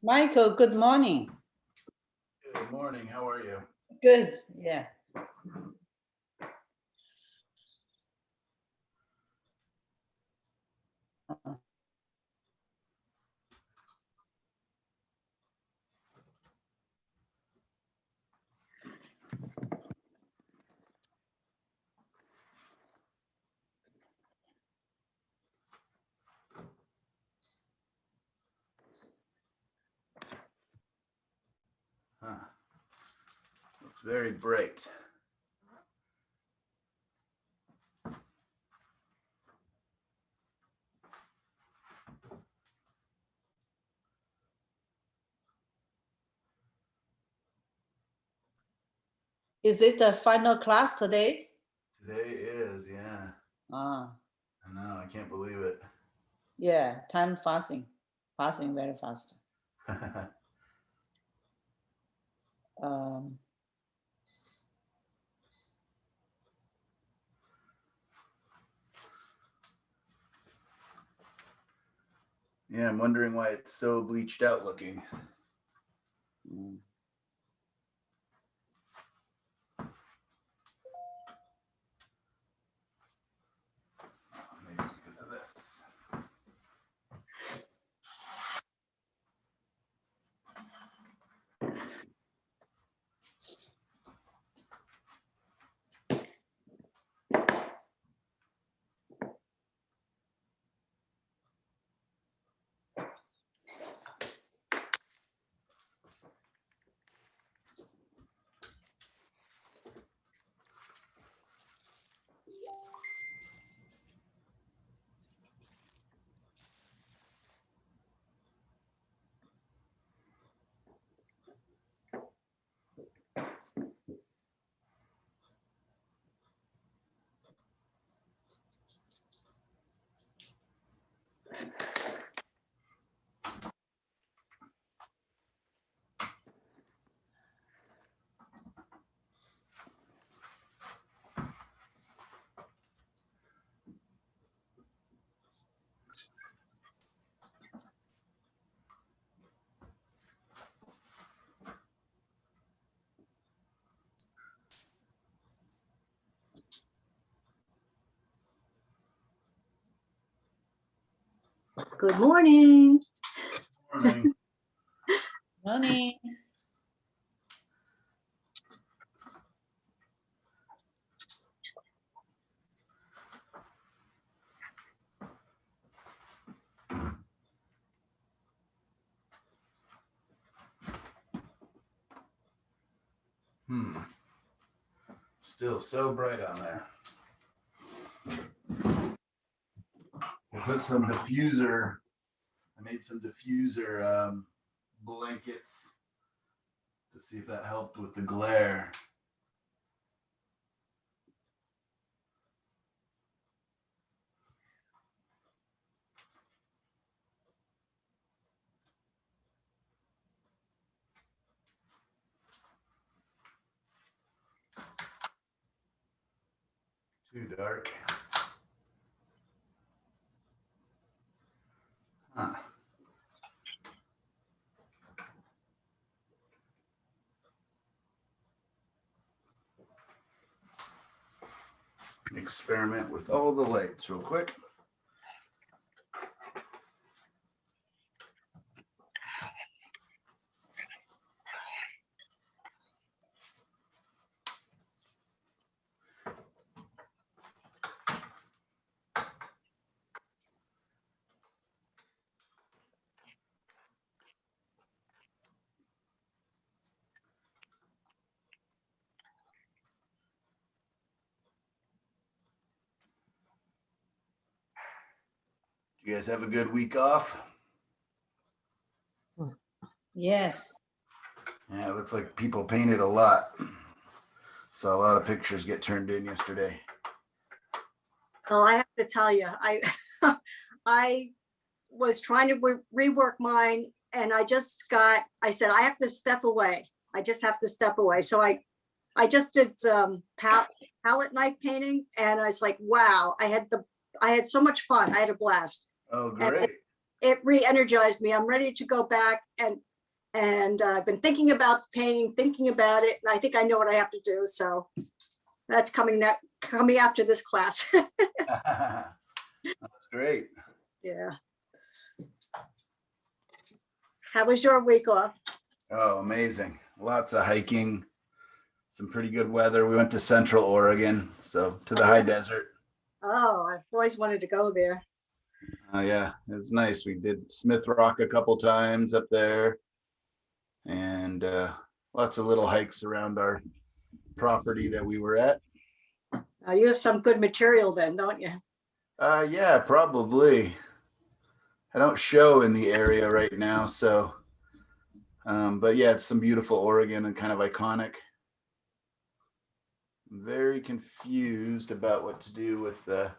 Michael, good morning. Good morning. How are you? Good, yeah. Huh. Looks very bright. Is this the final class today? Today is, yeah. Ah, I know, I can't believe it. yeah, time passing very fast. Um, Yeah, I'm wondering why it's so bleached out looking. mm. Maybe it's because of this. Good morning. Morning. Morning. Still so bright on there. I put some diffuser. I made some diffuser blankets to see if that helped with the glare. Too dark. Huh. Experiment with all the lights real quick. You guys have a good week off? Yes. Yeah, it looks like people painted a lot. Saw a lot of pictures get turned in yesterday. Well, I have to tell you, I was trying to rework mine, and I said, I have to step away. I just have to step away. So I just did some palette knife painting, and I was like, wow, I had so much fun. I had a blast. Oh, great. It re-energized me. I'm ready to go back and And I've been thinking about the painting, thinking about it, and I think I know what I have to do. So that's coming after this class. That's great. Yeah. How was your week off? Oh, amazing. Lots of hiking, some pretty good weather. We went to Central Oregon, so to the high desert. Oh, I've always wanted to go there. Yeah, it was nice. We did Smith Rock a couple times up there, and lots of little hikes around our property that we were at. You have some good material then, don't you? Yeah, probably. I don't show in the area right now, so but yeah, it's some beautiful Oregon and kind of iconic. I'm very confused about what to do with it's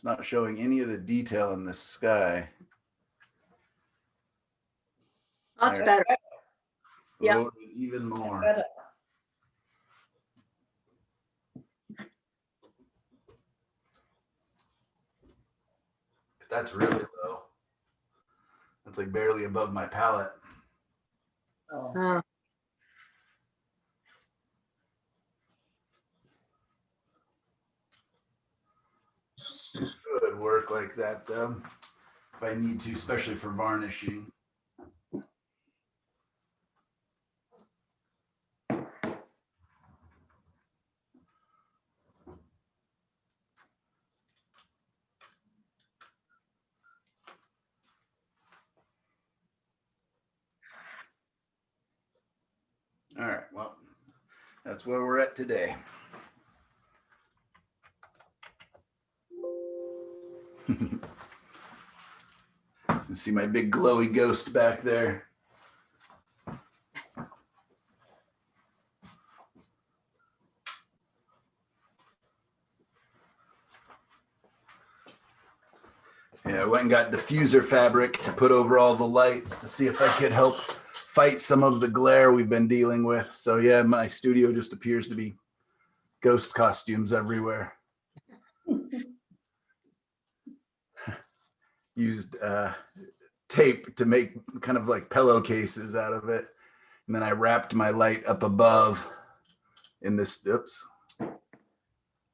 not showing any of the detail in the sky. That's There. better. Yeah. Oh, even more. Better. That's really low. That's like barely above my palette. Oh. Could work like that though, if I need to, especially for varnishing. All right, well, that's where we're at today. You see my big glowy ghost back there. Yeah, I went and got diffuser fabric to put over all the lights to see if I could help fight some of the glare we've been dealing with. So yeah, my studio just appears to be ghost costumes everywhere. Used tape to make kind of like pillowcases out of it. And then I wrapped my light up above in this, oops.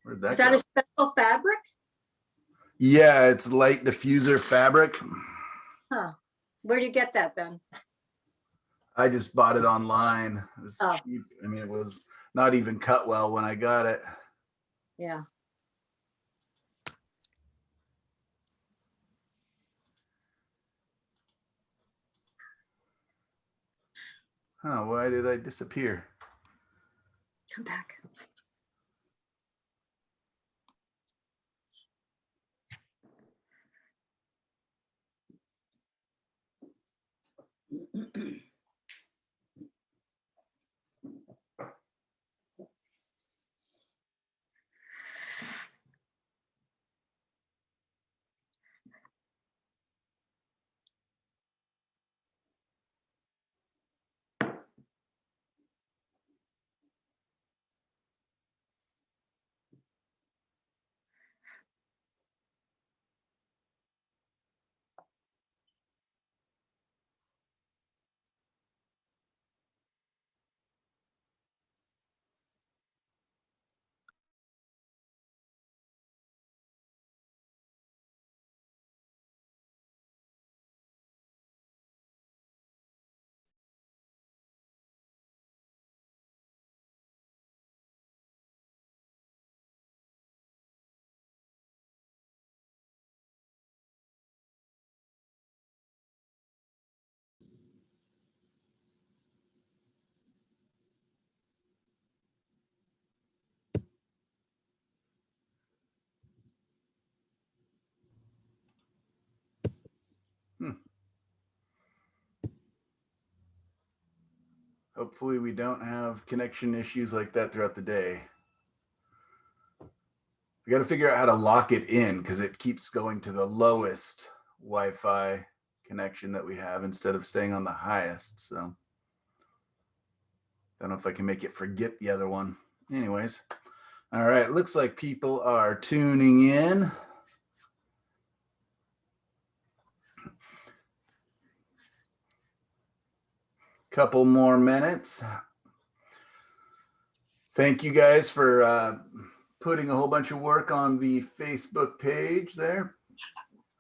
Where'd that Is that go? a special fabric? Yeah, it's light diffuser fabric. Huh. Where do you get that then? I just bought it online. It was Oh. cheap. I mean, it was not even cut well when I got it. Yeah. Huh, why did I disappear? Come back. Hopefully we don't have connection issues like that throughout the day. We got to figure out how to lock it in because it keeps going to the lowest Wi-Fi connection that we have instead of staying on the highest. So I don't know if I can make it forget the other one. Anyways, all right, looks like people are tuning in. Couple more minutes. Thank you guys for putting a whole bunch of work on the Facebook page there.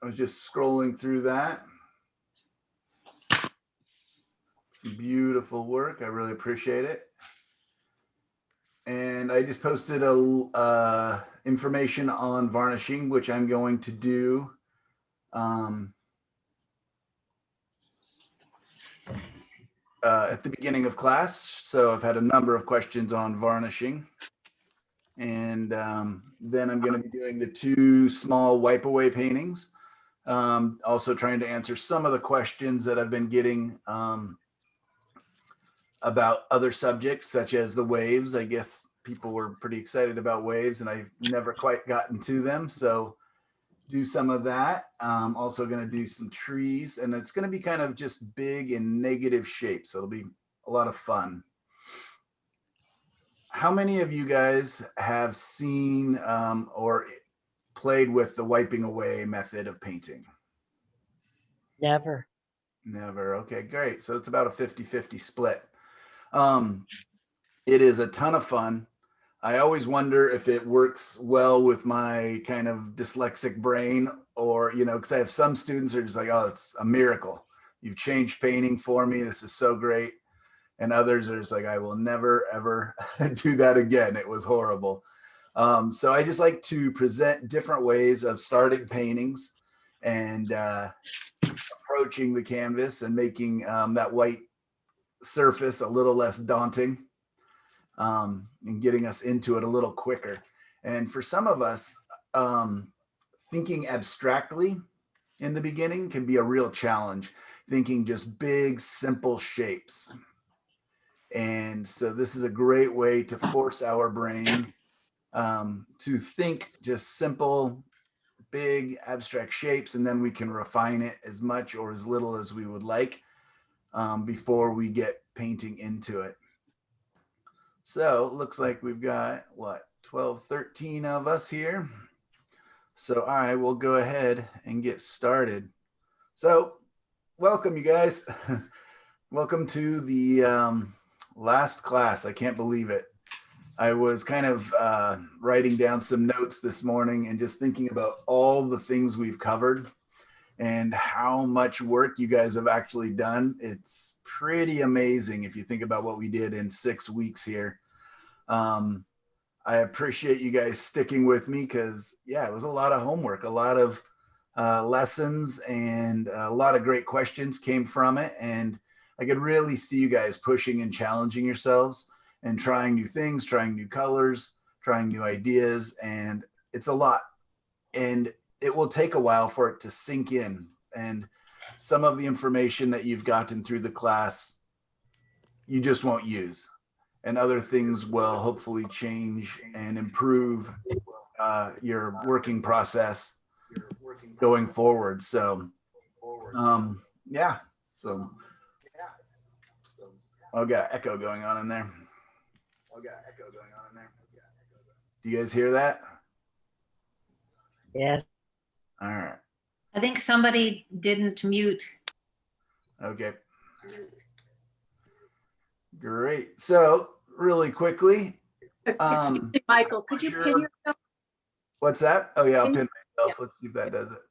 I was just scrolling through that. Some beautiful work. I really appreciate it. And I just posted information on varnishing, which I'm going to do at the beginning of class. So I've had a number of questions on varnishing. And then I'm going to be doing the 2 small wipe away paintings. Also trying to answer some of the questions that I've been getting about other subjects, such as the waves. I guess people were pretty excited about waves, and I've never quite gotten to them. So do some of that. Also going to do some trees, and it's going to be kind of just big and negative shapes. So it'll be a lot of fun. How many of you guys have seen or played with the wiping away method of painting? Never. Never. Okay, great. So it's about a 50-50 split. It is a ton of fun. I always wonder if it works well with my kind of dyslexic brain, or, you know, because I have some students who are just like, oh, it's a miracle. You've changed painting for me. This is so great. And others are just like, I will never, ever do that again. It was horrible. So I just like to present different ways of starting paintings and approaching the canvas and making that white surface a little less daunting, and getting us into it a little quicker. And for some of us, thinking abstractly in the beginning can be a real challenge, thinking just big, simple shapes. And so this is a great way to force our brains to think just simple, big, abstract shapes, and then we can refine it as much or as little as we would like before we get painting into it. So it looks like we've got, what, 12, 13 of us here. So I will go ahead and get started. So welcome, you guys. Welcome to the last class. I can't believe it. I was kind of writing down some notes this morning and just thinking about all the things we've covered and how much work you guys have actually done. It's pretty amazing if you think about what we did in 6 weeks here. I appreciate you guys sticking with me because, yeah, it was a lot of homework, a lot of lessons, and a lot of great questions came from it. And I could really see you guys pushing and challenging yourselves and trying new things, trying new colors, trying new ideas. And it's a lot. And it will take a while for it to sink in. And some of the information that you've gotten through the class, you just won't use. And other things will hopefully change and improve your working process going forward. So, yeah. So, I've got echo going on in there. Do you guys hear that? Yes. All right. I think somebody didn't mute. Okay. Great. So really quickly, Excuse me, Michael, could you pin yourself? what's that? Oh yeah, I'll Pin- pin myself. yeah. Let's see if that does it.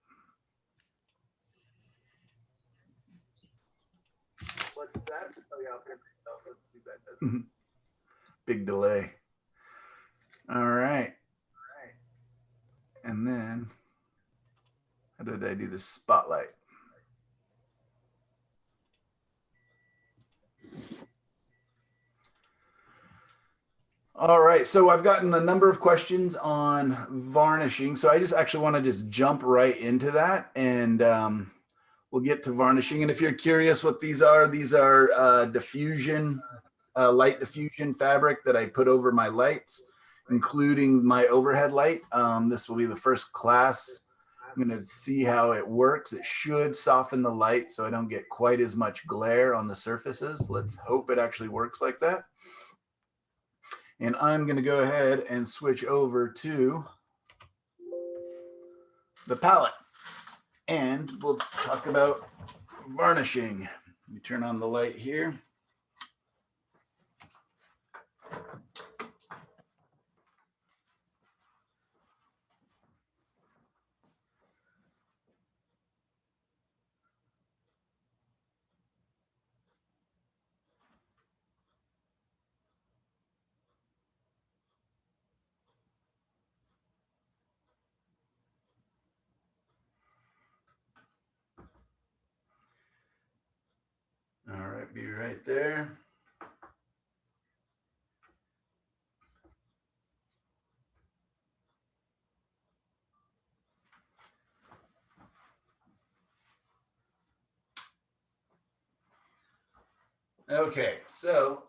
What's that? Oh yeah, I'll pin myself. Let's see if that does it. Big delay. All right. And then, how did I do the spotlight? All right, so I've gotten a number of questions on varnishing. So I just actually want to just jump right into that, and we'll get to varnishing. And if you're curious what these are diffusion, light diffusion fabric that I put over my lights, including my overhead light. This will be the first class. I'm going to see how it works. It should soften the light so I don't get quite as much glare on the surfaces. Let's hope it actually works like that. And I'm going to go ahead and switch over to the palette. And we'll talk about varnishing. Let me turn on the light here. might be right there. Okay, so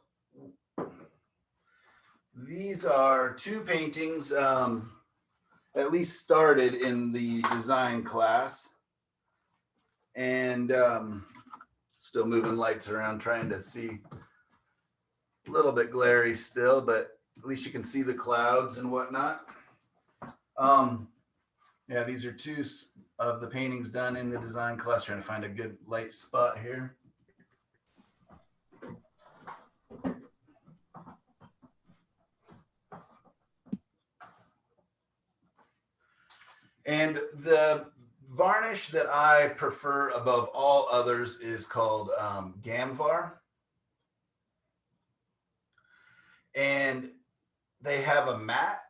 these are two paintings, at least started in the design class, and still moving lights around, trying to see. A little bit glary still, but at least you can see the clouds and whatnot. Yeah, these are two of the paintings done in the design class. Trying to find a good light spot here. And the varnish that I prefer above all others is called Gamvar. And they have a matte,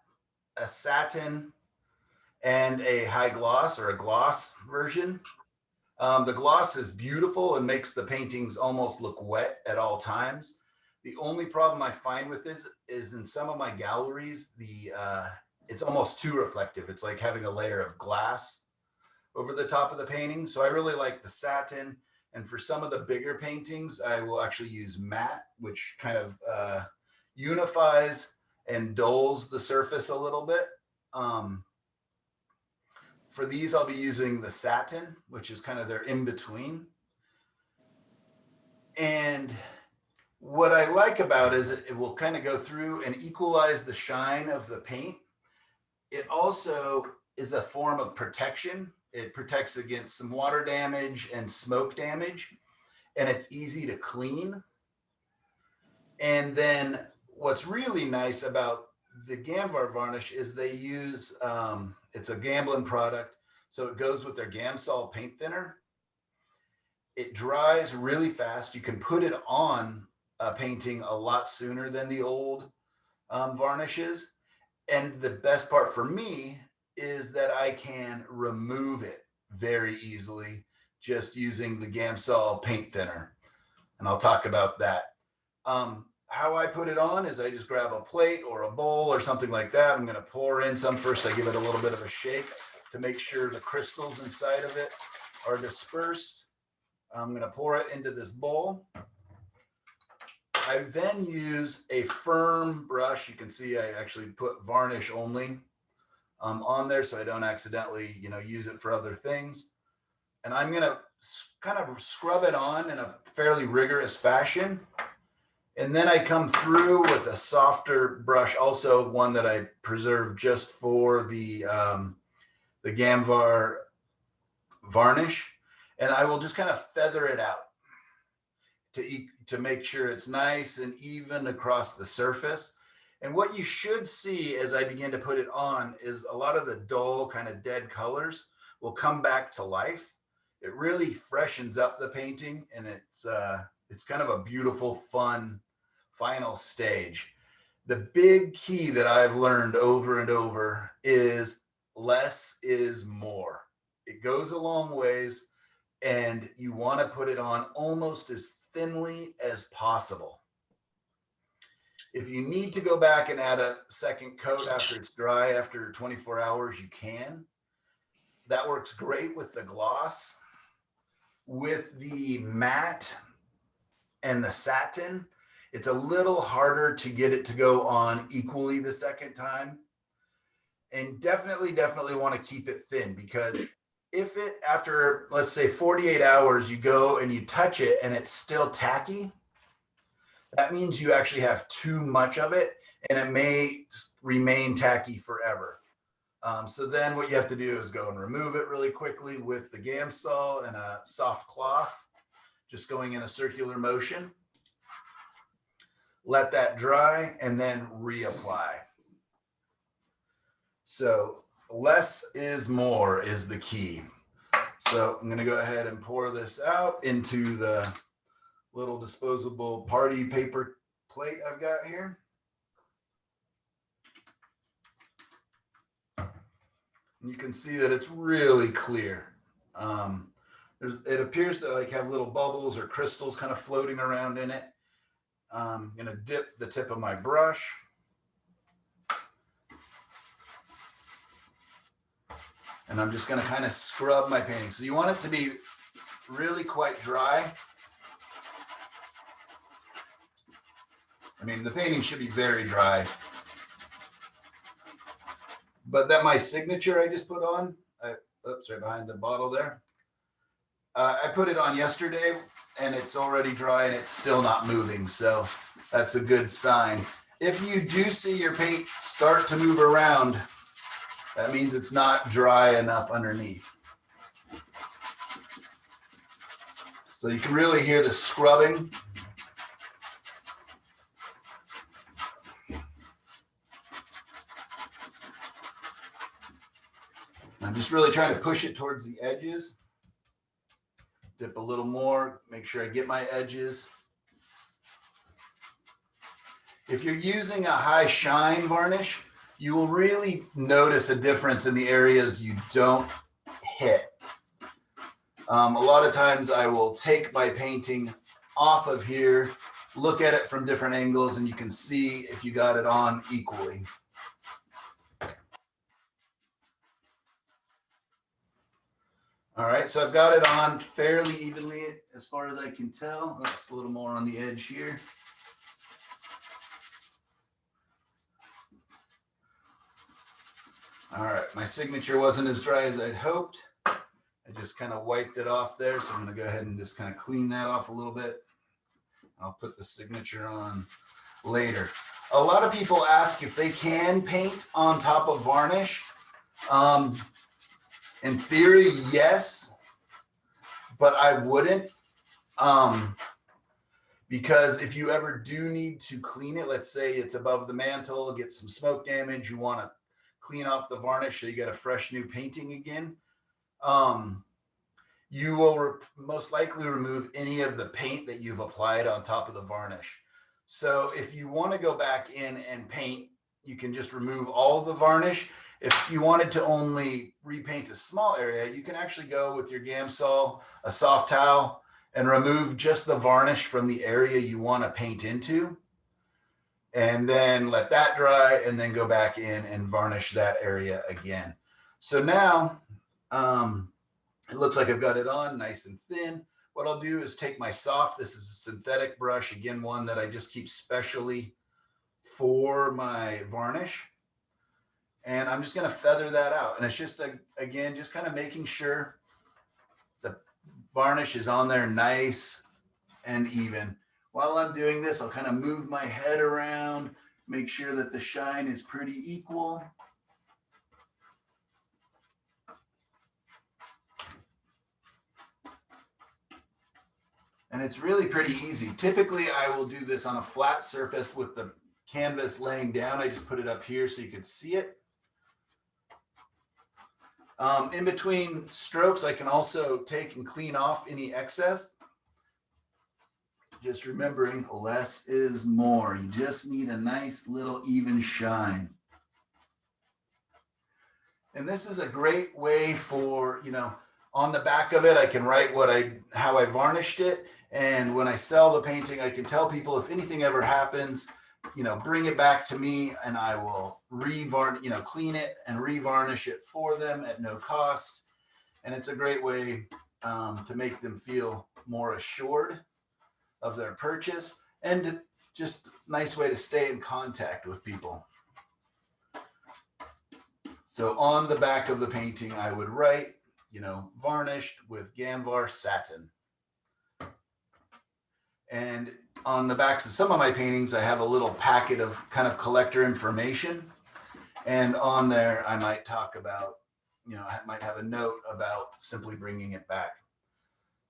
a satin, and a high gloss or a gloss version. The gloss is beautiful and makes the paintings almost look wet at all times. The only problem I find with this is in some of my galleries, it's almost too reflective. It's like having a layer of glass over the top of the painting. So I really like the satin. And for some of the bigger paintings, I will actually use matte, which kind of unifies and dulls the surface a little bit. For these, I'll be using the satin, which is kind of their in-between. And what I like about it is it will kind of go through and equalize the shine of the paint. It also is a form of protection. It protects against some water damage and smoke damage, and it's easy to clean. And then what's really nice about the Gamvar varnish is they use, it's a Gamblin product, so it goes with their Gamsol paint thinner. It dries really fast. You can put it on a painting a lot sooner than the old varnishes. And the best part for me is that I can remove it very easily just using the Gamsol paint thinner. And I'll talk about that. How I put it on is I just grab a plate or a bowl or something like that. I'm going to pour in some first. I give it a little bit of a shake to make sure the crystals inside of it are dispersed. I'm going to pour it into this bowl. I then use a firm brush. You can see I actually put varnish only on there so I don't accidentally, use it for other things. And I'm going to kind of scrub it on in a fairly rigorous fashion. And then I come through with a softer brush, also one that I preserved just for the Gamvar varnish. And I will just kind of feather it out to make sure it's nice and even across the surface. And what you should see as I begin to put it on is a lot of the dull kind of dead colors will come back to life. It really freshens up the painting, and it's kind of a beautiful, fun final stage. The big key that I've learned over and over is less is more. It goes a long ways, and you want to put it on almost as thinly as possible. If you need to go back and add a second coat after it's dry, after 24 hours, you can. That works great with the gloss. With the matte and the satin, it's a little harder to get it to go on equally the second time. And definitely want to keep it thin, because if it, after, let's say 48 hours, you go and you touch it and it's still tacky, that means you actually have too much of it and it may remain tacky forever. So then what you have to do is go and remove it really quickly with the Gamsol and a soft cloth, just going in a circular motion. Let that dry and then reapply. So less is more is the key. So I'm going to go ahead and pour this out into the little disposable party paper plate I've got here. And you can see that it's really clear. It appears to like have little bubbles or crystals kind of floating around in it. I'm gonna dip the tip of my brush. And I'm just gonna kind of scrub my painting. So you want it to be really quite dry. I mean, the painting should be very dry. But that my signature I just put on, oops, right behind the bottle there. I put it on yesterday and it's already dry and it's still not moving. So that's a good sign. If you do see your paint start to move around, that means it's not dry enough underneath. So you can really hear the scrubbing. I'm just really trying to push it towards the edges. Dip a little more, make sure I get my edges. If you're using a high shine varnish, you will really notice a difference in the areas you don't hit. A lot of times I will take my painting off of here, look at it from different angles, and you can see if you got it on equally. All right, so I've got it on fairly evenly as far as I can tell. Oh, it's a little more on the edge here. All right, my signature wasn't as dry as I'd hoped. I just kind of wiped it off there, so I'm gonna go ahead and just kind of clean that off a little bit. I'll put the signature on later. A lot of people ask if they can paint on top of varnish. In theory, yes, but I wouldn't. Because if you ever do need to clean it, let's say it's above the mantle, get some smoke damage, you want to clean off the varnish so you get a fresh new painting again. You will most likely remove any of the paint that you've applied on top of the varnish. So if you want to go back in and paint, you can just remove all of the varnish. If you wanted to only repaint a small area, you can actually go with your Gamsol, a soft towel, and remove just the varnish from the area you want to paint into. And then let that dry and then go back in and varnish that area again. So now it looks like I've got it on nice and thin. What I'll do is take my soft, this is a synthetic brush, again, one that I just keep specially for my varnish. And I'm just gonna feather that out. And it's just, again, just kind of making sure the varnish is on there nice and even. While I'm doing this, I'll kind of move my head around, make sure that the shine is pretty equal. And it's really pretty easy. Typically, I will do this on a flat surface with the canvas laying down. I just put it up here so you could see it. In between strokes, I can also take and clean off any excess. Just remembering less is more. You just need a nice little even shine. And this is a great way for, you know, on the back of it, I can write how I varnished it. And when I sell the painting, I can tell people if anything ever happens, you know, bring it back to me and I will clean it and revarnish it for them at no cost. And it's a great way to make them feel more assured of their purchase, and just a nice way to stay in contact with people. So on the back of the painting, I would write, you know, varnished with Gamvar satin. And on the backs of some of my paintings, I have a little packet of kind of collector information. And on there, I might talk about, you know, I might have a note about simply bringing it back.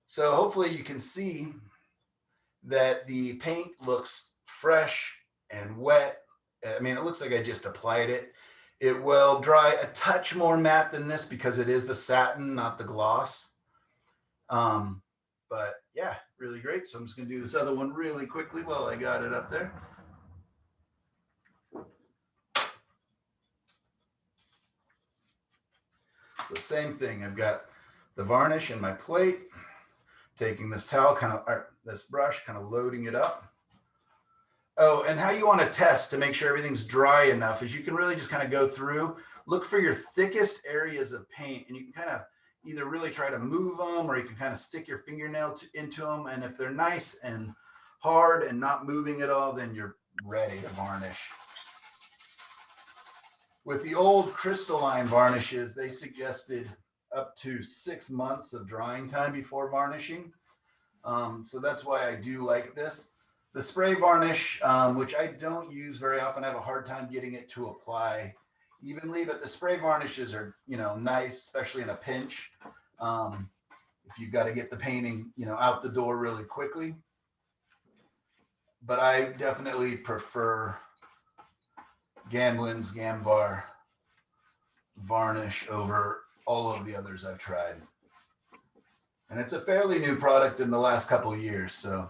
So hopefully you can see that the paint looks fresh and wet. I mean, it looks like I just applied it. It will dry a touch more matte than this because it is the satin, not the gloss. But yeah, really great. So I'm just gonna do this other one really quickly while I got it up there. So same thing, I've got the varnish in my plate, taking this towel, this brush, kind of loading it up. Oh, and how you want to test to make sure everything's dry enough is you can really just kind of go through, look for your thickest areas of paint, and you can kind of either really try to move them, or you can kind of stick your fingernail into them. And if they're nice and hard and not moving at all, then you're ready to varnish. With the old crystalline varnishes, they suggested up to 6 months of drying time before varnishing. So that's why I do like this. The spray varnish, which I don't use very often, I have a hard time getting it to apply evenly, but the spray varnishes are, nice, especially in a pinch. If you've got to get the painting, out the door really quickly. But I definitely prefer Gamblin's Gamvar varnish over all of the others I've tried. And it's a fairly new product in the last couple of years, so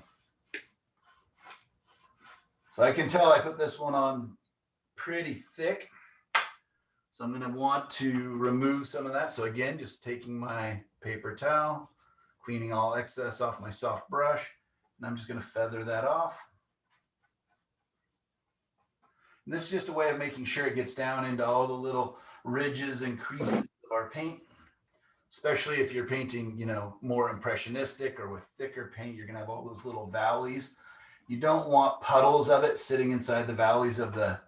I can tell I put this one on pretty thick. So I'm going to want to remove some of that. So again, just taking my paper towel, cleaning all excess off my soft brush, and I'm just going to feather that off. And this is just a way of making sure it gets down into all the little ridges and creases of our paint. Especially if you're painting, more impressionistic or with thicker paint, you're going to have all those little valleys. You don't want puddles of it sitting inside the valleys of the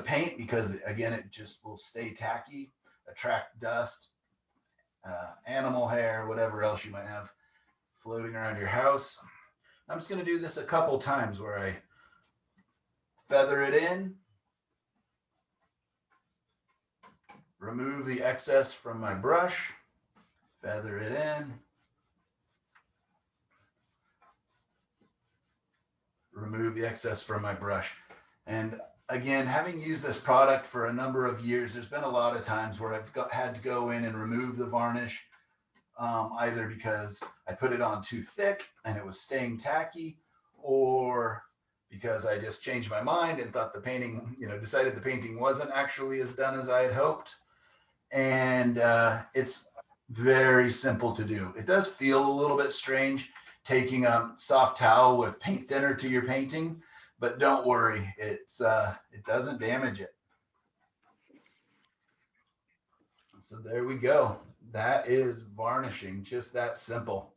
paint, because again, it just will stay tacky, attract dust, animal hair, whatever else you might have floating around your house. I'm just going to do this a couple times where I feather it in, remove the excess from my brush, feather it in, remove the excess from my brush. And again, having used this product for a number of years, there's been a lot of times where I've had to go in and remove the varnish, either because I put it on too thick and it was staying tacky, or because I just changed my mind and thought the painting, decided the painting wasn't actually as done as I had hoped. And it's very simple to do. It does feel a little bit strange taking a soft towel with paint thinner to your painting, but don't worry, it doesn't damage it. So there we go. That is varnishing, just that simple.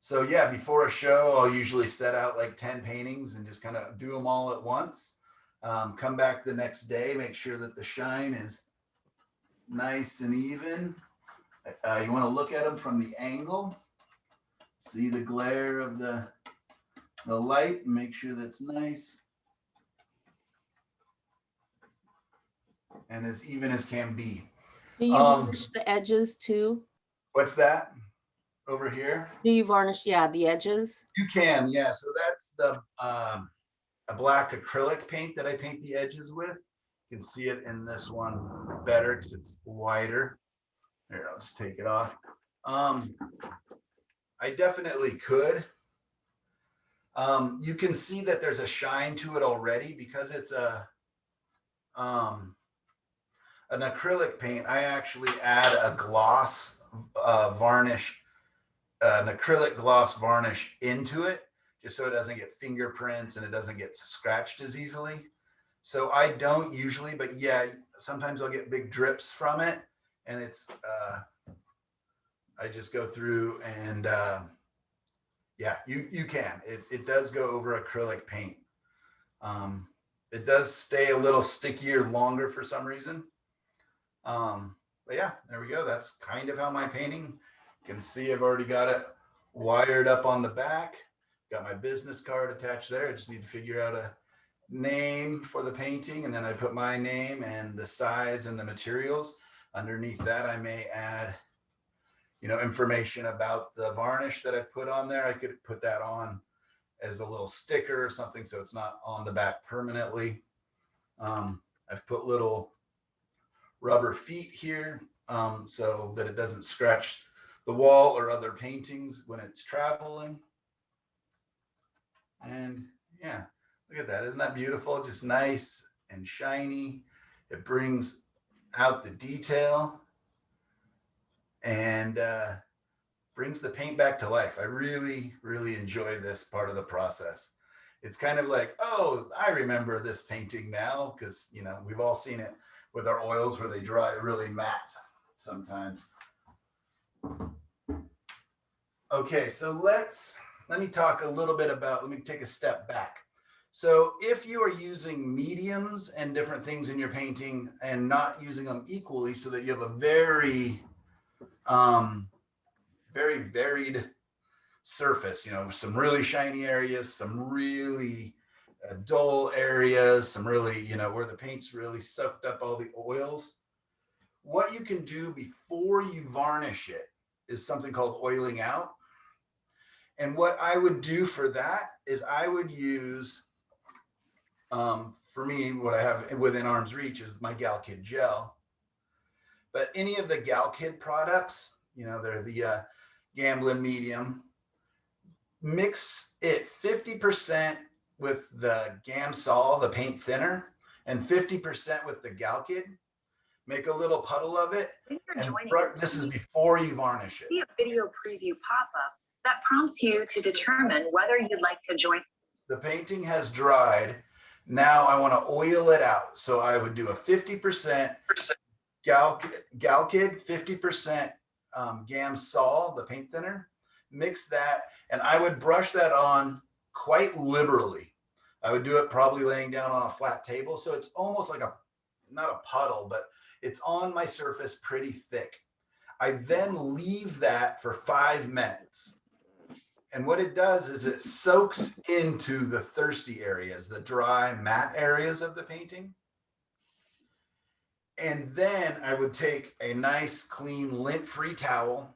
So yeah, before a show, I'll usually set out like 10 paintings and just kind of do them all at once. Come back the next day, make sure that the shine is nice and even. You want to look at them from the angle, see the glare of the light, and make sure that's nice and as even as can be. Do you varnish the edges too? What's that over here? Do you varnish, the edges? You can, yeah. So that's the a black acrylic paint that I paint the edges with. You can see it in this one better because it's wider. Here, I'll just take it off. I definitely could. You can see that there's a shine to it already because it's an acrylic paint. I actually add a gloss varnish, an acrylic gloss varnish into it, just so it doesn't get fingerprints and it doesn't get scratched as easily. So I don't usually, but yeah, sometimes I'll get big drips from it, and it's I just go through and yeah, you can. It does go over acrylic paint. It does stay a little stickier longer for some reason. But yeah, there we go. That's kind of how my painting. You can see I've already got it wired up on the back. Got my business card attached there. I just need to figure out a name for the painting, and then I put my name and the size and the materials. Underneath that, I may add, information about the varnish that I've put on there. I could put that on as a little sticker or something so it's not on the back permanently. I've put little rubber feet here so that it doesn't scratch the wall or other paintings when it's traveling. And yeah, look at that. Isn't that beautiful? Just nice and shiny. It brings out the detail. and brings the paint back to life. I really, really enjoy this part of the process. It's kind of like, oh, I remember this painting now, because, you know, we've all seen it with our oils where they dry really matte sometimes. Okay, so let me talk a little bit about, let me take a step back. So if you are using mediums and different things in your painting and not using them equally so that you have a very, very varied surface, you know, some really shiny areas, some really dull areas, some really, you know, where the paint's really soaked up all the oils. What you can do before you varnish it is something called oiling out. And what I would do for that is I would use, for me, what I have within arm's reach is my Gal Kid gel. But any of the Gal Kid products, you know, they're the Gamblin medium, mix it 50% with the Gamsol, the paint thinner, and 50% with the Gal Kid. Make a little puddle of it. And this is before you varnish it. See a video preview pop-up that prompts you to determine whether you'd like to join. The painting has dried. Now I want to oil it out. So I would do a 50% Gal Kid, 50% Gamsol, the paint thinner. Mix that, and I would brush that on quite liberally. I would do it probably laying down on a flat table. So it's almost like not a puddle, but it's on my surface pretty thick. I then leave that for 5 minutes. And what it does is it soaks into the thirsty areas, the dry matte areas of the painting. And then I would take a nice clean lint-free towel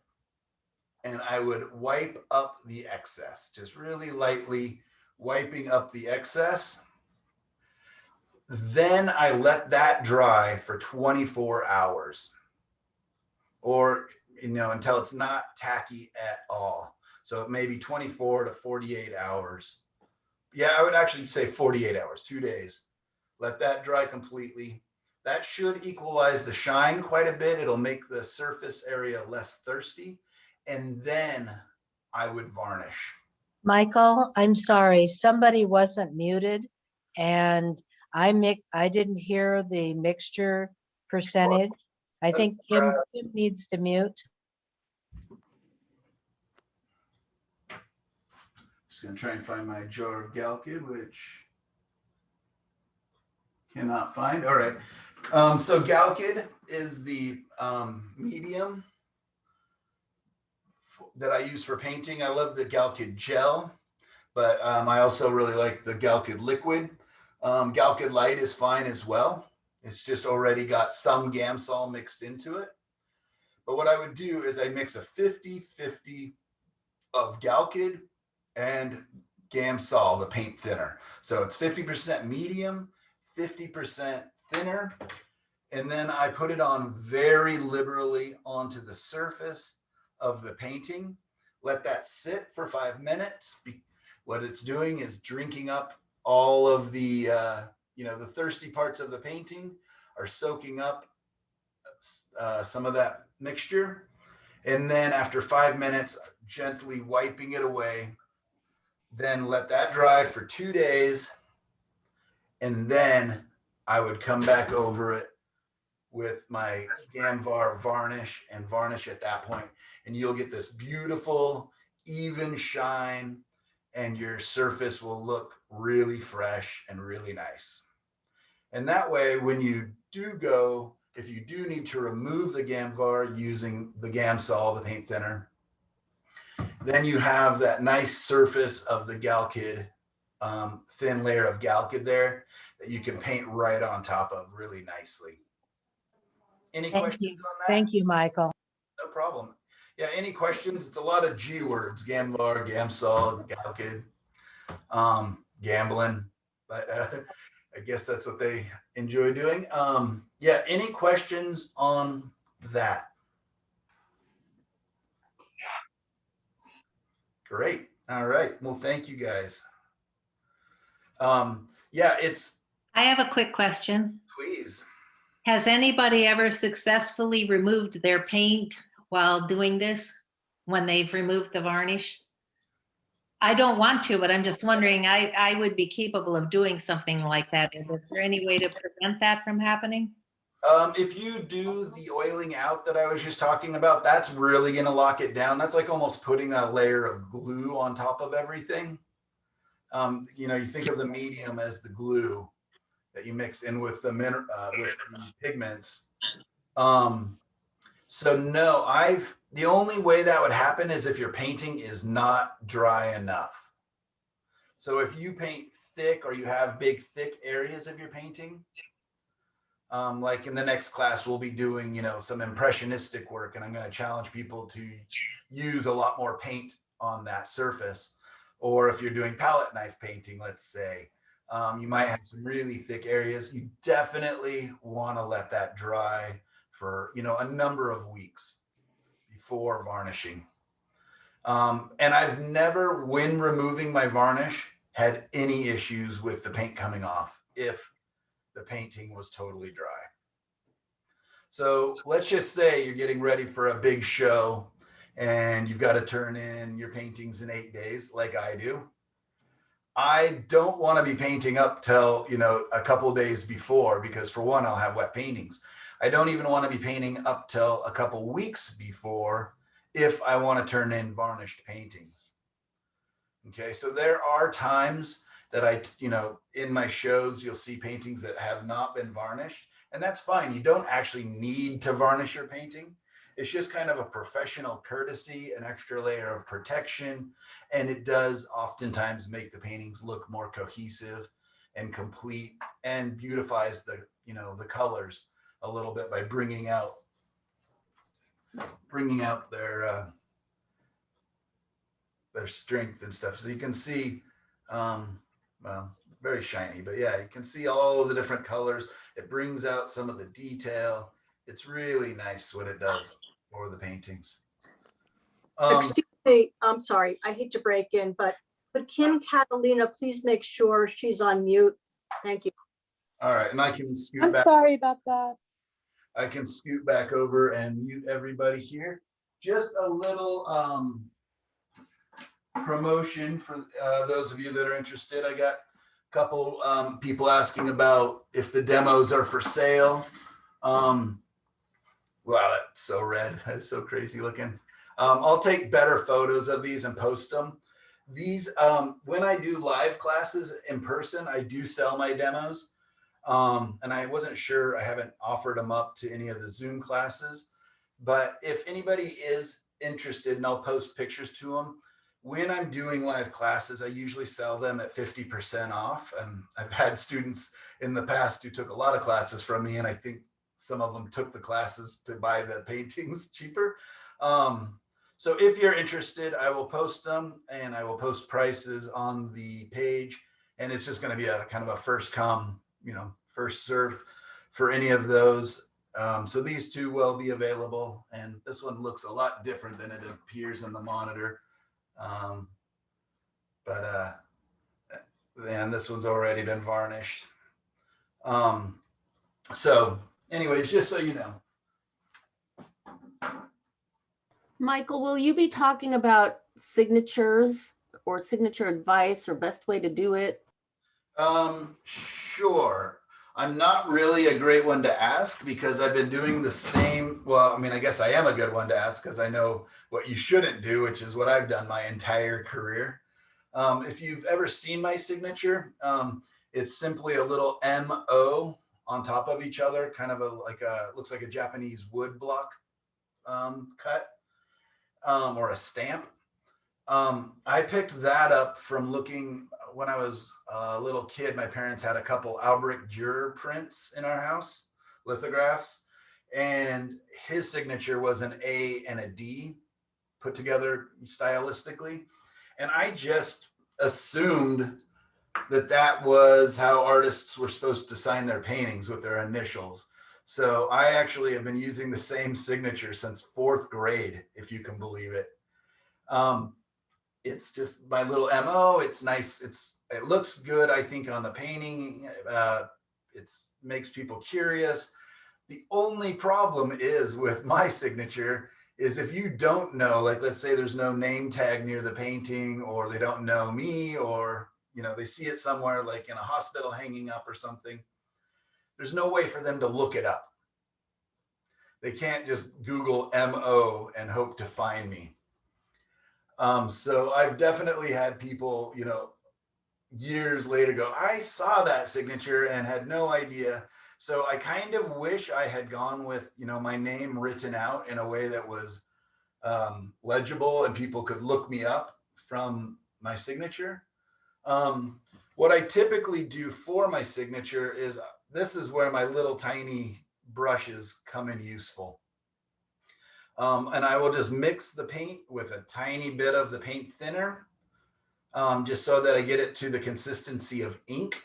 and I would wipe up the excess, just really lightly wiping up the excess. Then I let that dry for 24 hours or, you know, until it's not tacky at all. So maybe 24 to 48 hours. Yeah, I would actually say 48 hours, 2 days. Let that dry completely. That should equalize the shine quite a bit. It'll make the surface area less thirsty. And then I would varnish. Michael, I'm sorry, somebody wasn't muted and I didn't hear the mixture percentage. I think Kim needs to mute. Just gonna try and find my jar of Gal Kid, which cannot find. All right. So Gal Kid is the medium that I use for painting. I love the Gal Kid gel, but I also really like the Gal Kid liquid. Gal Kid light is fine as well. It's just already got some Gamsol mixed into it. But what I would do is I mix a 50-50 of Gal Kid and Gamsol, the paint thinner. So it's 50% medium, 50% thinner. And then I put it on very liberally onto the surface of the painting. Let that sit for 5 minutes. What it's doing is drinking up all of the, you know, the thirsty parts of the painting are soaking up some of that mixture. And then after 5 minutes, gently wiping it away. Then let that dry for 2 days. And then I would come back over it with my Gamvar varnish and varnish at that point. And you'll get this beautiful, even shine, and your surface will look really fresh and really nice. And that way, when you do go, if you do need to remove the Gamvar using the Gamsol, the paint thinner, then you have that nice surface of the Gal Kid, thin layer of Gal Kid there that you can paint right on top of really nicely. Any Thank questions you. on that? Thank you, Michael. No problem. Yeah, any questions? It's a lot of G words: Gamvar, Gamsol, Gal Kid, gambling. But I guess that's what they enjoy doing. Yeah, any questions on that? Great. All right. Well, thank you guys. Yeah, I have a quick question. please. Has anybody ever successfully removed their paint while doing this when they've removed the varnish? I don't want to, but I'm just wondering, I would be capable of doing something like that. Is there any way to prevent that from happening? If you do the oiling out that I was just talking about, that's really going to lock it down. That's like almost putting a layer of glue on top of everything. You think of the medium as the glue that you mix in with the with the pigments. So no, the only way that would happen is if your painting is not dry enough. So if you paint thick or you have big, thick areas of your painting, like in the next class, we'll be doing, some impressionistic work, and I'm going to challenge people to use a lot more paint on that surface. Or if you're doing palette knife painting, let's say, you might have some really thick areas. You definitely want to let that dry for, a number of weeks before varnishing. And I've never, when removing my varnish, had any issues with the paint coming off if the painting was totally dry. So let's just say you're getting ready for a big show and you've got to turn in your paintings in 8 days, like I do. I don't want to be painting up till, a couple days before, because for one, I'll have wet paintings. I don't even want to be painting up till a couple weeks before if I want to turn in varnished paintings. Okay, so there are times that in my shows, you'll see paintings that have not been varnished, and that's fine. You don't actually need to varnish your painting. It's just kind of a professional courtesy, an extra layer of protection, and it does oftentimes make the paintings look more cohesive and complete, and beautifies the colors a little bit by bringing out their strength and stuff. So you can see, well, very shiny, but yeah, you can see all the different colors. It brings out some of the detail. It's really nice what it does for the paintings. Excuse me, I'm sorry, I hate to break in, but could Kim Catalina please make sure she's on mute? Thank you. All right, and I can scoot I'm back. sorry about that. I can scoot back over and mute everybody here. Just a little promotion for those of you that are interested. I got a couple people asking about if the demos are for sale. Wow, that's so red. That's so crazy looking. I'll take better photos of these and post them. These, when I do live classes in person, I do sell my demos. And I wasn't sure, I haven't offered them up to any of the Zoom classes, but if anybody is interested, and I'll post pictures to them, when I'm doing live classes, I usually sell them at 50% off. And I've had students in the past who took a lot of classes from me, and I think some of them took the classes to buy the paintings cheaper. So if you're interested, I will post them, and I will post prices on the page, and it's just going to be a kind of a first come, first serve for any of those. So these two will be available, and this one looks a lot different than it appears in the monitor. And this one's already been varnished. So anyways, just so you know. Michael, will you be talking about signatures or signature advice or best way to do it? Sure. I'm not really a great one to ask because I've been doing the same. Well, I mean, I guess I am a good one to ask because I know what you shouldn't do, which is what I've done my entire career. If you've ever seen my signature, it's simply a little MO on top of each other, kind of looks like a Japanese wood block cut or a stamp. I picked that up from looking when I was a little kid. My parents had a couple Albrecht Dürer prints in our house, lithographs, and his signature was an A and a D put together stylistically. And I just assumed that was how artists were supposed to sign their paintings, with their initials. So I actually have been using the same signature since 4th grade, if you can believe it. It's just my little MO. It's nice. It looks good, I think, on the painting. It makes people curious. The only problem is with my signature is if you don't know, like let's say there's no name tag near the painting, or they don't know me, or they see it somewhere like in a hospital hanging up or something, there's no way for them to look it up. They can't just Google MO and hope to find me. So I've definitely had people, years later go, I saw that signature and had no idea. So I kind of wish I had gone with, my name written out in a way that was legible and people could look me up from my signature. What I typically do for my signature is, this is where my little tiny brushes come in useful. And I will just mix the paint with a tiny bit of the paint thinner, just so that I get it to the consistency of ink.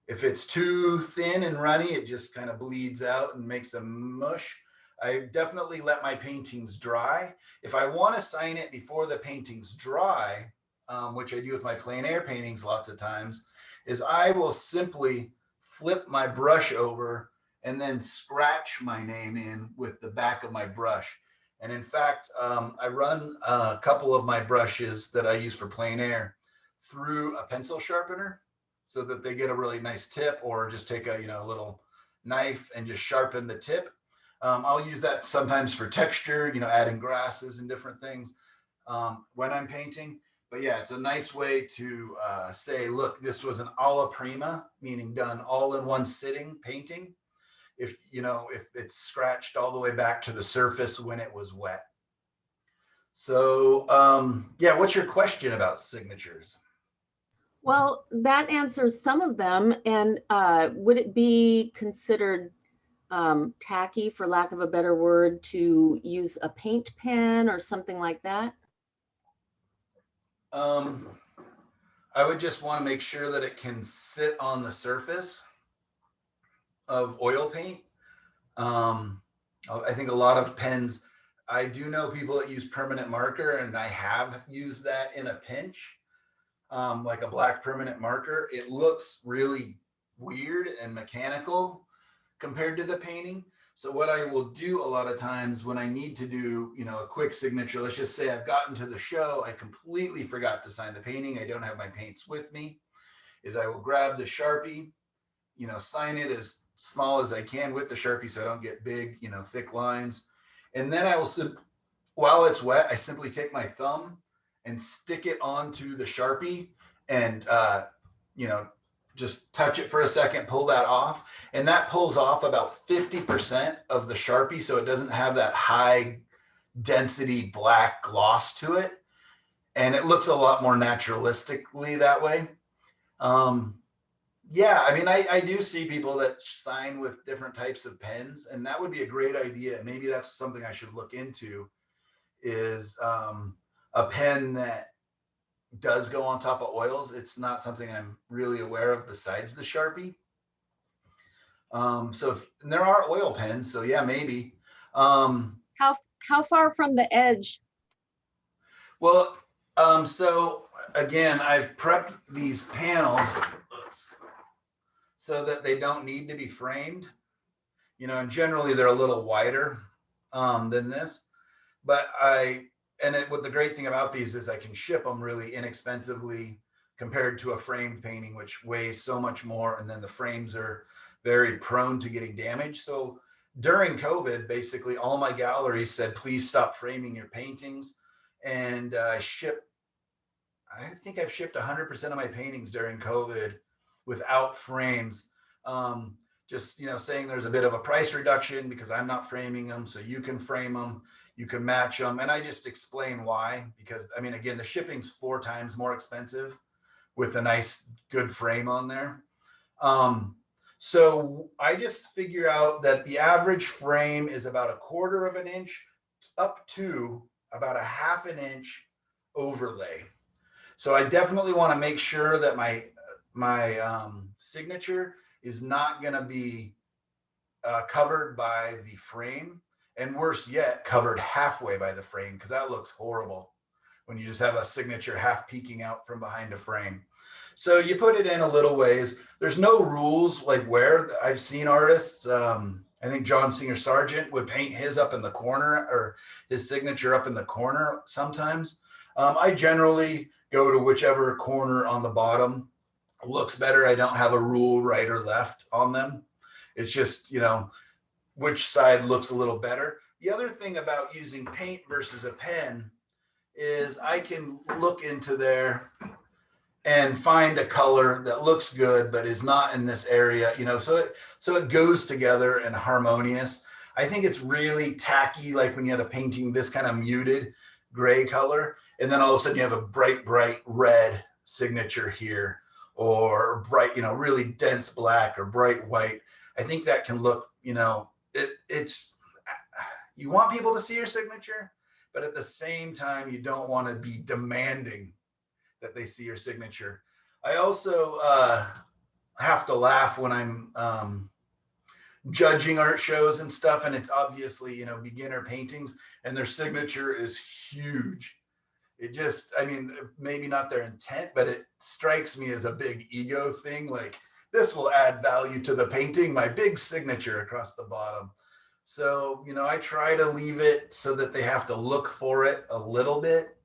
If it's too thin and runny, it just kind of bleeds out and makes a mush. I definitely let my paintings dry. If I want to sign it before the painting's dry, which I do with my plein air paintings lots of times, is I will simply flip my brush over and then scratch my name in with the back of my brush. And in fact, I run a couple of my brushes that I use for plein air through a pencil sharpener so that they get a really nice tip, or just take a little knife and just sharpen the tip. I'll use that sometimes for texture, adding grasses and different things when I'm painting. But yeah, it's a nice way to say, look, this was an alla prima, meaning done all in one sitting painting. If it's scratched all the way back to the surface when it was wet. So yeah, what's your question about signatures? Well, that answers some of them. And would it be considered tacky, for lack of a better word, to use a paint pen or something like that? I would just want to make sure that it can sit on the surface of oil paint. I think a lot of pens, I do know people that use permanent marker, and I have used that in a pinch, like a black permanent marker. It looks really weird and mechanical compared to the painting. So what I will do a lot of times when I need to do, a quick signature, let's just say I've gotten to the show, I completely forgot to sign the painting, I don't have my paints with me, is I will grab the Sharpie, sign it as small as I can with the Sharpie so I don't get big, thick lines. And then I will, while it's wet, I simply take my thumb and stick it onto the Sharpie and, just touch it for a second, pull that off. And that pulls off about 50% of the Sharpie. So it doesn't have that high density black gloss to it. And it looks a lot more naturalistically that way. Yeah, I mean, I do see people that sign with different types of pens, and that would be a great idea. Maybe that's something I should look into, is a pen that does go on top of oils. It's not something I'm really aware of besides the Sharpie. And there are oil pens, so yeah, maybe. How far from the edge? Well, so again, I've prepped these panels so that they don't need to be framed, and generally they're a little wider than this, but what the great thing about these is I can ship them really inexpensively compared to a framed painting, which weighs so much more. And then the frames are very prone to getting damaged. So during COVID, basically all my galleries said, please stop framing your paintings. And I think I've shipped 100% of my paintings during COVID without frames. Just, saying there's a bit of a price reduction because I'm not framing them. So you can frame them, you can match them. And I just explain why, because I mean, again, the shipping's 4 times more expensive with a nice, good frame on there. So I just figure out that the average frame is about 1/4 of an inch up to about 1/2 an inch overlay. So I definitely want to make sure that my signature is not going to be covered by the frame, and worse yet, covered halfway by the frame, because that looks horrible when you just have a signature half peeking out from behind a frame. So you put it in a little ways. There's no rules like where. I've seen artists I think John Singer Sargent would paint his up in the corner, or his signature up in the corner sometimes. I generally go to whichever corner on the bottom looks better. I don't have a rule right or left on them. It's just, you know, which side looks a little better. The other thing about using paint versus a pen is I can look into there and find a color that looks good but is not in this area, you know, so it goes together and harmonious. I think it's really tacky, like when you had a painting this kind of muted gray color, and then all of a sudden you have a bright red signature here, or bright, you know, really dense black or bright white. I think that can look, you know, it's you want people to see your signature, but at the same time you don't want to be demanding that they see your signature. I also have to laugh when I'm judging art shows and stuff, and it's obviously, you know, beginner paintings, and their signature is huge. It just, I mean, maybe not their intent, but it strikes me as a big ego thing. Like, this will add value to the painting, my big signature across the bottom. So, you know, I try to leave it so that they have to look for it a little bit.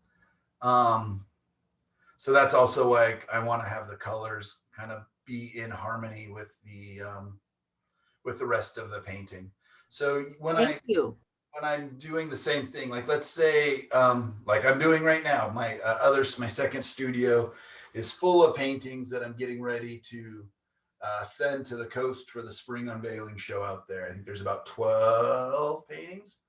So that's also why I want to have the colors kind of be in harmony with the rest of the painting. So when Thank you. when I'm doing the same thing, like let's say, like I'm doing right now, my my second studio is full of paintings that I'm getting ready to send to the coast for the spring unveiling show out there. I think there's about 12 paintings.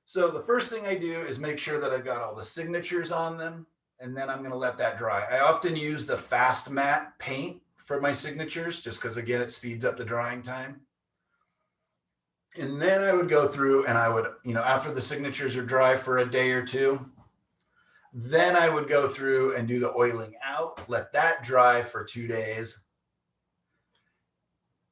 So the first thing I do is make sure that I've got all the signatures on them, and then I'm going to let that dry. I often use the fast matte paint for my signatures, just because, again, it speeds up the drying time. And then I would go through and I would, you know, after the signatures are dry for a day or two, then I would go through and do the oiling out, let that dry for 2 days.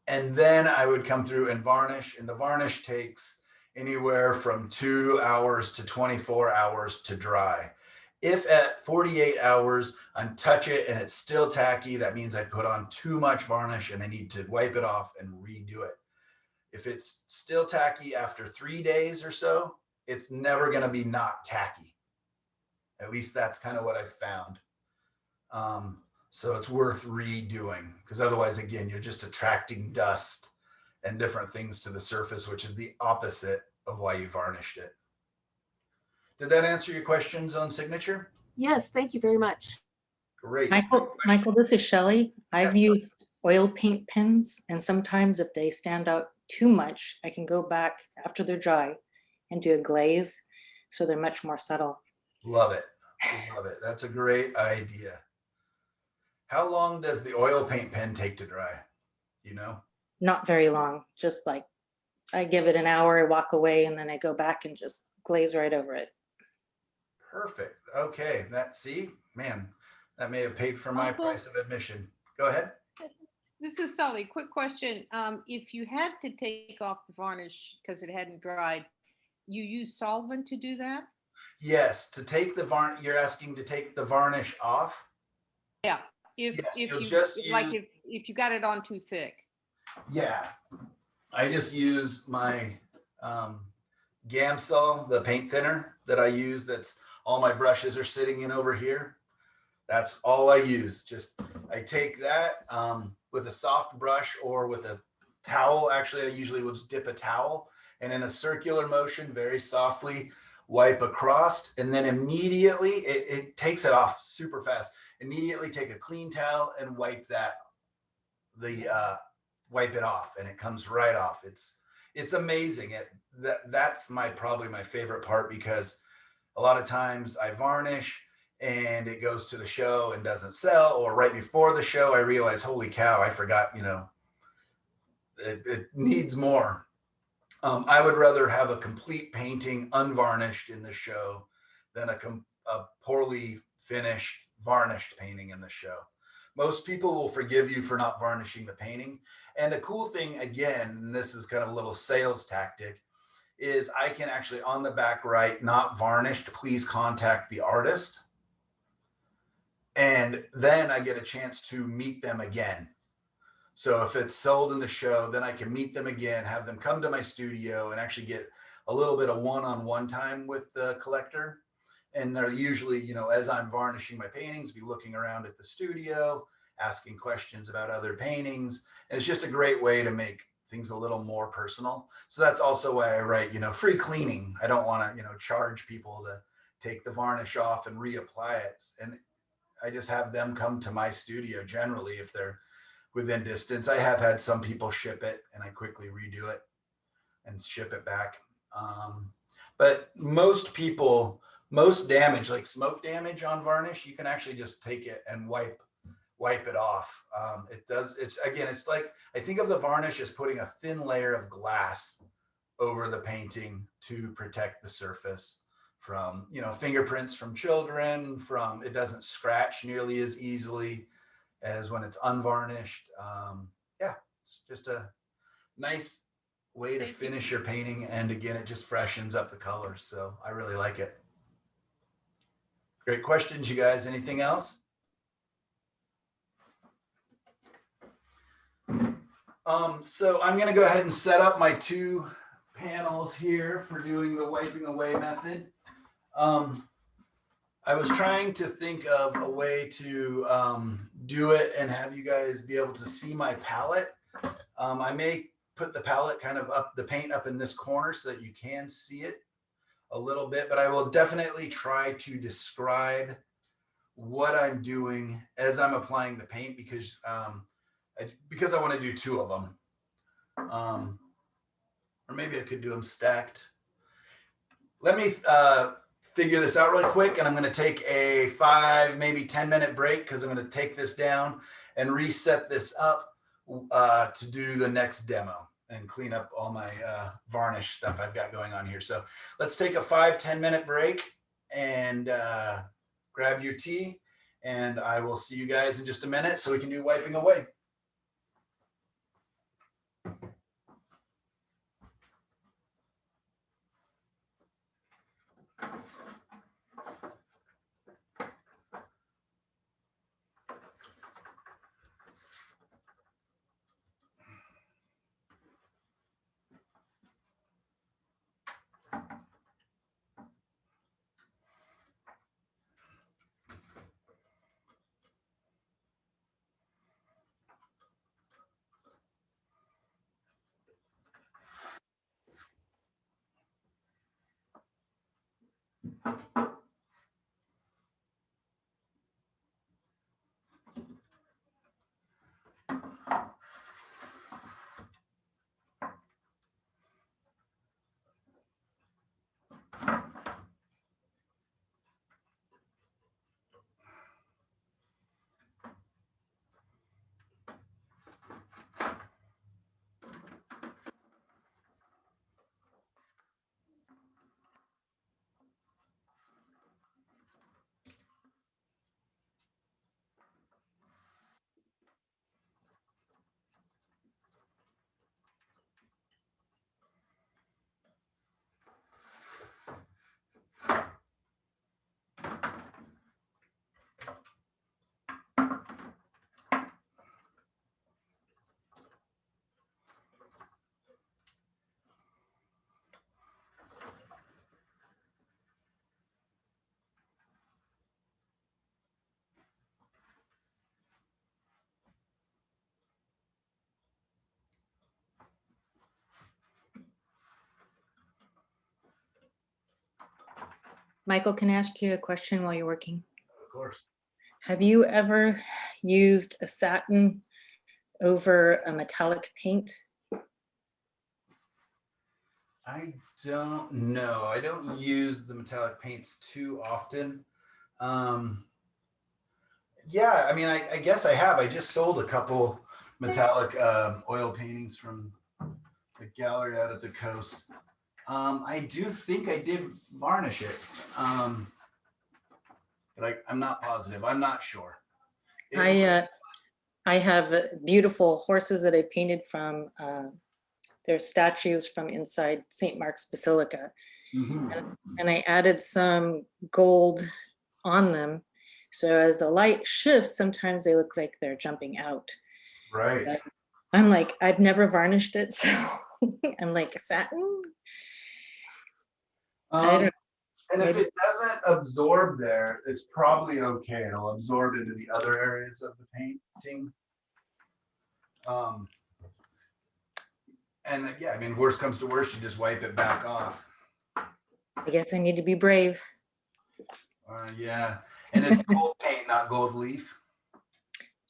And then I would come through and varnish, and the varnish takes anywhere from 2 hours to 24 hours to dry. If at 48 hours untouch it and it's still tacky, that means I put on too much varnish and I need to wipe it off and redo it. If it's still tacky after 3 days or so, it's never going to be not tacky. At least that's kind of what I found. So it's worth redoing, because otherwise, again, you're just attracting dust and different things to the surface, which is the opposite of why you varnished it. Did that answer your questions on signature? Yes, thank you very much. Great. Michael, this is Shelley. I've Yes. used oil paint pens, and sometimes if they stand out too much, I can go back after they're dry and do a glaze, so they're much more subtle. Love it. Love it. That's a great idea. How long does the oil paint pen take to dry? You know? Not very long, just like I give it an hour, I walk away, and then I go back and just glaze right over it. Perfect. Okay. See, man, that may have paid for my Michael? price of admission. Go ahead. This is Sally. Quick question. If you had to take off the varnish because it hadn't dried, you use solvent to do that? Yes. To take the varnish, you're asking to take the varnish off? Yeah. If Yes, if you'll you just like use- if you got it on too thick. Yeah. I just use my Gamsol, the paint thinner that I use. That's all my brushes are sitting in over here. That's all I use. Just I take that with a soft brush or with a towel. Actually, I usually will just dip a towel and in a circular motion, very softly wipe across, and then immediately it takes it off super fast. Immediately take a clean towel and wipe wipe it off, and it comes right off. It's amazing. That's probably my favorite part, because a lot of times I varnish and it goes to the show and doesn't sell, or right before the show I realize, holy cow, I forgot, you know, it needs more. I would rather have a complete painting unvarnished in the show than a poorly finished varnished painting in the show. Most people will forgive you for not varnishing the painting. And a cool thing, again, and this is kind of a little sales tactic, is I can actually on the back write, not varnished, please contact the artist. And then I get a chance to meet them again. So if it's sold in the show, then I can meet them again, have them come to my studio and actually get a little bit of one-on-one time with the collector. And they're usually, you know, as I'm varnishing my paintings, be looking around at the studio, asking questions about other paintings. And it's just a great way to make things a little more personal. So that's also why I write, you know, free cleaning. I don't want to, you know, charge people to take the varnish off and reapply it. And I just have them come to my studio generally if they're within distance. I have had some people ship it and I quickly redo it and ship it back. But most people, most damage, like smoke damage on varnish, you can actually just take it and wipe it off. It's like, I think of the varnish as putting a thin layer of glass over the painting to protect the surface from, you know, fingerprints from children, from, it doesn't scratch nearly as easily as when it's unvarnished. Yeah, it's just a nice way to finish your painting. And again, it just freshens up the colors. So I really like it. Great questions, you guys. Anything else? So I'm going to go ahead and set up my 2 panels here for doing the wiping away method. I was trying to think of a way to do it and have you guys be able to see my palette. I may put the palette kind of up, the paint up in this corner so that you can see it a little bit, but I will definitely try to describe what I'm doing as I'm applying the paint because I want to do 2 of them. Or maybe I could do them stacked. Let me figure this out really quick, and I'm going to take a 5, maybe 10-minute break because I'm going to take this down and reset this up to do the next demo and clean up all my varnish stuff I've got going on here. So let's take a 5-10-minute break and grab your tea, and I will see you guys in just a minute so we can do wiping away. Michael, can I ask you a question while you're working? Of course. Have you ever used a satin over a metallic paint? I don't know. I don't use the metallic paints too often. Yeah, I mean, I guess I have. I just sold a couple metallic oil paintings from the gallery out at the coast. I do think I did varnish it, but I'm not positive. I'm not sure. I have beautiful horses that I painted from their statues from inside St. Mark's Basilica. And I added some gold on them. So as the light shifts, sometimes they look like they're jumping out. Right. I'm like, I've never varnished it, so I'm like, satin? I don't, And if maybe- it doesn't absorb there, it's probably okay. It'll absorb into the other areas of the painting. And yeah, I mean, worst comes to worst, you just wipe it back off. I guess I need to be brave. Yeah, and it's gold paint, not gold leaf.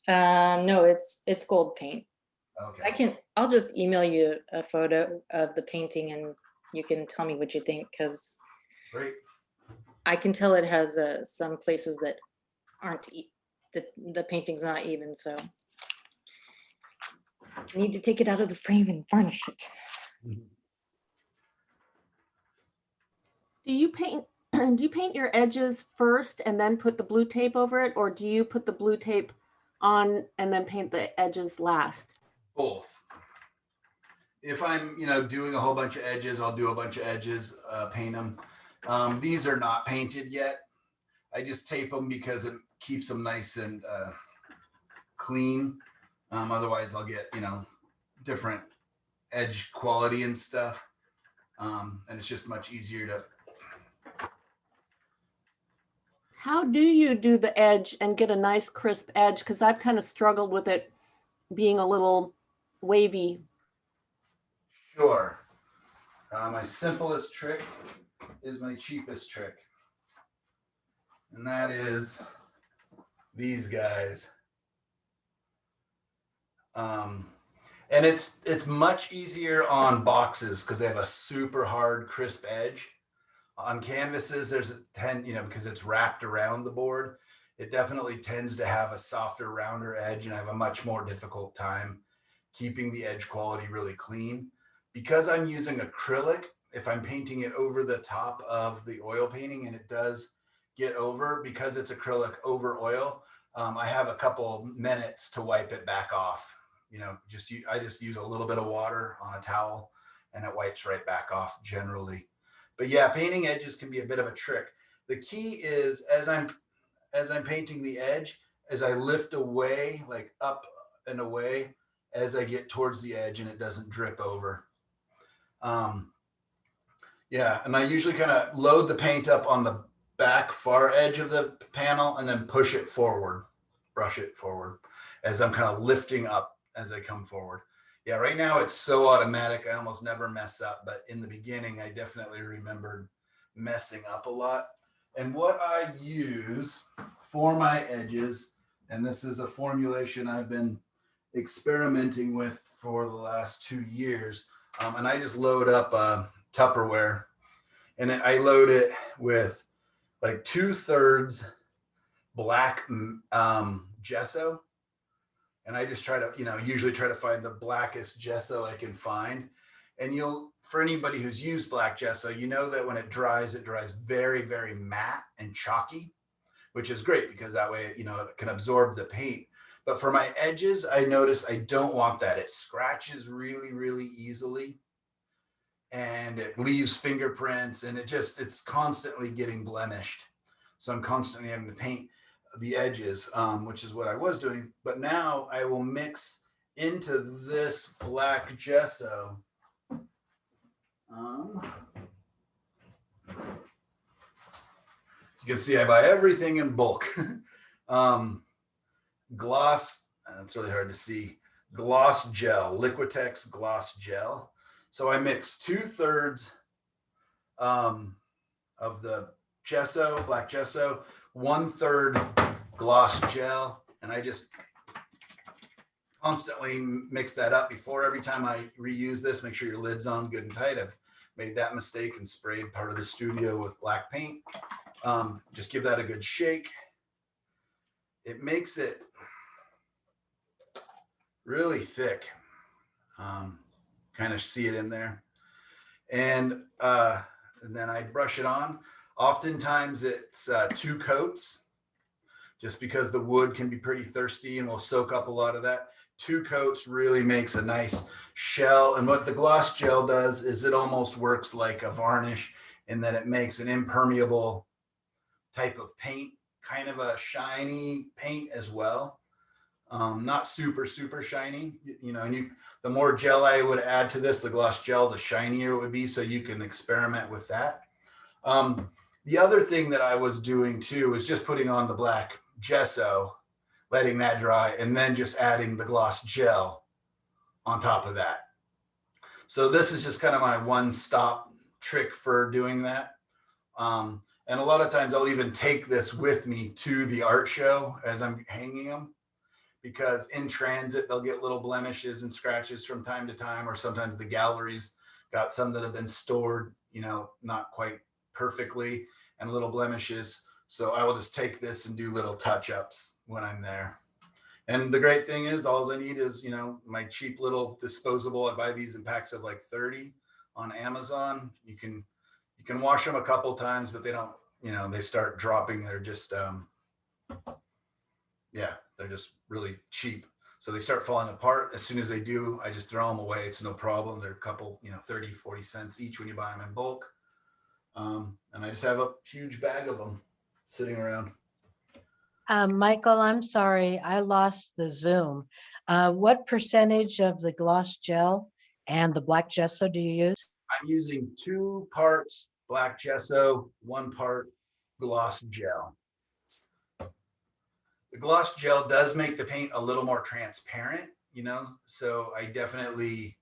No, it's gold paint. Okay. I'll just email you a photo of the painting and you can tell me what you think, because Great. I can tell it has some places that aren't, the painting's not even, so. I need to take it out of the frame and varnish it. Do you paint, do you paint your edges first and then put the blue tape over it? Or do you put the blue tape on and then paint the edges last? Both. If I'm, doing a whole bunch of edges, I'll do a bunch of edges, paint them. These are not painted yet. I just tape them because it keeps them nice and clean. Otherwise I'll get, different edge quality and stuff. And it's just much easier to. How do you do the edge and get a nice crisp edge? Because I've kind of struggled with it being a little wavy. Sure. My simplest trick is my cheapest trick. And that is these guys. And it's much easier on boxes because they have a super hard, crisp edge. On canvases, there's because it's wrapped around the board, it definitely tends to have a softer, rounder edge, and I have a much more difficult time keeping the edge quality really clean. Because I'm using acrylic, if I'm painting it over the top of the oil painting and it does get over, because it's acrylic over oil, I have a couple minutes to wipe it back off. I just use a little bit of water on a towel and it wipes right back off generally. But yeah, painting edges can be a bit of a trick. The key is as I'm painting the edge, as I lift away, like up and away, as I get towards the edge and it doesn't drip over. Yeah, and I usually kind of load the paint up on the back far edge of the panel and then push it forward, brush it forward as I'm kind of lifting up as I come forward. Yeah, right now it's so automatic, I almost never mess up, but in the beginning, I definitely remembered messing up a lot. And what I use for my edges, and this is a formulation I've been experimenting with for the last 2 years, and I just load up Tupperware, and I load it with like 2/3 black gesso. And I just try to, usually try to find the blackest gesso I can find. And for anybody who's used black gesso, you know that when it dries very, very matte and chalky, which is great because that way, it can absorb the paint. But for my edges, I notice I don't want that. It scratches really, really easily. And it leaves fingerprints and it's constantly getting blemished. So I'm constantly having to paint the edges, which is what I was doing. But now I will mix into this black gesso. You can see I buy everything in bulk. Gloss, it's really hard to see. Gloss gel, Liquitex gloss gel. So I mix 2/3 of the gesso, black gesso, 1/3 gloss gel, and I just constantly mix that up before every time I reuse this. Make sure your lid's on good and tight. I've made that mistake and sprayed part of the studio with black paint. Just give that a good shake. It makes it really thick. Kind of see it in there. And then I brush it on. Oftentimes it's 2 coats, just because the wood can be pretty thirsty and will soak up a lot of that. 2 coats really makes a nice shell. And what the gloss gel does is it almost works like a varnish in that it makes an impermeable type of paint, kind of a shiny paint as well. Not super shiny, you know, and the more gel I would add to this, the gloss gel, the shinier it would be. So you can experiment with that. The other thing that I was doing too was just putting on the black gesso, letting that dry, and then just adding the gloss gel on top of that. So this is just kind of my one-stop trick for doing that. And a lot of times I'll even take this with me to the art show as I'm hanging them, because in transit, they'll get little blemishes and scratches from time to time, or sometimes the gallery's got some that have been stored, you know, not quite perfectly, and little blemishes. So I will just take this and do little touch-ups when I'm there. And the great thing is, all I need is, you know, my cheap little disposable. I buy these in packs of like 30 on Amazon. You can wash them a couple times, but they don't, you know, they start dropping. They're just, yeah, they're just really cheap. So they start falling apart. As soon as they do, I just throw them away. It's no problem. They're a couple, you know, 30, 40 cents each when you buy them in bulk. And I just have a huge bag of them sitting around. Michael, I'm sorry, I lost the Zoom. What percentage of the gloss gel and the black gesso do you use? I'm using 2 parts black gesso, 1 part gloss gel. The gloss gel does make the paint a little more transparent, you know, so I definitely,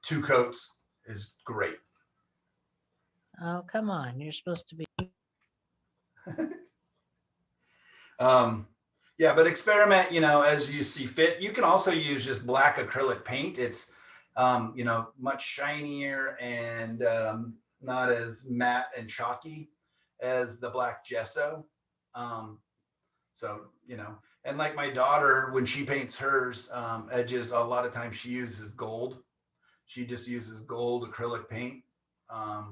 2 coats is great. Oh, come on, you're supposed to be. Yeah, but experiment, you know, as you see fit. You can also use just black acrylic paint. It's, you know, much shinier and not as matte and chalky as the black gesso. So, you know, and like my daughter, when she paints hers edges, a lot of times she uses gold. She just uses gold acrylic paint,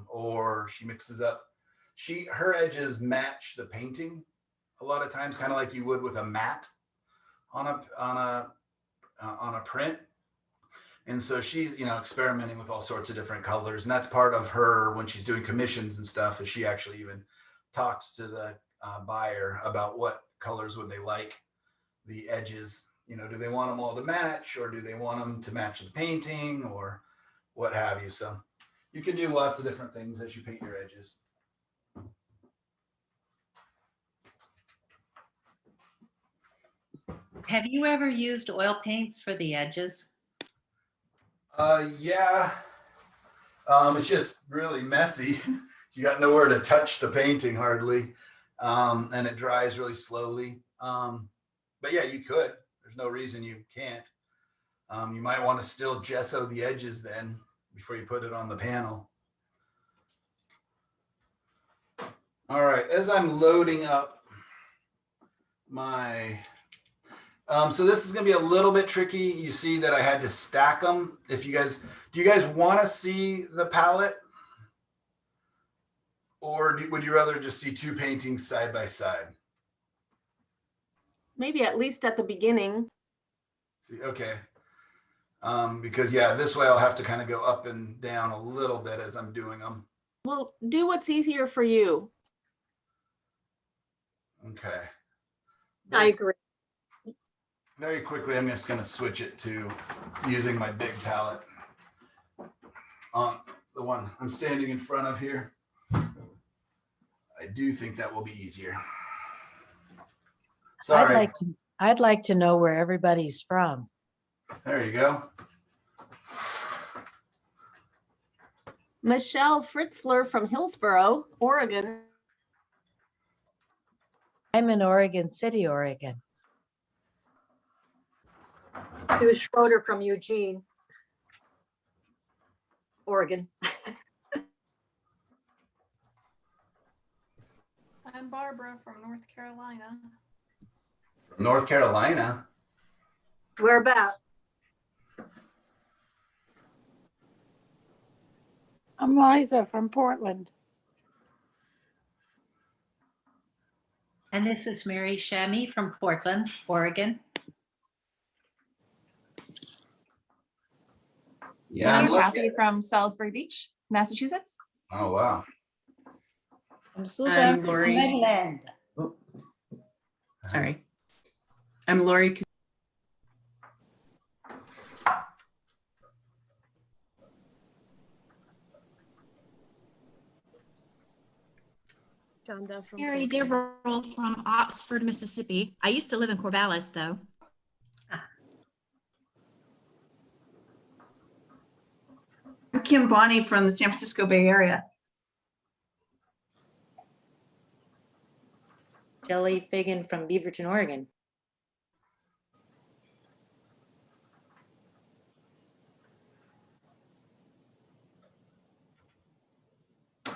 or she mixes up. Her edges match the painting a lot of times, kind of like you would with a matte on a print. And so she's, you know, experimenting with all sorts of different colors, and that's part of her when she's doing commissions and stuff. Is she actually even talks to the buyer about what colors would they like the edges? You know, do they want them all to match, or do they want them to match the painting, or what have you? So you can do lots of different things as you paint your edges. Have you ever used oil paints for the edges? Yeah. It's just really messy. You got nowhere to touch the painting hardly. And it dries really slowly. But yeah, you could. There's no reason you can't. You might want to still gesso the edges then before you put it on the panel. All right, as I'm loading up my, so this is gonna be a little bit tricky. You see that I had to stack them. Do you guys want to see the palette? Or would you rather just see 2 paintings side by side? Maybe at least at the beginning. See, okay. Because yeah, this way I'll have to kind of go up and down a little bit as I'm doing them. Well, do what's easier for you. Okay. I agree. Very quickly, I'm just going to switch it to using my big palette on the one I'm standing in front of here. I do think that will be easier. Sorry. I'd like to know where everybody's from. There you go. Michelle Fritzler from Hillsboro, Oregon. I'm in Oregon City, Oregon. It was Schroeder from Eugene, Oregon. I'm Barbara from North Carolina. North Carolina. Where about? I'm Liza from Portland. And this is Mary Shammy from Portland, Oregon. Yeah. I'm Kathy from Salisbury Beach, Massachusetts. Oh, wow. I'm Susan from Lori. Maryland. Sorry. I'm Lori. Mary Dibble from Oxford, Mississippi. I used to live in Corvallis, though. I'm Kim Bonney from the San Francisco Bay Area. Jelly Fagan from Beaverton, Oregon.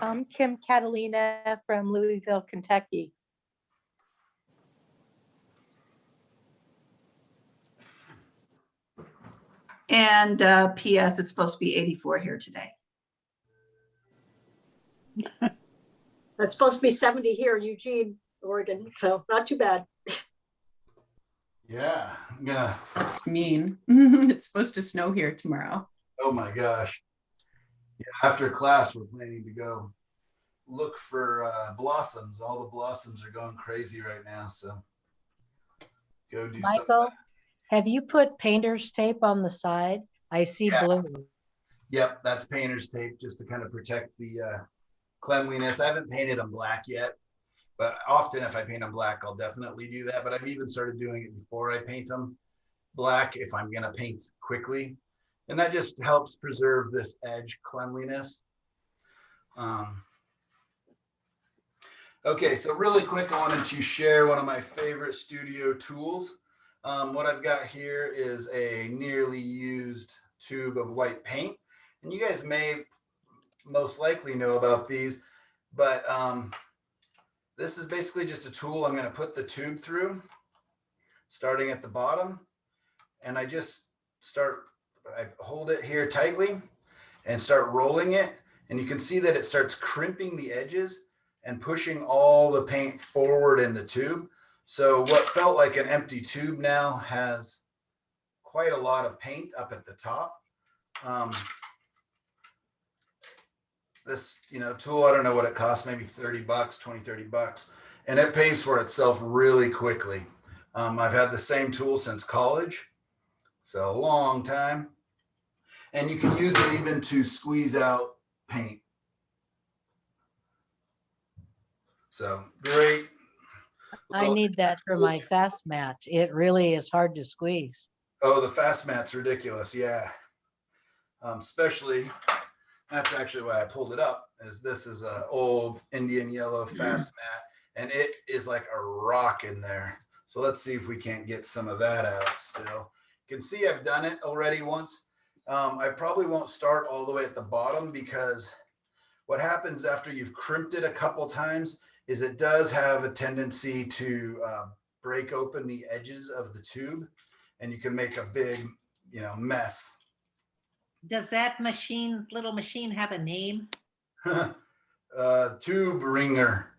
I'm Kim Catalina from Louisville, Kentucky. And P.S. It's supposed to be 84 here today. It's supposed to be 70 here in Eugene, Oregon, so not too bad. Yeah, I'm gonna. That's mean. It's supposed to snow here tomorrow. Oh my gosh. Yeah, after class, we're planning to go look for blossoms. All the blossoms are going crazy right now, so go do Michael, something. have you put painter's tape on the side? I see blue. Yep, that's painter's tape just to kind of protect the cleanliness. I haven't painted them black yet, but often if I paint them black, I'll definitely do that. But I've even started doing it before I paint them black if I'm gonna paint quickly. And that just helps preserve this edge cleanliness. Okay, so really quick, I wanted to share one of my favorite studio tools. What I've got here is a nearly used tube of white paint. And you guys may most likely know about these, but this is basically just a tool I'm gonna put the tube through, starting at the bottom. And I just I hold it here tightly and start rolling it. And you can see that it starts crimping the edges and pushing all the paint forward in the tube. So what felt like an empty tube now has quite a lot of paint up at the top. This, tool, I don't know what it costs, maybe 30 bucks, 20, 30 bucks. And it pays for itself really quickly. I've had the same tool since college. So a long time. And you can use it even to squeeze out paint. So great. I need that for my fast mat. It really is hard to squeeze. Oh, the fast mat's ridiculous. Yeah. Especially, that's actually why I pulled it up, is this is an old Indian yellow fast mat, and it is like a rock in there. So let's see if we can't get some of that out still. You can see I've done it already once. I probably won't start all the way at the bottom, because what happens after you've crimped it a couple times is it does have a tendency to break open the edges of the tube, and you can make a big, mess. Does that little machine have a name? Tube wringer.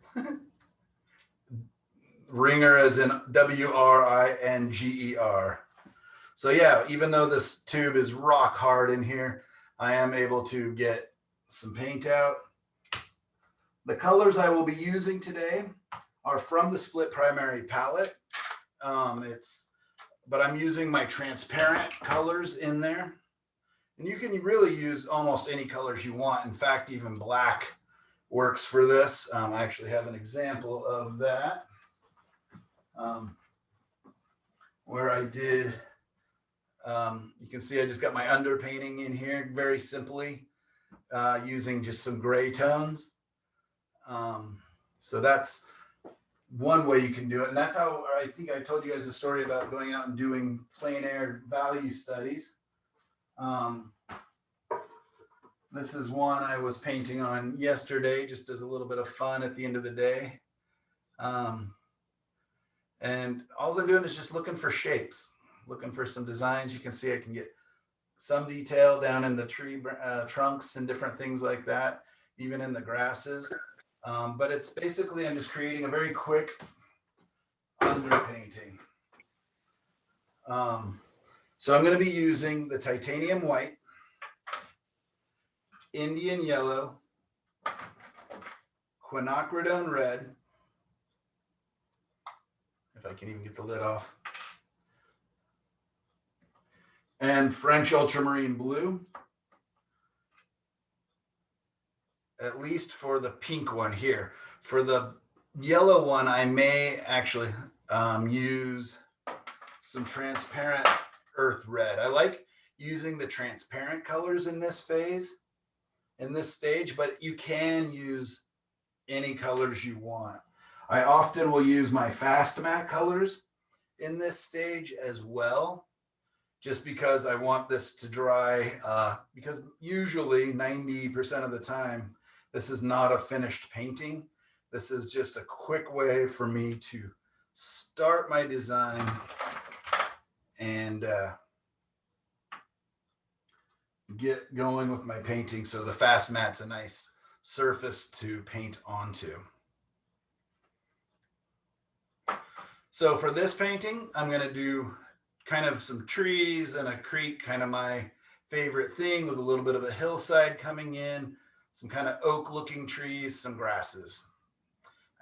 Wringer as in W-R-I-N-G-E-R. So yeah, even though this tube is rock hard in here, I am able to get some paint out. The colors I will be using today are from the Split Primary palette. But I'm using my transparent colors in there. And you can really use almost any colors you want. In fact, even black works for this. I actually have an example of that. Where I did, you can see I just got my underpainting in here very simply, using just some gray tones. So that's one way you can do it. And that's how I think I told you guys the story about going out and doing plein air value studies. This is one I was painting on yesterday, just as a little bit of fun at the end of the day. And all I'm doing is just looking for shapes, looking for some designs. You can see I can get some detail down in the tree trunks and different things like that, even in the grasses. But it's basically, I'm just creating a very quick underpainting. So I'm going to be using the titanium white, Indian yellow, quinacridone red, if I can even get the lid off, and French ultramarine blue. At least for the pink one here. For the yellow one, I may actually use some transparent earth red. I like using the transparent colors in this phase, in this stage, but you can use any colors you want. I often will use my fast matte colors in this stage as well, just because I want this to dry, because usually 90% of the time, this is not a finished painting. This is just a quick way for me to start my design and get going with my painting. So the fast matte's a nice surface to paint onto. So for this painting, I'm going to do kind of some trees and a creek, kind of my favorite thing, with a little bit of a hillside coming in, some kind of oak looking trees, some grasses.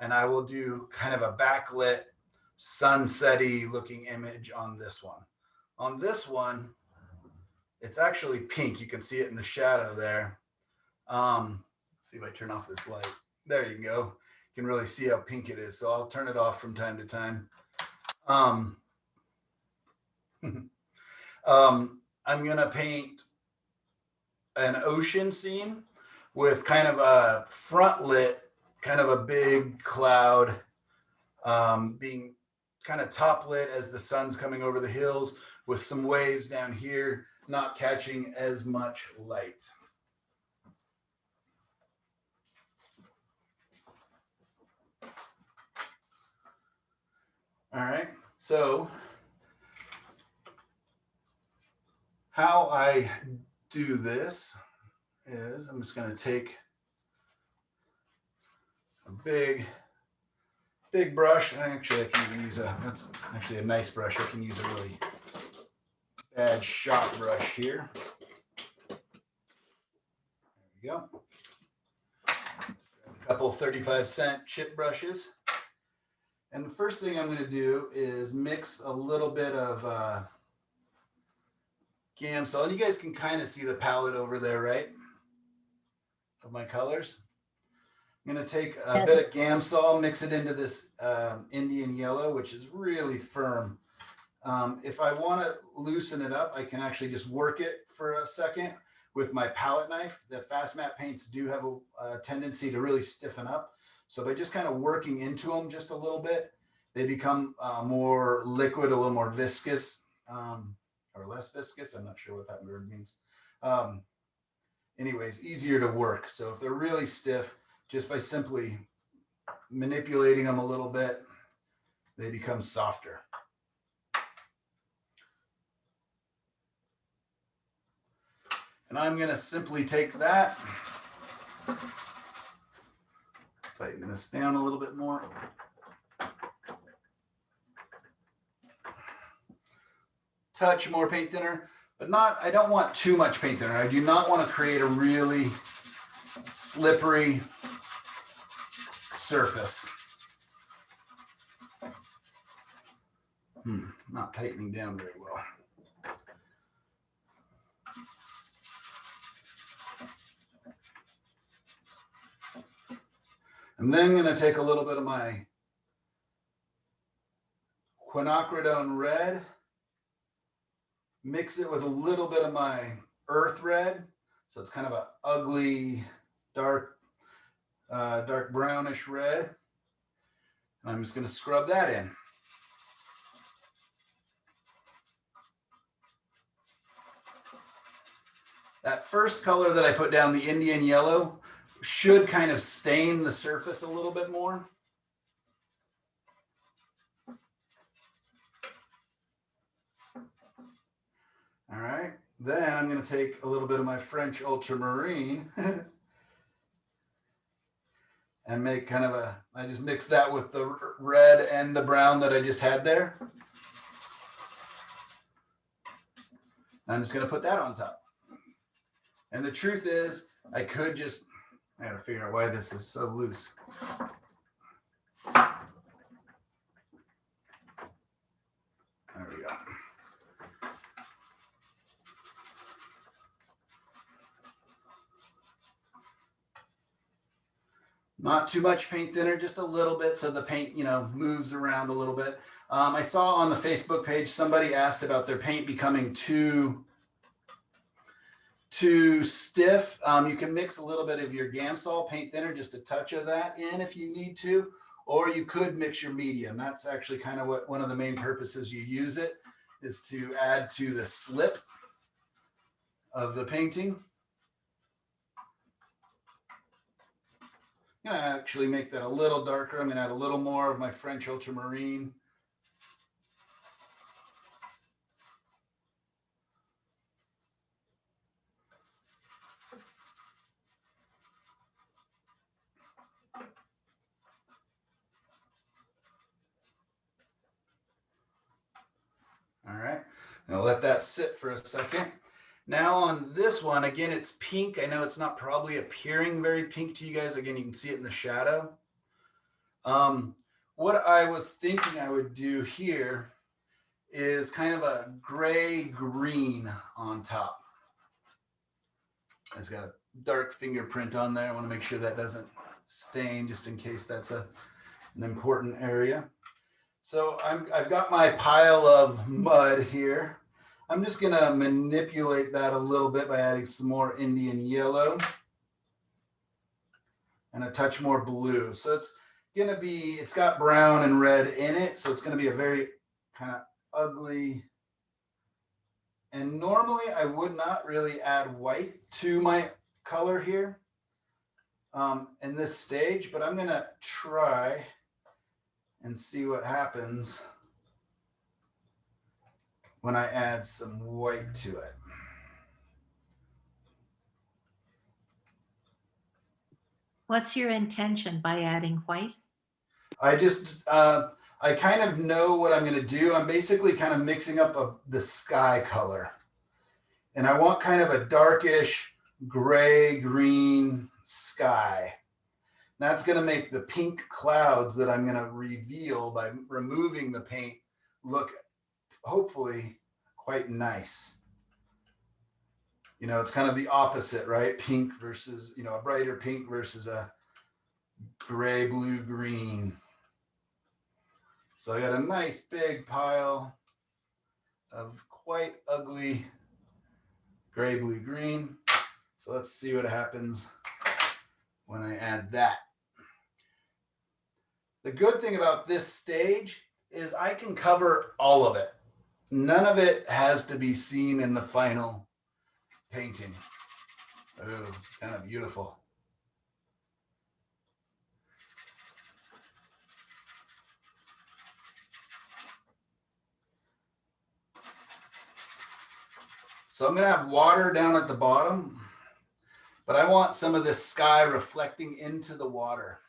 And I will do kind of a backlit sunset-y looking image on this one. On this one, it's actually pink. You can see it in the shadow there. See if I turn off this light. There you go. You can really see how pink it is. So I'll turn it off from time to time. I'm going to paint an ocean scene with kind of a front lit, kind of a big cloud, being kind of top lit as the sun's coming over the hills, with some waves down here not catching as much light. All right, so how I do this is I'm just going to take a big brush. Actually, I can use that's actually a nice brush. I can use a really bad shot brush here. There we go. A couple 35-cent chip brushes. And the first thing I'm going to do is mix a little bit of Gamsol. And you guys can kind of see the palette over there, right? Of my colors. I'm going to take a bit of Gamsol, mix it into this Indian yellow, which is really firm. If I want to loosen it up, I can actually just work it for a second with my palette knife. The fast matte paints do have a tendency to really stiffen up. So by just kind of working into them just a little bit, they become more liquid, a little more viscous, or less viscous. I'm not sure what that word means. Anyways, easier to work. So if they're really stiff, just by simply manipulating them a little bit, they become softer. And I'm going to simply take that, tighten this down a little bit more. Touch more paint thinner, but not, I don't want too much paint thinner. I do not want to create a really slippery surface. Not tightening down very well. I'm then going to take a little bit of my quinacridone red, mix it with a little bit of my earth red. So it's kind of an ugly, dark brownish red. And I'm just going to scrub that in. That first color that I put down, the Indian yellow, should kind of stain the surface a little bit more. All right, then I'm going to take a little bit of my French ultramarine and make kind of a, I just mix that with the red and the brown that I just had there. I'm just going to put that on top. And the truth is, I could just, I got to figure out why this is so loose. There we go. Not too much paint thinner, just a little bit so the paint, you know, moves around a little bit. I saw on the Facebook page, somebody asked about their paint becoming too stiff. You can mix a little bit of your Gamsol paint thinner, just a touch of that in if you need to, or you could mix your medium. That's actually kind of what one of the main purposes you use it is to add to the slip of the painting. I'm gonna actually make that a little darker. I'm gonna add a little more of my French ultramarine. All right, I'll let that sit for a second. Now on this one, again, it's pink. I know it's not probably appearing very pink to you guys. Again, you can see it in the shadow. What I was thinking I would do here is kind of a gray green on top. It's got a dark fingerprint on there. I want to make sure that doesn't stain, just in case that's an important area. So I've got my pile of mud here. I'm just going to manipulate that a little bit by adding some more Indian yellow and a touch more blue. So it's going to be, it's got brown and red in it. So it's going to be a very kind of ugly. And normally I would not really add white to my color here in this stage, but I'm going to try and see what happens when I add some white to it. What's your intention by adding white? I just, I kind of know what I'm going to do. I'm basically kind of mixing up the sky color. And I want kind of a darkish gray green sky. That's going to make the pink clouds that I'm going to reveal by removing the paint look hopefully quite nice. You know, it's kind of the opposite, right? Pink versus, you know, a brighter pink versus a gray, blue, green. So I got a nice big pile of quite ugly gray, blue, green. So let's see what happens when I add that. The good thing about this stage is I can cover all of it. None of it has to be seen in the final painting. Oh, kind of beautiful. So I'm going to have water down at the bottom, but I want some of this sky reflecting into the water.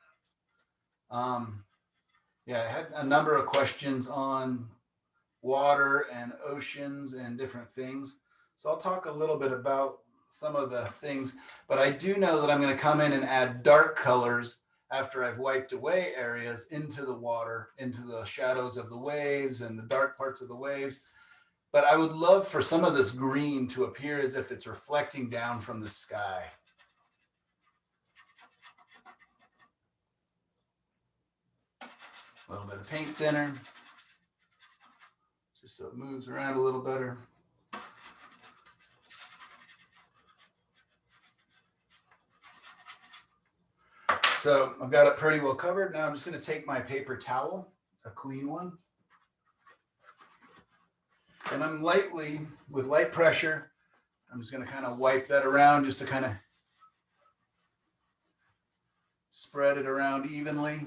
Yeah, I had a number of questions on water and oceans and different things. So I'll talk a little bit about some of the things, but I do know that I'm going to come in and add dark colors after I've wiped away areas into the water, into the shadows of the waves and the dark parts of the waves. But I would love for some of this green to appear as if it's reflecting down from the sky. A little bit of paint thinner, just so it moves around a little better. So I've got it pretty well covered. Now I'm just going to take my paper towel, a clean one. And I'm lightly, with light pressure, I'm just going to kind of wipe that around just to kind of spread it around evenly.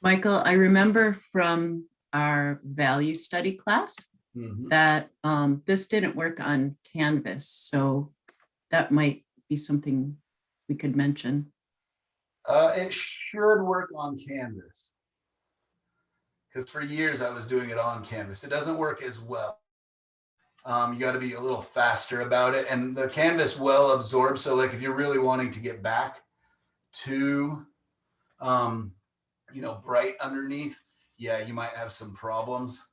Michael, I remember from our value study class that this didn't work on canvas. So that might be something we could mention. It should work on canvas. Because for years I was doing it on canvas. It doesn't work as well. You got to be a little faster about it. And the canvas well absorbs. So like if you're really wanting to get back to you know, bright underneath, yeah, you might have some problems.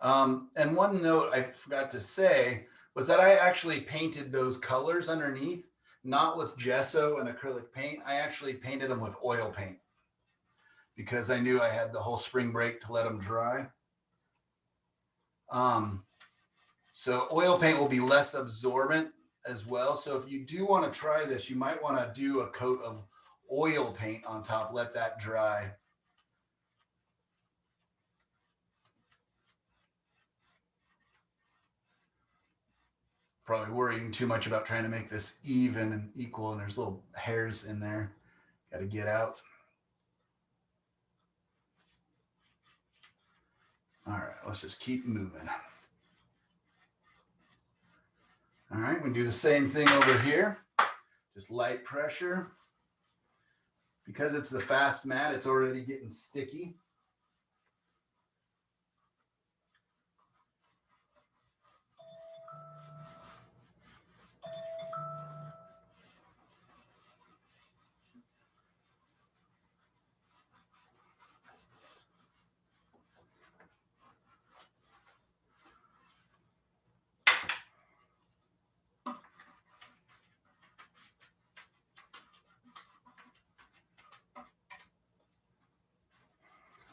And one note I forgot to say was that I actually painted those colors underneath, not with gesso and acrylic paint. I actually painted them with oil paint because I knew I had the whole spring break to let them dry. So oil paint will be less absorbent as well. So if you do want to try this, you might want to do a coat of oil paint on top, let that dry. Probably worrying too much about trying to make this even and equal, and there's little hairs in there. Got to get out. All right, let's just keep moving. All right, we do the same thing over here. Just light pressure. Because it's the fast mat, it's already getting sticky.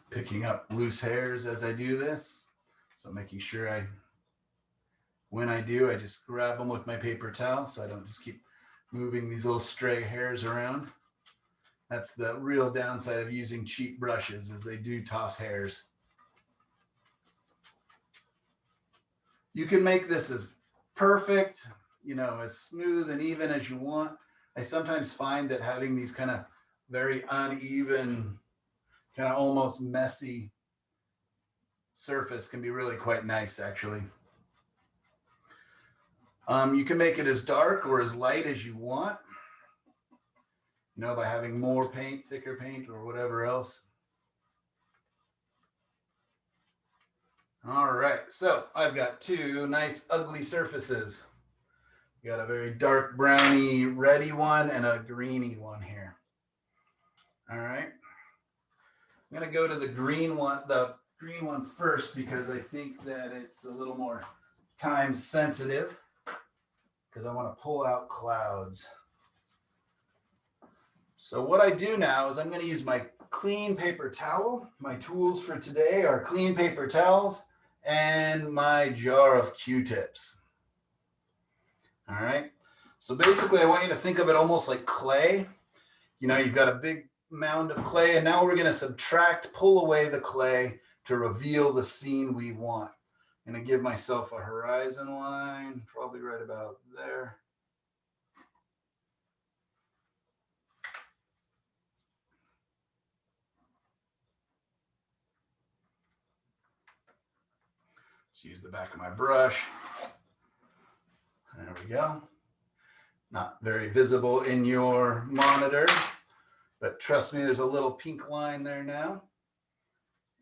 Picking up loose hairs as I do this. So making sure when I do, I just grab them with my paper towel so I don't just keep moving these little stray hairs around. That's the real downside of using cheap brushes, is they do toss hairs. You can make this as perfect, you know, as smooth and even as you want. I sometimes find that having these kind of very uneven, kind of almost messy surface can be really quite nice, actually. You can make it as dark or as light as you want, you know, by having more paint, thicker paint, or whatever else. All right, so I've got two nice ugly surfaces. Got a very dark browny reddy one and a greeny one here. All right, I'm gonna go to the green one first because I think that it's a little more time sensitive, because I want to pull out clouds. So what I do now is I'm going to use my clean paper towel. My tools for today are clean paper towels and my jar of Q-tips. All right. So basically I want you to think of it almost like clay. You know, you've got a big mound of clay, and now we're going to subtract, pull away the clay to reveal the scene we want. I'm going to give myself a horizon line, probably right about there. Let's use the back of my brush. There we go. Not very visible in your monitor, but trust me, there's a little pink line there now.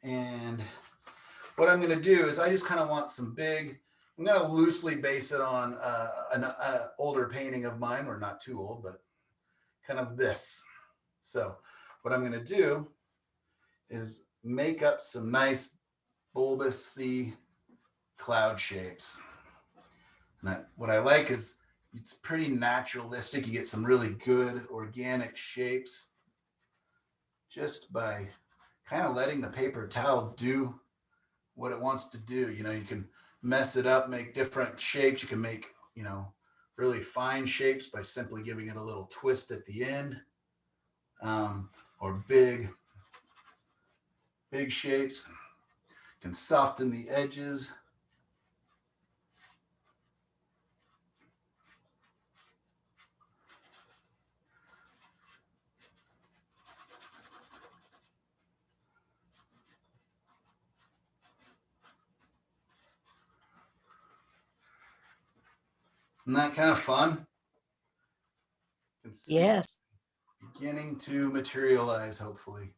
And what I'm going to do is I just kind of want some big, I'm going to loosely base it on an older painting of mine, or not too old, but kind of this. So what I'm going to do is make up some nice bulbousy cloud shapes. And what I like is it's pretty naturalistic. You get some really good organic shapes just by kind of letting the paper towel do what it wants to do. You know, you can mess it up, make different shapes. You can make, you know, really fine shapes by simply giving it a little twist at the end, or big shapes. You can soften the edges. Isn't that kind of fun? You can see Yes. beginning to materialize, hopefully.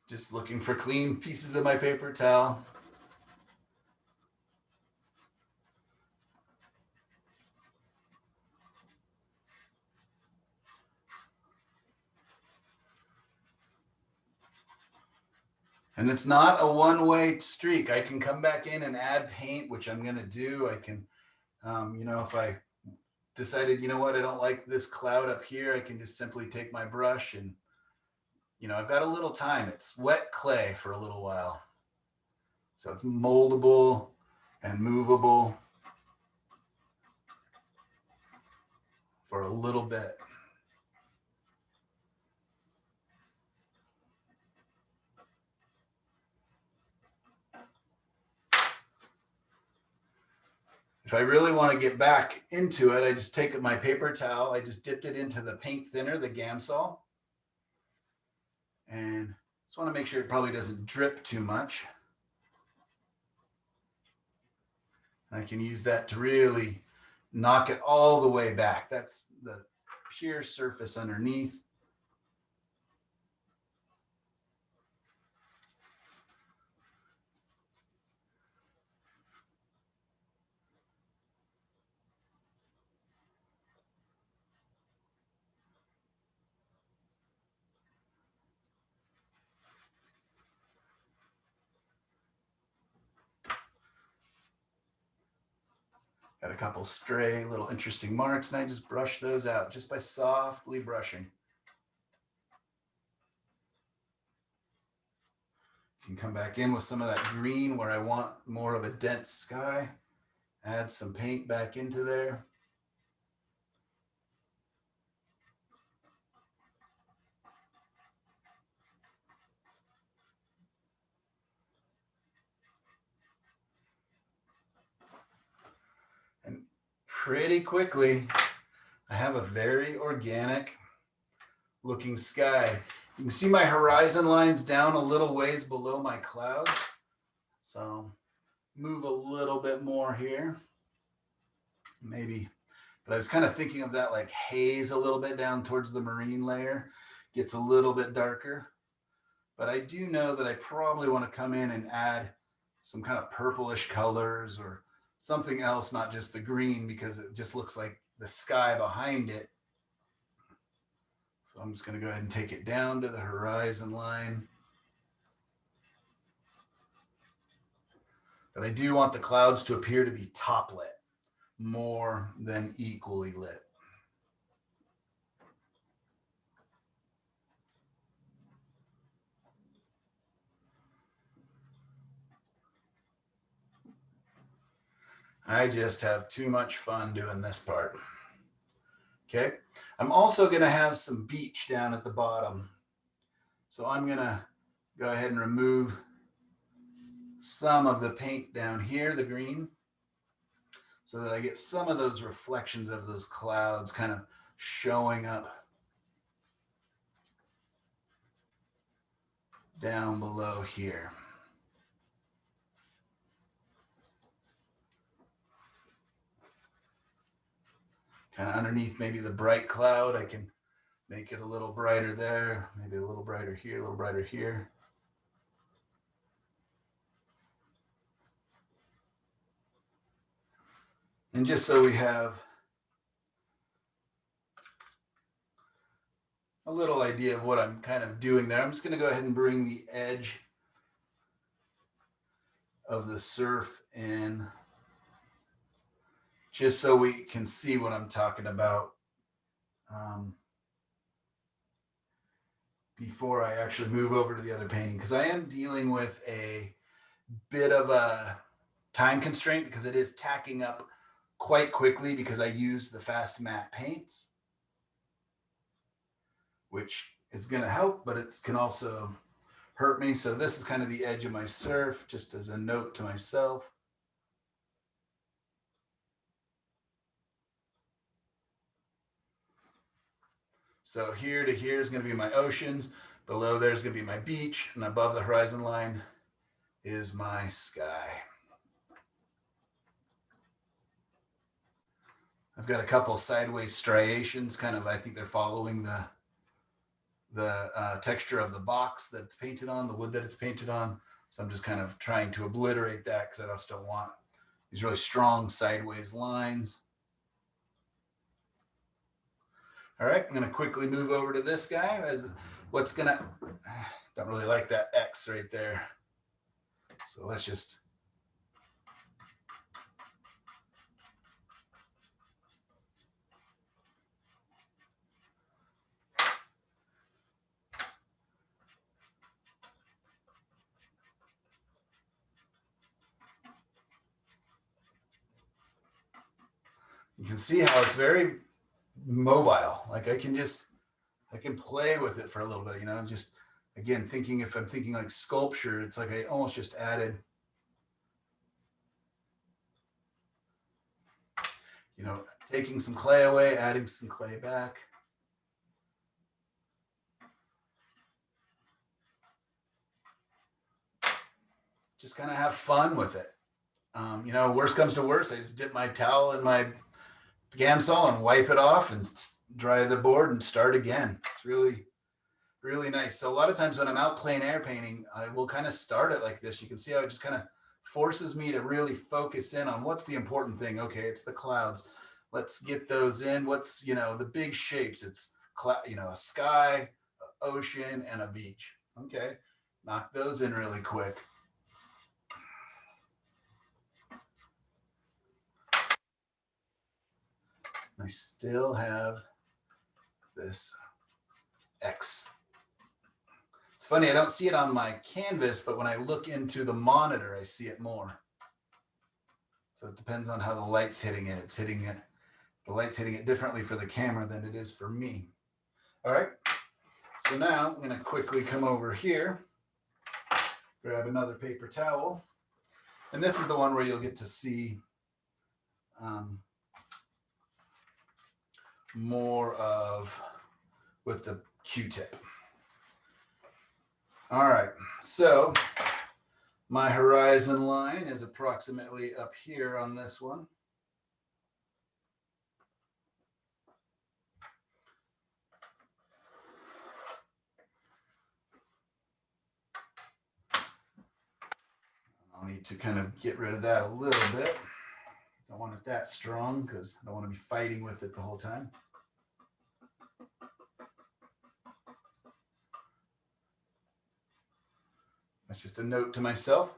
Just looking for clean pieces of my paper towel. And it's not a one-way streak. I can come back in and add paint, which I'm going to do. I can, you know, if I decided, you know what, I don't like this cloud up here, I can just simply take my brush and, you know, I've got a little time. It's wet clay for a little while. So it's moldable and movable for a little bit. If I really want to get back into it, I just take my paper towel, I just dipped it into the paint thinner, the Gamsol. And just want to make sure it probably doesn't drip too much. I can use that to really knock it all the way back. That's the pure surface underneath. Got a couple stray little interesting marks, and I just brush those out just by softly brushing. Can come back in with some of that green where I want more of a dense sky. Add some paint back into there. And pretty quickly, I have a very organic looking sky. You can see my horizon lines down a little ways below my clouds. So move a little bit more here. Maybe, but I was kind of thinking of that like haze a little bit down towards the marine layer. Gets a little bit darker. But I do know that I probably want to come in and add some kind of purplish colors or something else, not just the green, because it just looks like the sky behind it. So I'm just going to go ahead and take it down to the horizon line. But I do want the clouds to appear to be top lit more than equally lit. I just have too much fun doing this part. Okay, I'm also going to have some beach down at the bottom. So I'm going to go ahead and remove some of the paint down here, the green, so that I get some of those reflections of those clouds kind of showing up down below here. Kind of underneath maybe the bright cloud, I can make it a little brighter there, maybe a little brighter here, a little brighter here. And just so we have a little idea of what I'm kind of doing there, I'm just going to go ahead and bring the edge of the surf in just so we can see what I'm talking about before I actually move over to the other painting, because I am dealing with a bit of a time constraint because it is tacking up quite quickly because I use the fast matte paints, which is going to help, but it can also hurt me. So this is kind of the edge of my surf, just as a note to myself. So here to here is going to be my oceans. Below there is going to be my beach. And above the horizon line is my sky. I've got a couple sideways striations, kind of, I think they're following the texture of the box that it's painted on, the wood that it's painted on. So I'm just kind of trying to obliterate that because I just don't want these really strong sideways lines. All right, I'm gonna quickly move over to this guy as what's gonna, don't really like that X right there. So let's just, you can see how it's very mobile. Like I can play with it for a little bit, you know, just again, thinking if I'm thinking like sculpture, it's like I almost just added, you know, taking some clay away, adding some clay back. Just kind of have fun with it. You know, worst comes to worst, I just dip my towel in my Gamsol and wipe it off and dry the board and start again. It's really, really nice. So a lot of times when I'm out plein air painting, I will kind of start it like this. You can see how it just kind of forces me to really focus in on what's the important thing. Okay, it's the clouds. Let's get those in. What's, you know, the big shapes. It's, you know, a sky, an ocean, and a beach. Okay, knock those in really quick. I still have this X. It's funny, I don't see it on my canvas, but when I look into the monitor, I see it more. So it depends on how the light's hitting it. It's hitting it, the light's hitting it differently for the camera than it is for me. All right, so now I'm gonna quickly come over here, grab another paper towel. And this is the one where you'll get to see more of with the Q-tip. All right, so my horizon line is approximately up here on this one. I'll need to kind of get rid of that a little bit. Don't want it that strong because I don't want to be fighting with it the whole time. That's just a note to myself.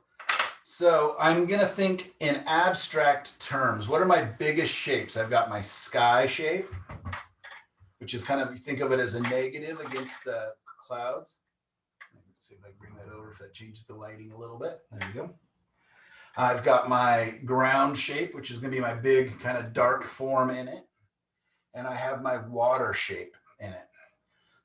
So I'm going to think in abstract terms. What are my biggest shapes? I've got my sky shape, which is kind of, you think of it as a negative against the clouds. Let's see if I can bring that over, if that changes the lighting a little bit. There we go. I've got my ground shape, which is going to be my big kind of dark form in it. And I have my water shape in it.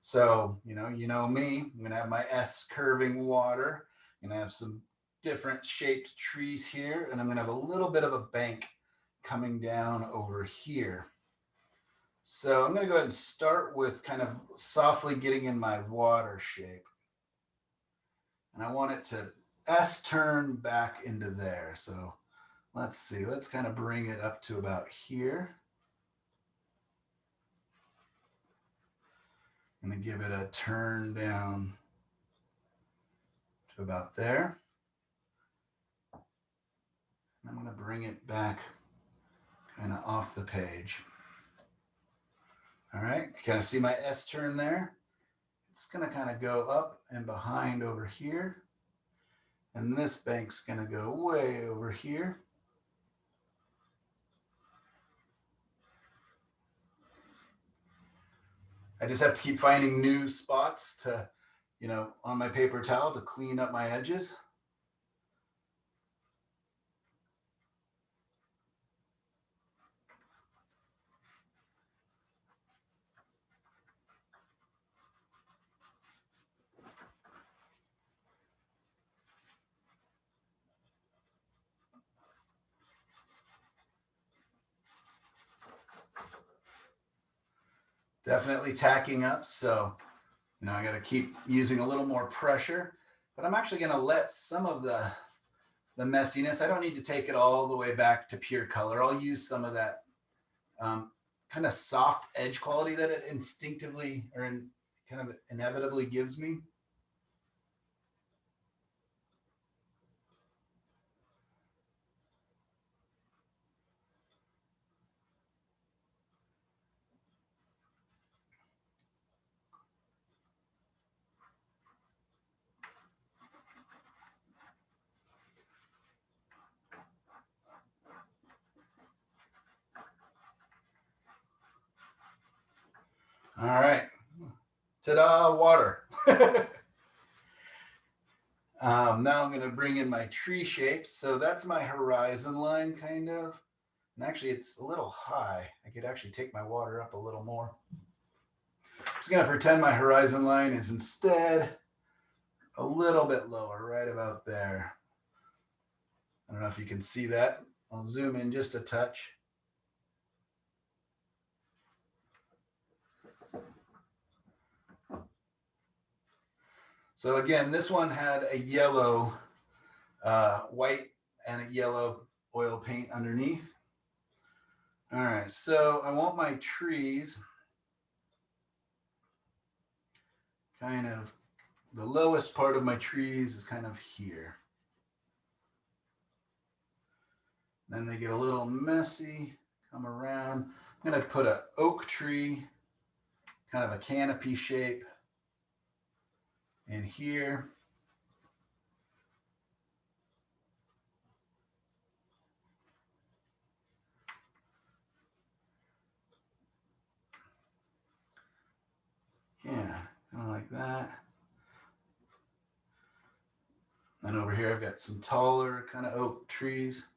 So, you know me, I'm going to have my S curving water. I'm going to have some different shaped trees here. And I'm going to have a little bit of a bank coming down over here. So I'm going to go ahead and start with kind of softly getting in my water shape. And I want it to S turn back into there. So let's see, let's kind of bring it up to about here. I'm going to give it a turn down to about there. I'm going to bring it back kind of off the page. All right, you kind of see my S turn there. It's going to kind of go up and behind over here. And this bank's going to go way over here. I just have to keep finding new spots to, you know, on my paper towel to clean up my edges. Definitely tacking up, so you know I got to keep using a little more pressure, but I'm actually going to let some of the messiness, I don't need to take it all the way back to pure color. I'll use some of that kind of soft edge quality that it instinctively or kind of inevitably gives me. All right, ta-da, water. Now I'm going to bring in my tree shapes. So that's my horizon line, kind of. And actually, it's a little high. I could actually take my water up a little more. Just going to pretend my horizon line is instead a little bit lower, right about there. I don't know if you can see that. I'll zoom in just a touch. So again, this one had a yellow, white and a yellow oil paint underneath. All right, so I want my trees kind of, the lowest part of my trees is kind of here. Then they get a little messy, come around. I'm gonna put an oak tree, kind of a canopy shape in here. Yeah, kind of like that. And over here, I've got some taller kind of oak trees.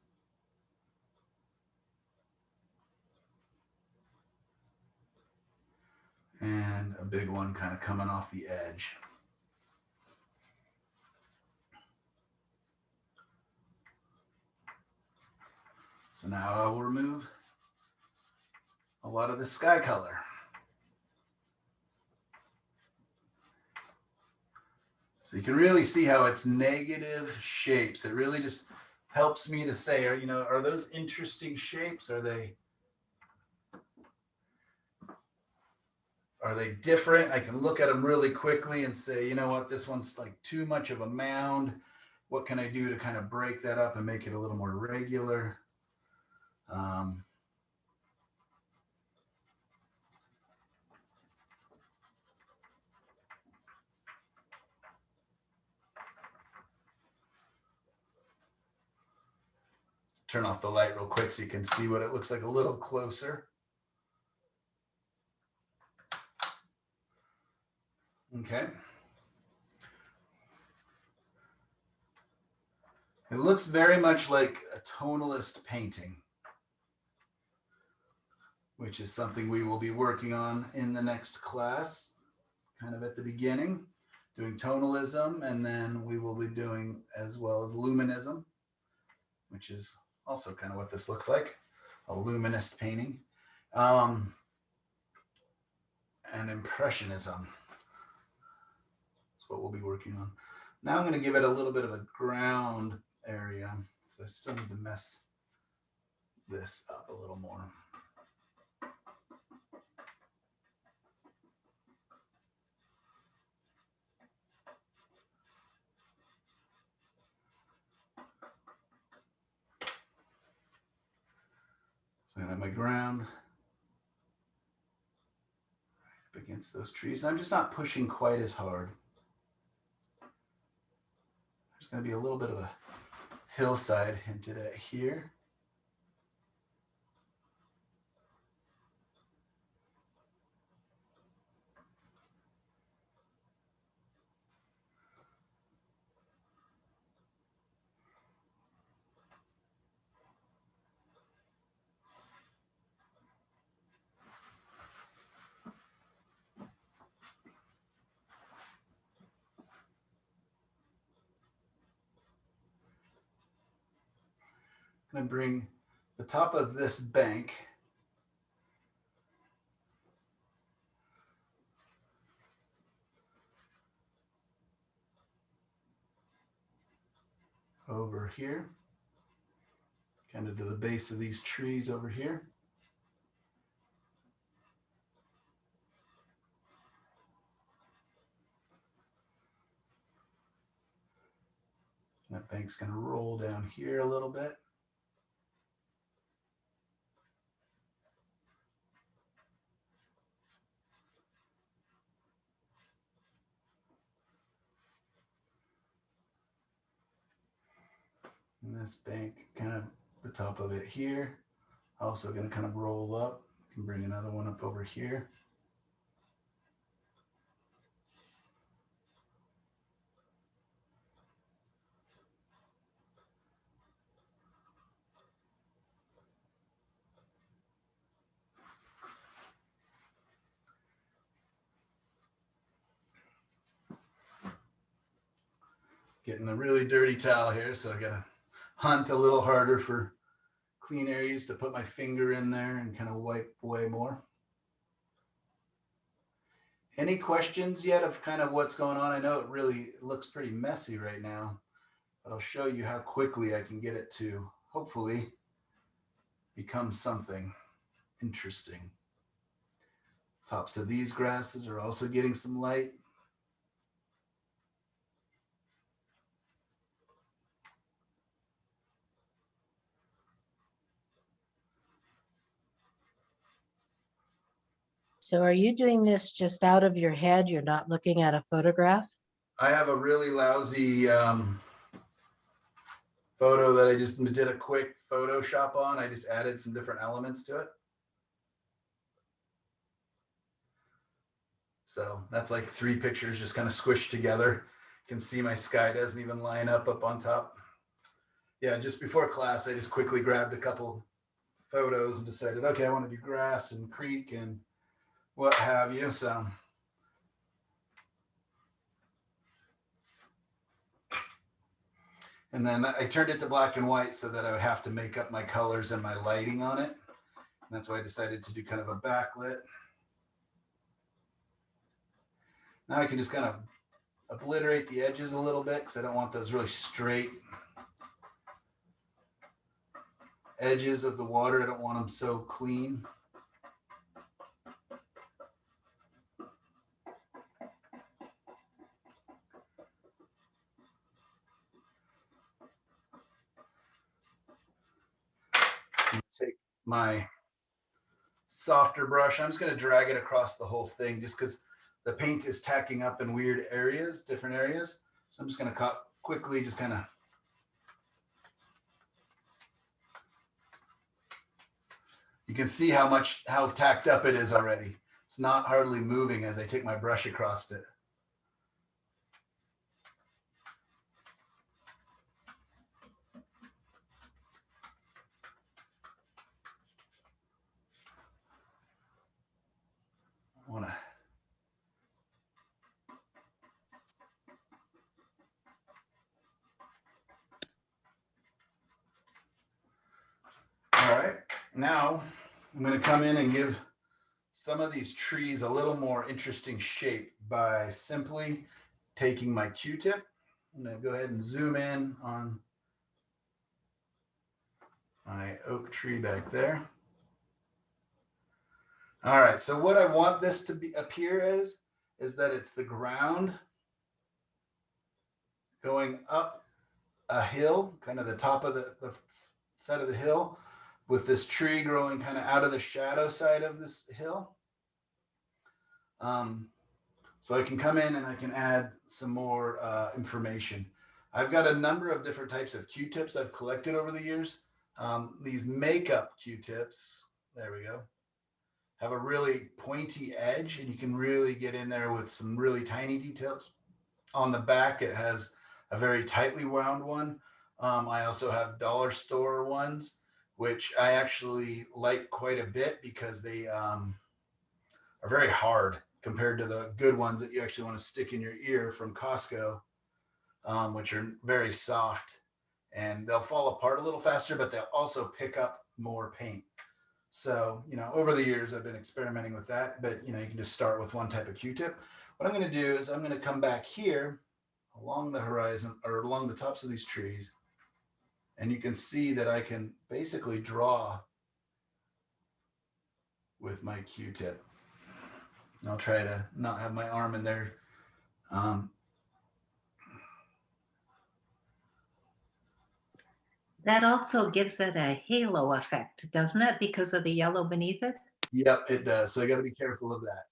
And a big one kind of coming off the edge. So now I will remove a lot of the sky color. So you can really see how it's negative shapes. It really just helps me to say, are those interesting shapes? Are they different? I can look at them really quickly and say, you know what, this one's like too much of a mound. What can I do to kind of break that up and make it a little more regular? Turn off the light real quick so you can see what it looks like a little closer. Okay. It looks very much like a tonalist painting, which is something we will be working on in the next class, kind of at the beginning, doing tonalism, and then we will be doing as well as luminism, which is also kind of what this looks like, a luminous painting, and impressionism. That's what we'll be working on. Now I'm going to give it a little bit of a ground area, so I still need to mess this up a little more. So I have my ground right up against those trees. I'm just not pushing quite as hard. There's going to be a little bit of a hillside hinted at here. I'm going to bring the top of this bank over here, kind of to the base of these trees over here. That bank's gonna roll down here a little bit. And this bank, kind of the top of it here, also gonna kind of roll up. Can bring another one up over here. Getting a really dirty towel here, so I gotta hunt a little harder for clean areas to put my finger in there and kind of wipe away more. Any questions yet of kind of what's going on? I know it really looks pretty messy right now, but I'll show you how quickly I can get it to hopefully become something interesting. Tops of these grasses are also getting some light. So are you doing this just out of your head? You're not looking at a photograph? I have a really lousy photo that I just did a quick Photoshop on. I just added some different elements to it. So that's like 3 pictures just kind of squished together. You can see my sky doesn't even line up on top. Yeah, just before class, I just quickly grabbed a couple photos and decided, okay, I want to do grass and creek and what have you. So and then I turned it to black and white so that I would have to make up my colors and my lighting on it. And that's why I decided to do kind of a backlit. Now I can just kind of obliterate the edges a little bit because I don't want those really straight edges of the water. I don't want them so clean. Take my softer brush. I'm just going to drag it across the whole thing just because the paint is tacking up in weird areas, different areas. So I'm just going to quickly just kind of you can see how tacked up it is already. It's not hardly moving as I take my brush across it. I want to all right, now I'm going to come in and give some of these trees a little more interesting shape by simply taking my Q-tip. I'm going to go ahead and zoom in on my oak tree back there. All right, so what I want this to appear as is that it's the ground going up a hill, kind of the top of the side of the hill, with this tree growing kind of out of the shadow side of this hill. So I can come in and I can add some more information. I've got a number of different types of Q-tips I've collected over the years. These makeup Q-tips, there we go, have a really pointy edge and you can really get in there with some really tiny details. On the back, it has a very tightly wound one. I also have dollar store ones, which I actually like quite a bit because they are very hard compared to the good ones that you actually want to stick in your ear from Costco, which are very soft and they'll fall apart a little faster, but they'll also pick up more paint. So, over the years, I've been experimenting with that, but you can just start with one type of Q-tip. What I'm going to do is I'm going to come back here along the horizon or along the tops of these trees. And you can see that I can basically draw with my Q-tip. I'll try to not have my arm in there. That also gives it a halo effect, doesn't it? Because of the yellow beneath it? Yep, it does. So I got to be careful of that.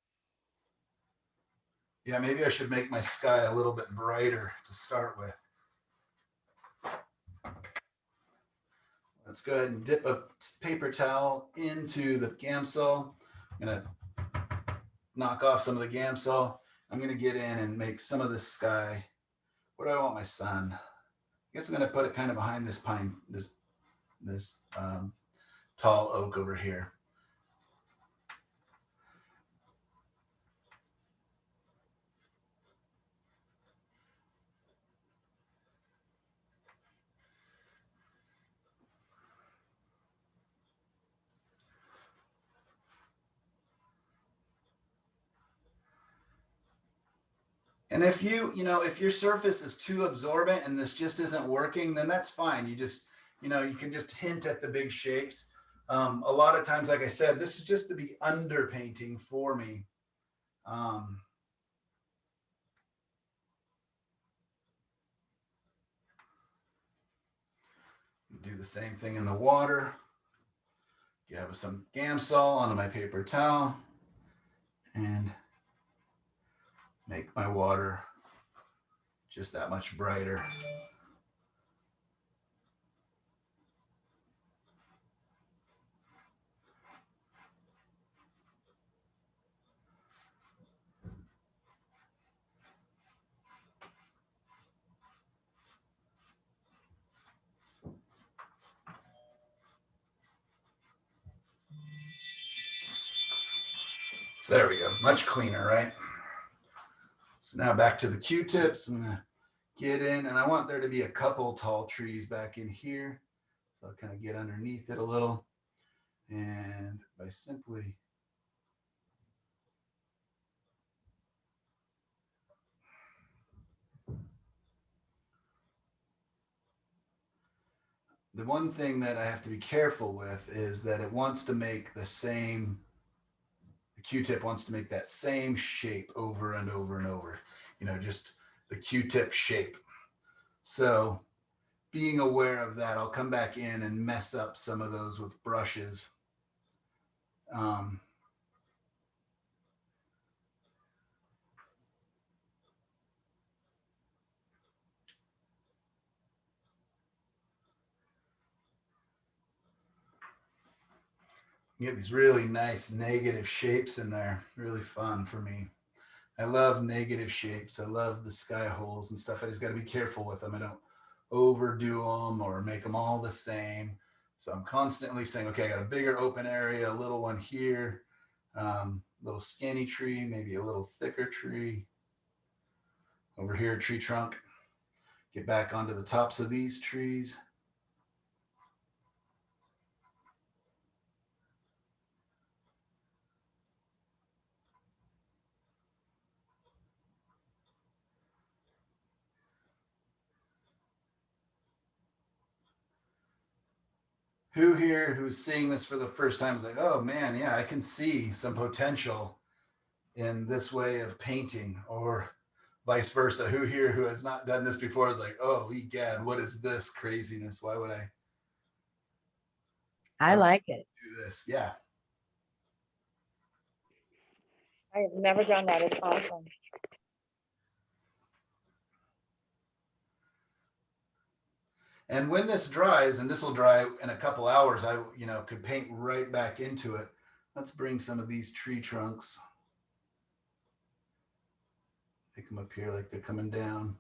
Yeah, maybe I should make my sky a little bit brighter to start with. Let's go ahead and dip a paper towel into the Gamsol. I'm gonna knock off some of the Gamsol. I'm gonna get in and make some of this sky. Where do I want my sun? I guess I'm gonna put it kind of behind this pine, this tall oak over here. And if if your surface is too absorbent and this just isn't working, then that's fine. You just, you can just hint at the big shapes. A lot of times, like I said, this is just to be underpainting for me. Do the same thing in the water. Grab some Gamsol onto my paper towel and make my water just that much brighter. So there we go, much cleaner, right? So now back to the Q-tips. I'm gonna get in, and I want there to be a couple tall trees back in here. So I'll kind of get underneath it a little. And by simply the one thing that I have to be careful with is that it wants to make the Q-tip wants to make that same shape over and over and over, just the Q-tip shape. So being aware of that, I'll come back in and mess up some of those with brushes. You get these really nice negative shapes in there. Really fun for me. I love negative shapes. I love the sky holes and stuff. I just got to be careful with them. I don't overdo them or make them all the same. So I'm constantly saying, okay, I got a bigger open area, a little one here, little skinny tree, maybe a little thicker tree. Over here, tree trunk. Get back onto the tops of these trees. Who here who's seeing this for the first time is like, oh man, yeah, I can see some potential in this way of painting, or vice versa. Who here who has not done this before is like, oh, egad, what is this craziness? Why would I like it. do this? Yeah. I have never done that. It's awesome. And when this dries, and this will dry in a couple hours, I could paint right back into it. Let's bring some of these tree trunks. Pick them up here like they're coming down.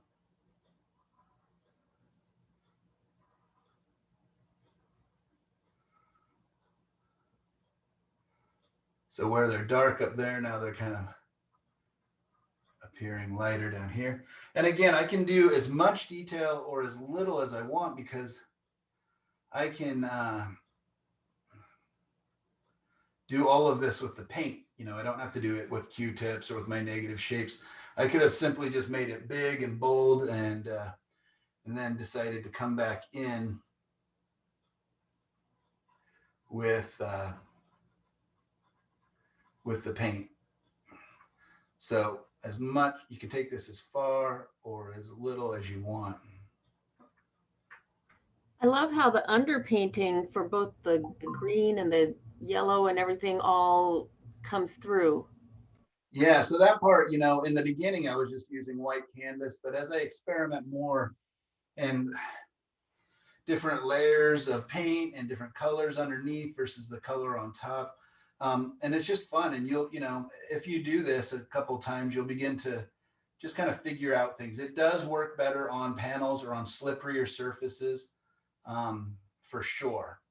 So where they're dark up there, now they're kind of appearing lighter down here. And again, I can do as much detail or as little as I want because I can do all of this with the paint. I don't have to do it with Q-tips or with my negative shapes. I could have simply just made it big and bold and then decided to come back in with the paint. So as much, you can take this as far or as little as you want. I love how the underpainting for both the green and the yellow and everything all comes through. Yeah, so that part, you know, in the beginning, I was just using white canvas, but as I experiment more and different layers of paint and different colors underneath versus the color on top, and it's just fun. And you'll, you know, if you do this a couple times, you'll begin to just kind of figure out things. It does work better on panels or on slipperier surfaces, for sure.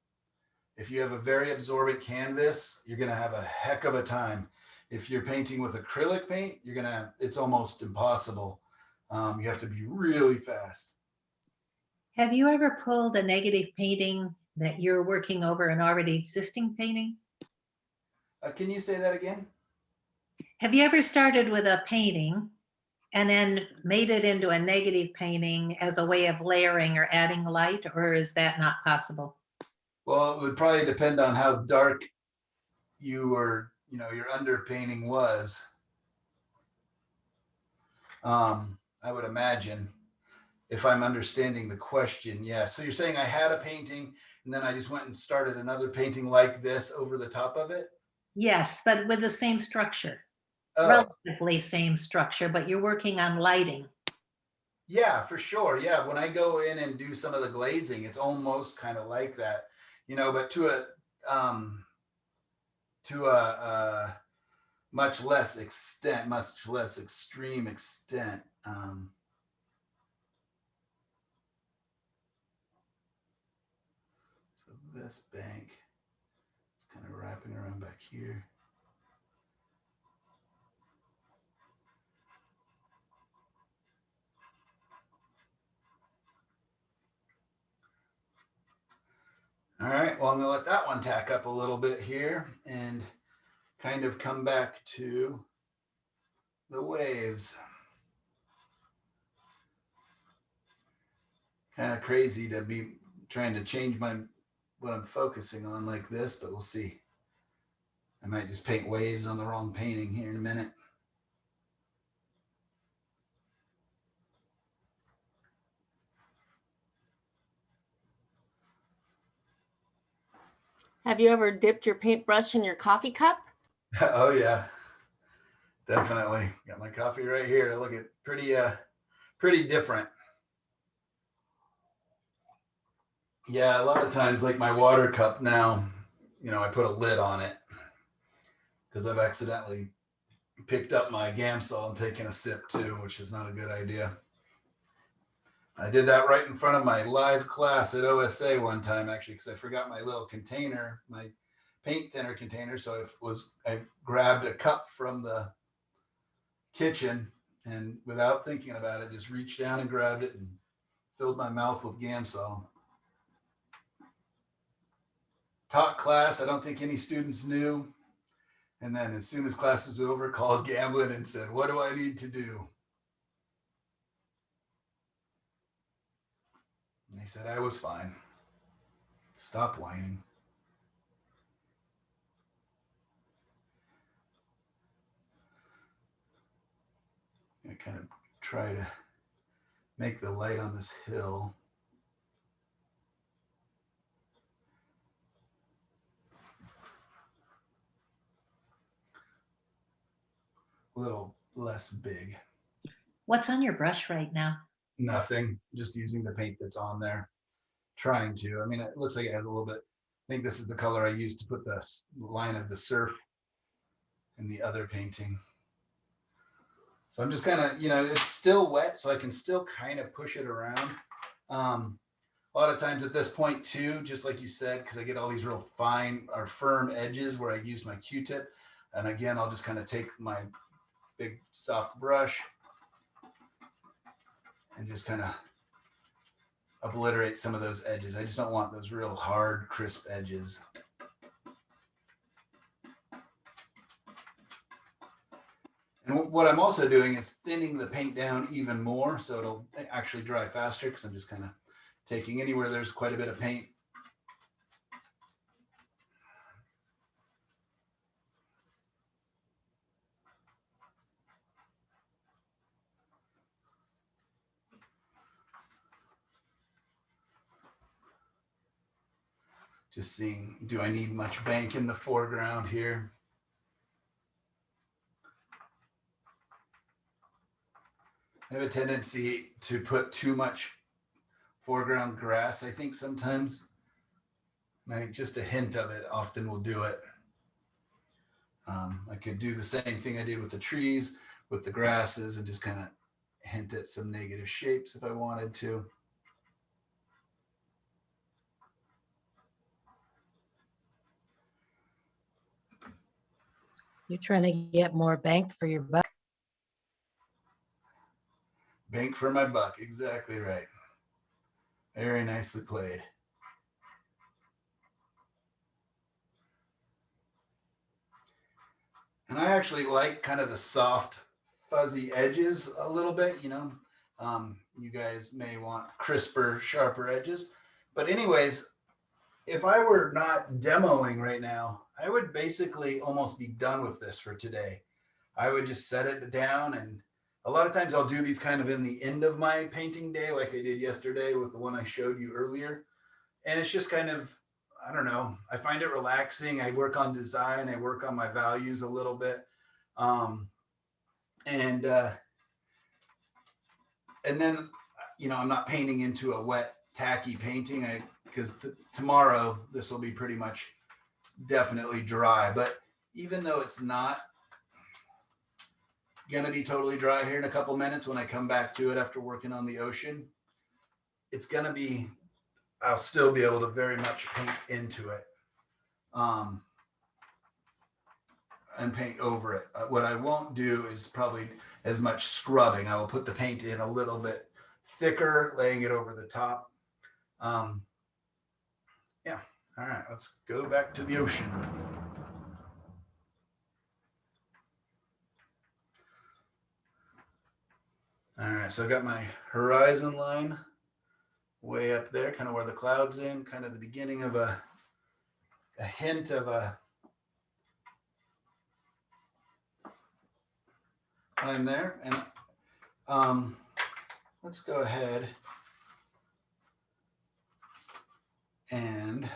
If you have a very absorbent canvas, you're going to have a heck of a time. If you're painting with acrylic paint, it's almost impossible. You have to be really fast. Have you ever pulled a negative painting that you're working over an already existing painting? Can you say that again? Have you ever started with a painting and then made it into a negative painting as a way of layering or adding light, or is that not possible? Well, it would probably depend on how dark your underpainting was. I would imagine, if I'm understanding the question, yeah. So you're saying I had a painting and then I just went and started another painting like this over the top of it? Yes, but with the same structure, Oh, relatively same structure, but you're working on lighting. yeah, for sure. Yeah, when I go in and do some of the glazing, it's almost kind of like that, you know, but to a much less extent, much less extreme extent. So this bank is kind of wrapping around back here. All right, well, I'm gonna let that one tack up a little bit here and kind of come back to the waves. Kind of crazy to be trying to change what I'm focusing on like this, but we'll see. I might just paint waves on the wrong painting here in a minute. Have you ever dipped your paintbrush in your coffee cup? Oh yeah, definitely. Got my coffee right here. Look at pretty different. Yeah, a lot of times, like my water cup now, you know, I put a lid on it because I've accidentally picked up my Gamsol and taken a sip too, which is not a good idea. I did that right in front of my live class at OSA one time, actually, because I forgot my little container, my paint thinner container. So I grabbed a cup from the kitchen and without thinking about it, just reached down and grabbed it and filled my mouth with Gamsol. Taught class, I don't think any students knew. And then as soon as class was over, called Gamblin and said, "What do I need to do?" And they said I was fine. Stop whining. I kind of try to make the light on this hill a little less big. What's on your brush right now? Nothing, just using the paint that's on there. Trying to, I mean, it looks like it has a little bit, I think this is the color I used to put the line of the surf in the other painting. So I'm just kind of, you know, it's still wet, so I can still kind of push it around. A lot of times at this point too, just like you said, because I get all these real fine or firm edges where I use my Q-tip. And again, I'll just kind of take my big soft brush and just kind of obliterate some of those edges. I just don't want those real hard, crisp edges. And what I'm also doing is thinning the paint down even more so it'll actually dry faster because I'm just kind of taking anywhere there's quite a bit of paint. Just seeing, do I need much bank in the foreground here? I have a tendency to put too much foreground grass, I think sometimes. I think just a hint of it often will do it. I could do the same thing I did with the trees, with the grasses, and just kind of hint at some negative shapes if I wanted to. You're trying to get more bang for your buck. Bank for my buck, exactly right. Very nicely played. And I actually like kind of the soft, fuzzy edges a little bit, you know. You guys may want crisper, sharper edges. But anyways, if I were not demoing right now, I would basically almost be done with this for today. I would just set it down, and a lot of times I'll do these kind of in the end of my painting day, like I did yesterday with the one I showed you earlier. And it's just kind of, I don't know, I find it relaxing. I work on design, I work on my values a little bit. And then, you know, I'm not painting into a wet, tacky painting. Because tomorrow this will be pretty much definitely dry. But even though it's not gonna be totally dry here in a couple minutes when I come back to it after working on the ocean, it's gonna be, I'll still be able to very much paint into it. And paint over it. What I won't do is probably as much scrubbing. I will put the paint in a little bit thicker, laying it over the top. Yeah, all right, let's go back to the ocean. All right, so I got my horizon line way up there, kind of where the cloud's in, kind of the beginning of a hint of a line there. And let's go ahead and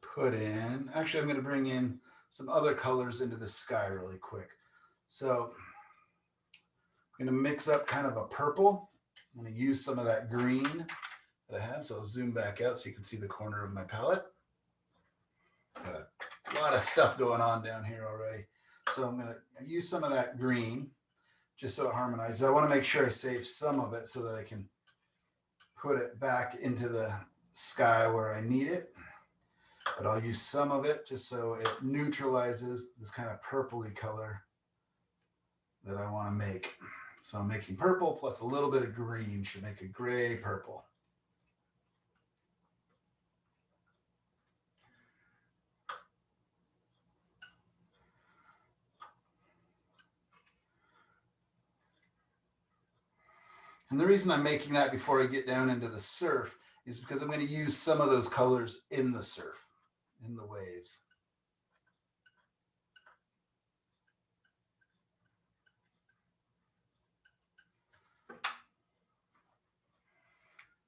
put in, actually I'm going to bring in some other colors into the sky really quick. So I'm going to mix up kind of a purple. I'm going to use some of that green that I have. So I'll zoom back out so you can see the corner of my palette. Got a lot of stuff going on down here already. So I'm going to use some of that green just so it harmonizes. I want to make sure I save some of it so that I can put it back into the sky where I need it. But I'll use some of it just so it neutralizes this kind of purpley color that I want to make. So I'm making purple plus a little bit of green should make a gray purple. And the reason I'm making that before I get down into the surf is because I'm going to use some of those colors in the surf, in the waves.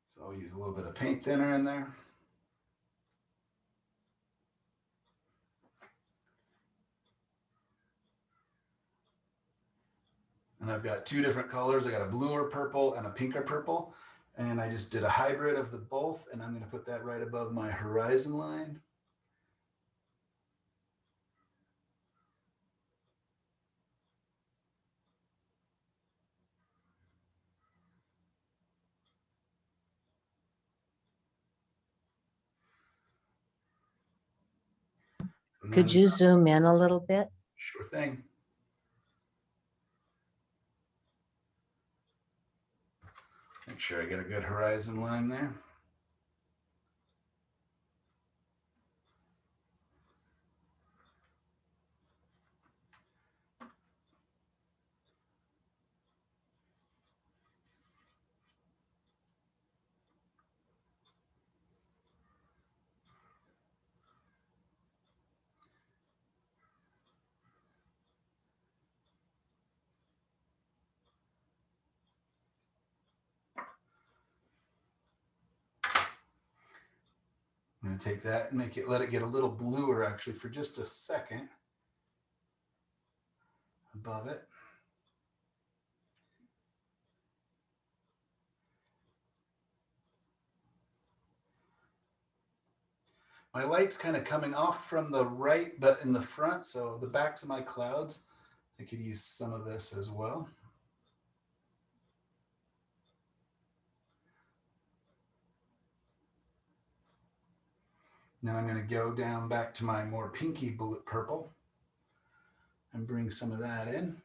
So I'll use a little bit of paint thinner in there. And I've got two different colors. I got a bluer purple and a pinker purple. And I just did a hybrid of the both. And I'm going to put that right above my horizon line. Could you zoom in a little bit? Sure thing. Make sure I get a good horizon line there. going to take that and let it get a little bluer actually for just a second above it. My light's kind of coming off from the right, but in the front. So the backs of my clouds, I could use some of this as well. Now I'm going to go down back to my more pinky blue purple and bring some of that in.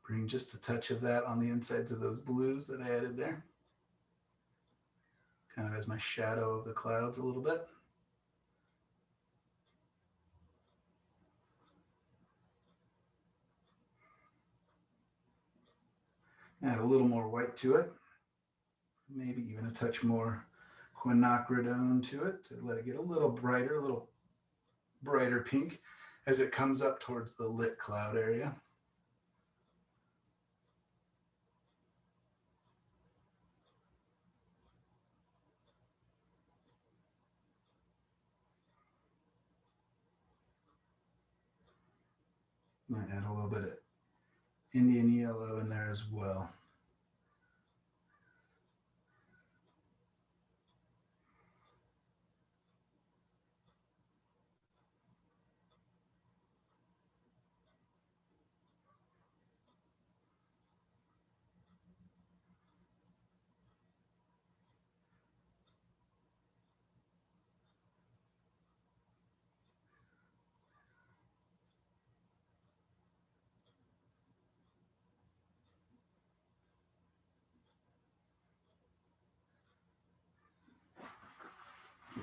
Bring just a touch of that on the insides of those blues that I added there. Kind of as my shadow of the clouds a little bit. Add a little more white to it. Maybe even a touch more quinacridone to it to let it get a little brighter pink as it comes up towards the lit cloud area. Might add a little bit of Indian yellow in there as well.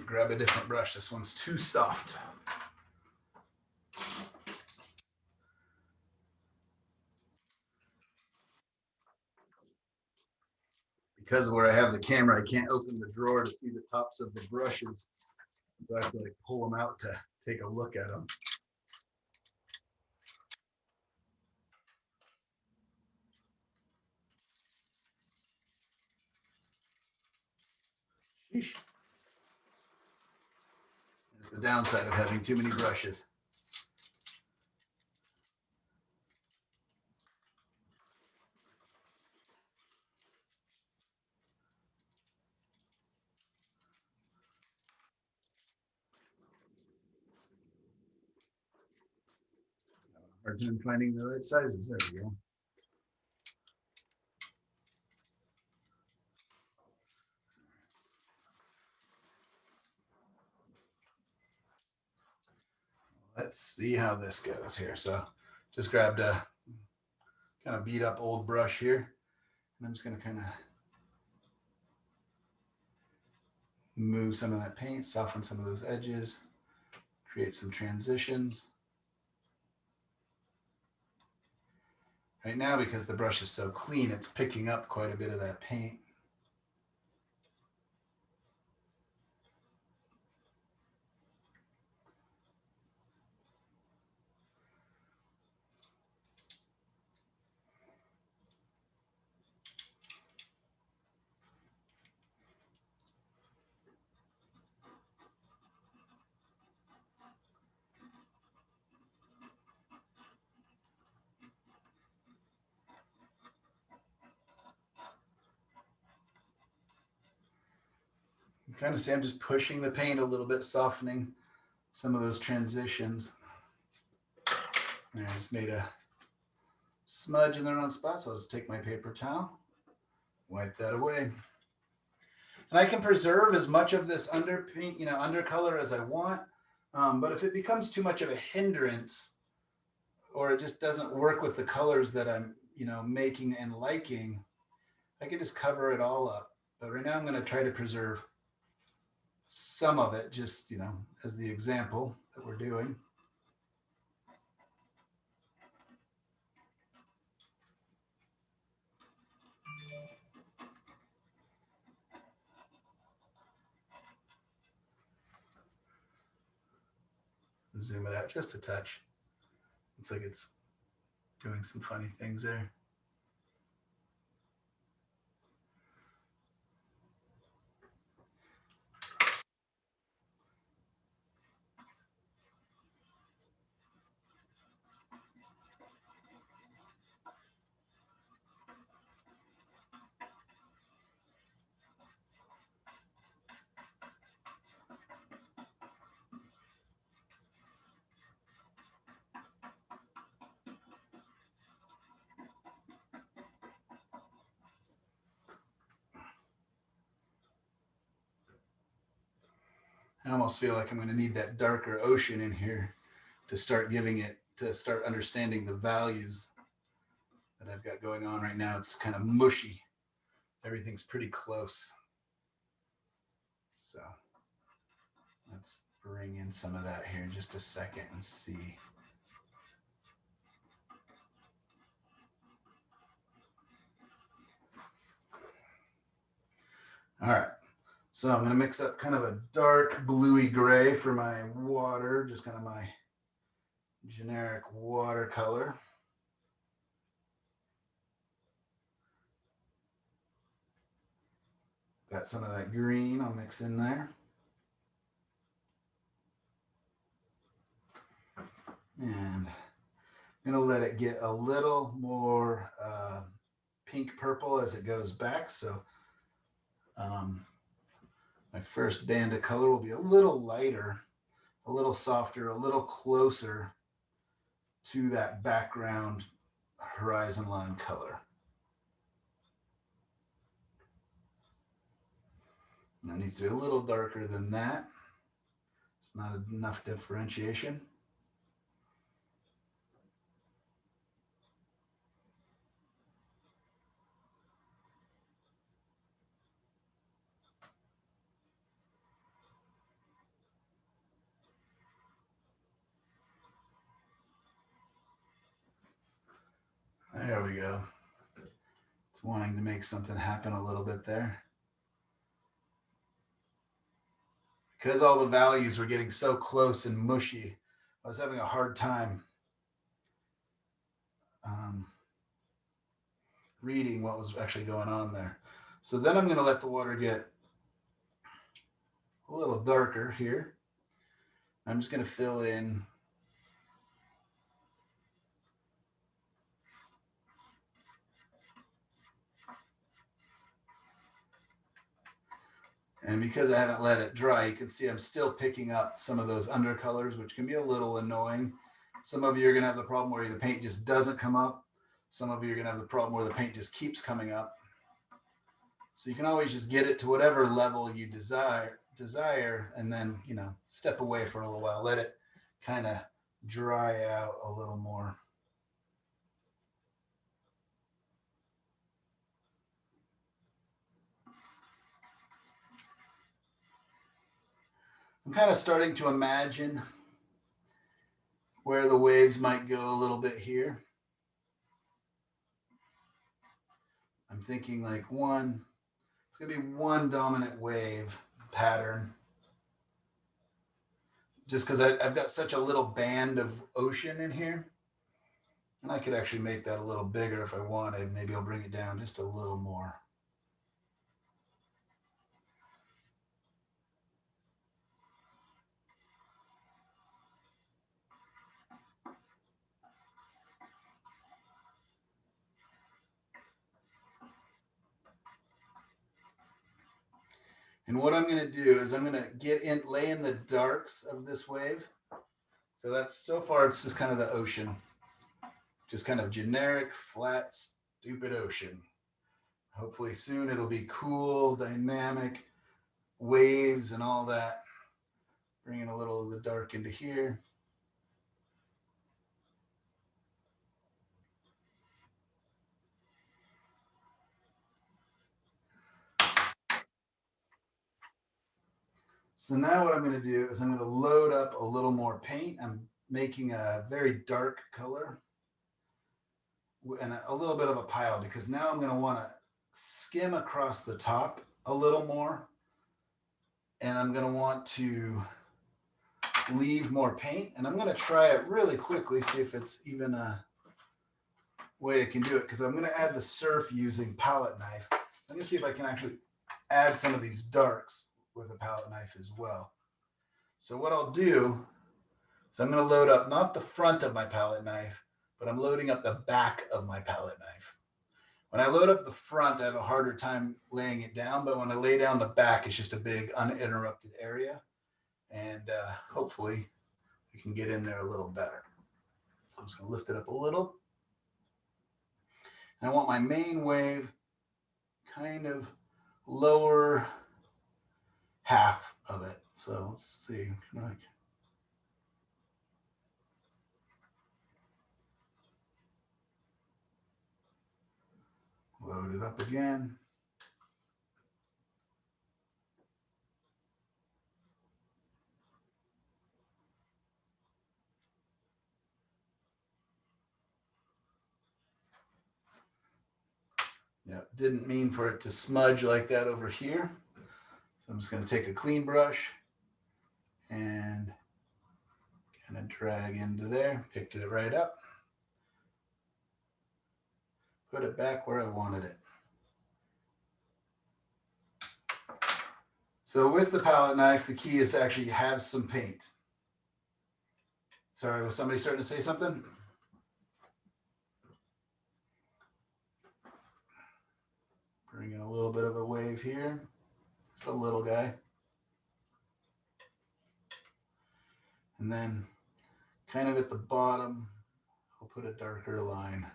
Grab a different brush. This one's too soft. Because where I have the camera, I can't open the drawer to see the tops of the brushes. So I have to like pull them out to take a look at them. Sheesh. There's the downside of having too many brushes. Hard time finding the right sizes. There we go. Let's see how this goes here. So just grabbed a kind of beat up old brush here. And I'm just going to kind of move some of that paint, soften some of those edges, create some transitions. Right now, because the brush is so clean, it's picking up quite a bit of that paint. You kind of see I'm just pushing the paint a little bit, softening some of those transitions. And I just made a smudge in the wrong spot, so I'll just take my paper towel, wipe that away. And I can preserve as much of this underpaint, undercolor as I want. But if it becomes too much of a hindrance, or it just doesn't work with the colors that I'm, making and liking, I can just cover it all up. But right now I'm going to try to preserve some of it, just, you know, as the example that we're doing. Zoom it out just a touch. Looks like it's doing some funny things there. I almost feel like I'm going to need that darker ocean in here to start giving it, to start understanding the values that I've got going on right now. It's kind of mushy. Everything's pretty close. So let's bring in some of that here in just a second and see. All right. So I'm going to mix up kind of a dark bluey gray for my water, just kind of my generic watercolor. Got some of that green I'll mix in there. And I'm going to let it get a little more pink purple as it goes back. So my first band of color will be a little lighter, a little softer, a little closer to that background horizon line color. And it needs to be a little darker than that. It's not enough differentiation. There we go. It's wanting to make something happen a little bit there. Because all the values were getting so close and mushy, I was having a hard time reading what was actually going on there. So then I'm going to let the water get a little darker here. I'm just going to fill in and because I haven't let it dry, you can see I'm still picking up some of those undercolors, which can be a little annoying. Some of you are going to have the problem where the paint just doesn't come up. Some of you are going to have the problem where the paint just keeps coming up. So you can always just get it to whatever level you desire, and then, you know, step away for a little while. Let it kind of dry out a little more. I'm kind of starting to imagine where the waves might go a little bit here. I'm thinking like it's going to be one dominant wave pattern. Just because I've got such a little band of ocean in here. And I could actually make that a little bigger if I wanted. Maybe I'll bring it down just a little more. And what I'm going to do is I'm going to lay in the darks of this wave. So that's, so far it's just kind of the ocean. Just kind of generic, flat, stupid ocean. Hopefully soon it'll be cool, dynamic, waves and all that. Bringing a little of the dark into here. So now what I'm going to do is I'm going to load up a little more paint. I'm making a very dark color and a little bit of a pile, because now I'm going to want to skim across the top a little more. And I'm going to want to leave more paint, and I'm going to try it really quickly, see if it's even a way I can do it, because I'm going to add the surf using palette knife. Let me see if I can actually add some of these darks with a palette knife as well. So what I'll do is I'm going to load up not the front of my palette knife, but I'm loading up the back of my palette knife. When I load up the front, I have a harder time laying it down, but when I lay down the back, it's just a big uninterrupted area. And hopefully we can get in there a little better. So I'm just going to lift it up a little. And I want my main wave kind of lower half of it. So let's see. Load it up again. Yeah, didn't mean for it to smudge like that over here. So I'm just going to take a clean brush and kind of drag into there, picked it right up, put it back where I wanted it. So with the palette knife, the key is to actually have some paint. Sorry, was somebody starting to say something? Bring in a little bit of a wave here, just a little guy. And then kind of at the bottom, I'll put a darker line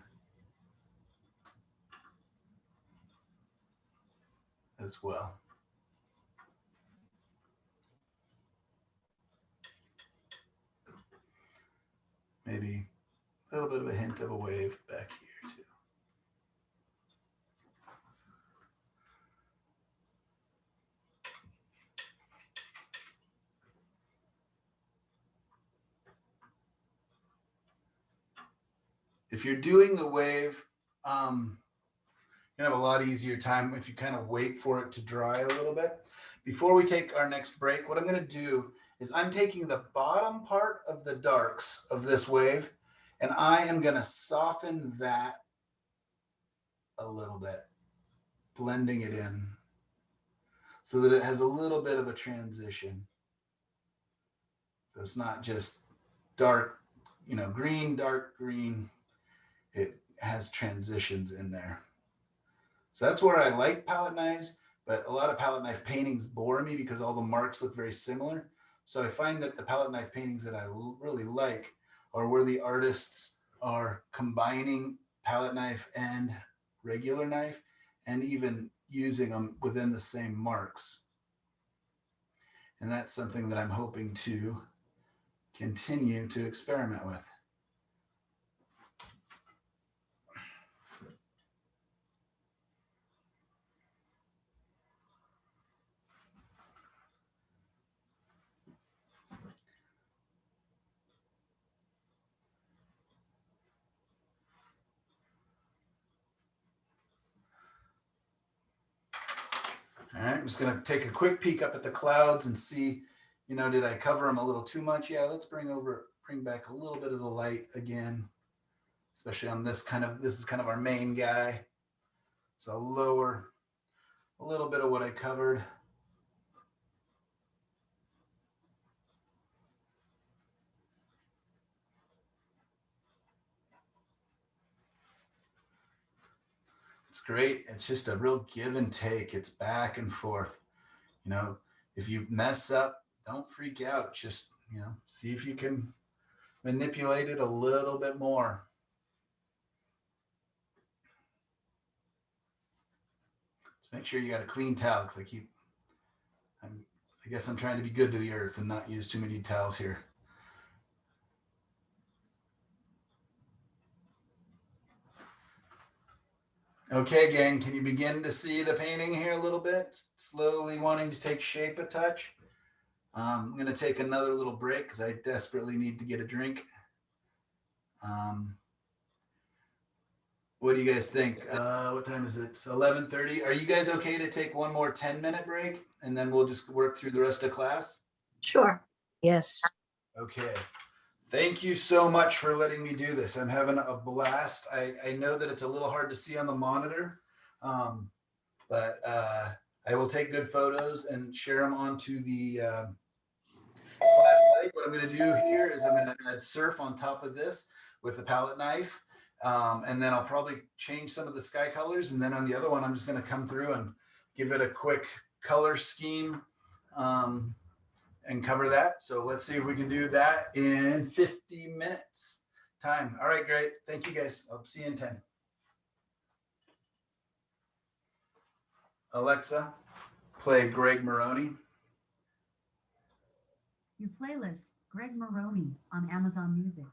as well. Maybe a little bit of a hint of a wave back here too. If you're doing the wave, you have a lot easier time if you kind of wait for it to dry a little bit. Before we take our next break, what I'm going to do is I'm taking the bottom part of the darks of this wave, and I am going to soften that a little bit, blending it in so that it has a little bit of a transition. So it's not just dark, green, dark green. It has transitions in there. So that's where I like palette knives, but a lot of palette knife paintings bore me because all the marks look very similar. So I find that the palette knife paintings that I really like are where the artists are combining palette knife and regular knife, and even using them within the same marks. And that's something that I'm hoping to continue to experiment with. All right, I'm just going to take a quick peek up at the clouds and see, did I cover them a little too much? Yeah, let's bring back a little bit of the light again, especially on this is kind of our main guy. So I'll lower a little bit of what I covered. It's great. It's just a real give and take. It's back and forth. If you mess up, don't freak out. Just, see if you can manipulate it a little bit more. Just make sure you got a clean towel, because I guess I'm trying to be good to the earth and not use too many towels here. Okay, gang, can you begin to see the painting here a little bit? Slowly wanting to take shape a touch. I'm gonna take another little break because I desperately need to get a drink. What do you guys think? What time is it? It's 11:30. Are you guys okay to take one more 10-minute break and then we'll just work through the rest of class? Sure. Yes. Okay. Thank you so much for letting me do this. I'm having a blast. I know that it's a little hard to see on the monitor, but I will take good photos and share them onto the class site. What I'm going to do here is I'm going to add surf on top of this with a palette knife. And then I'll probably change some of the sky colors. And then on the other one, I'm just going to come through and give it a quick color scheme and cover that. So let's see if we can do that in 50 minutes time. All right, great. Thank you guys. I'll see you in 10. Alexa, play Greg Maroney. Your playlist, Greg Maroney on Amazon Music.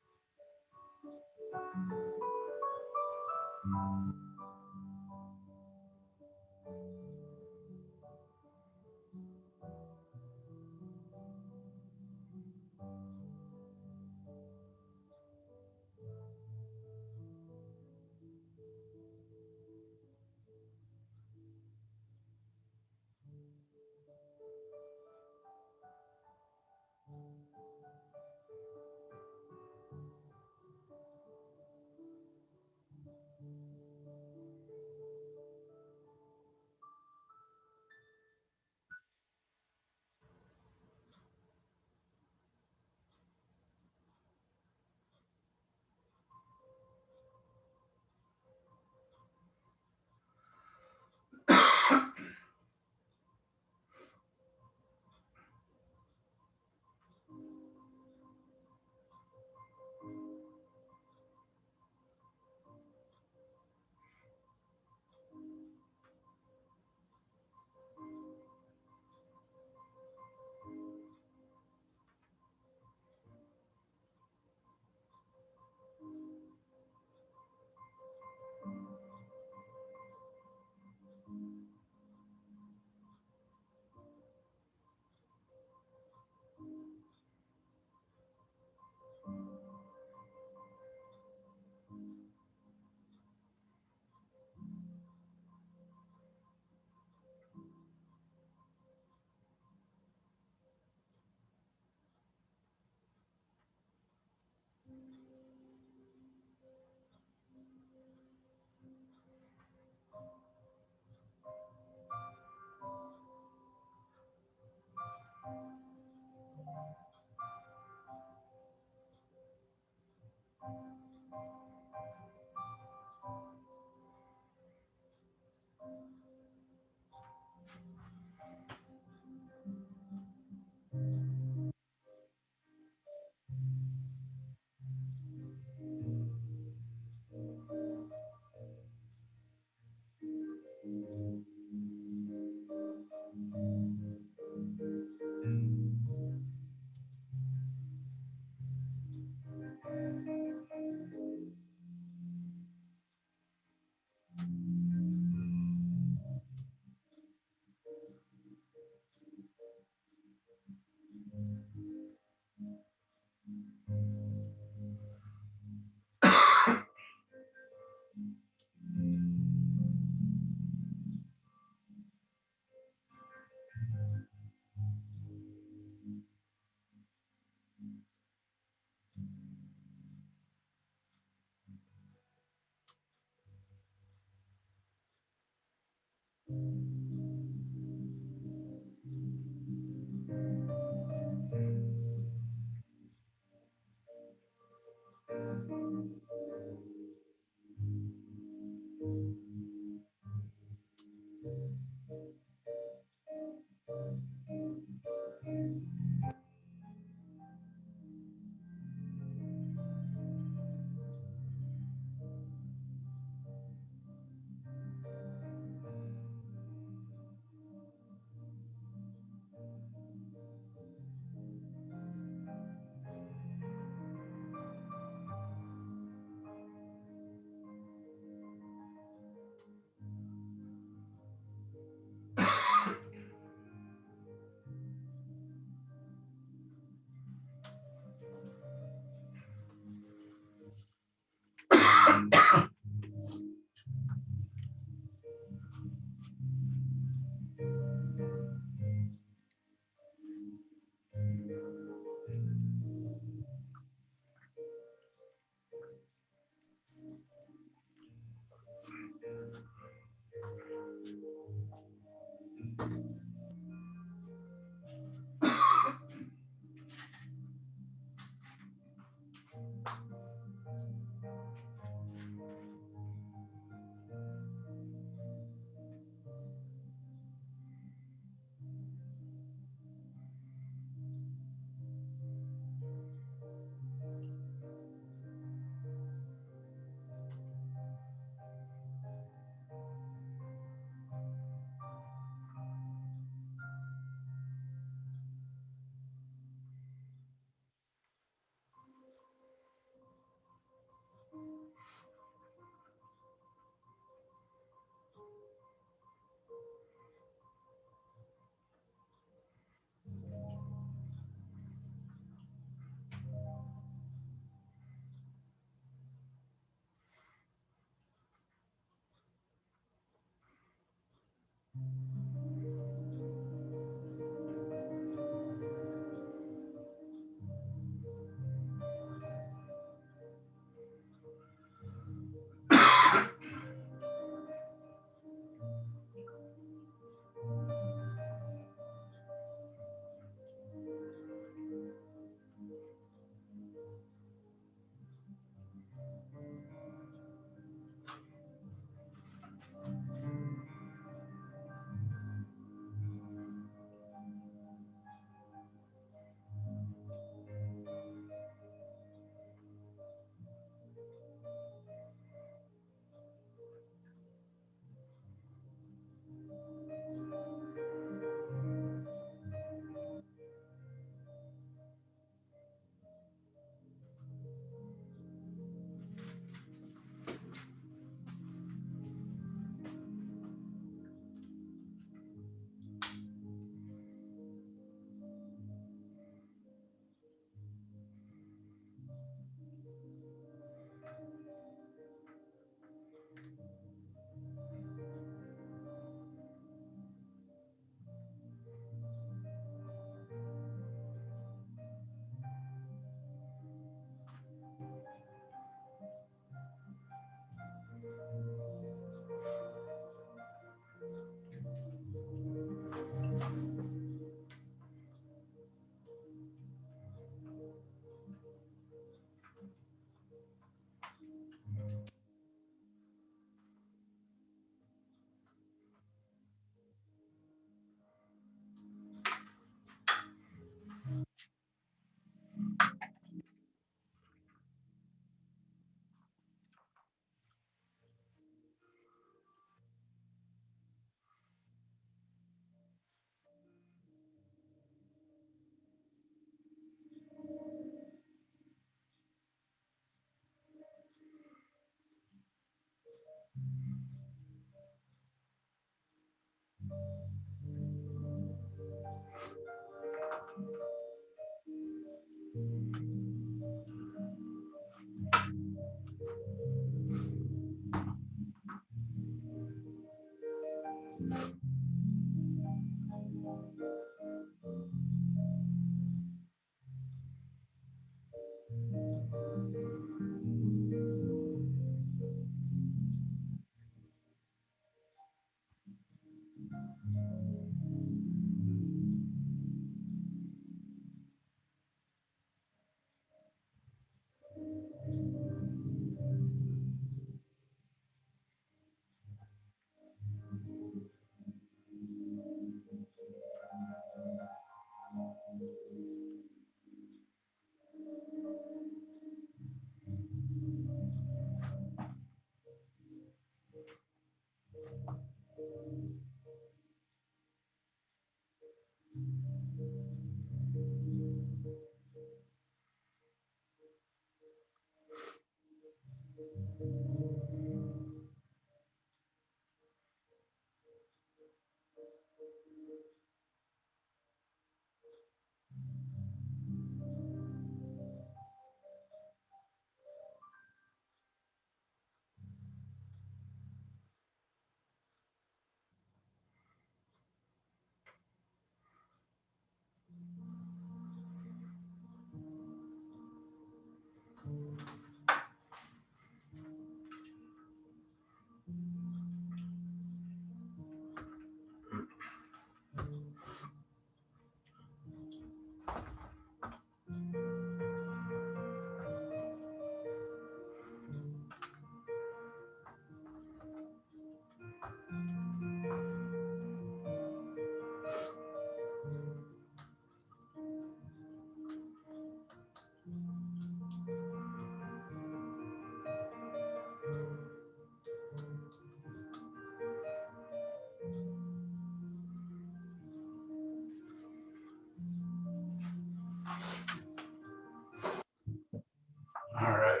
All right.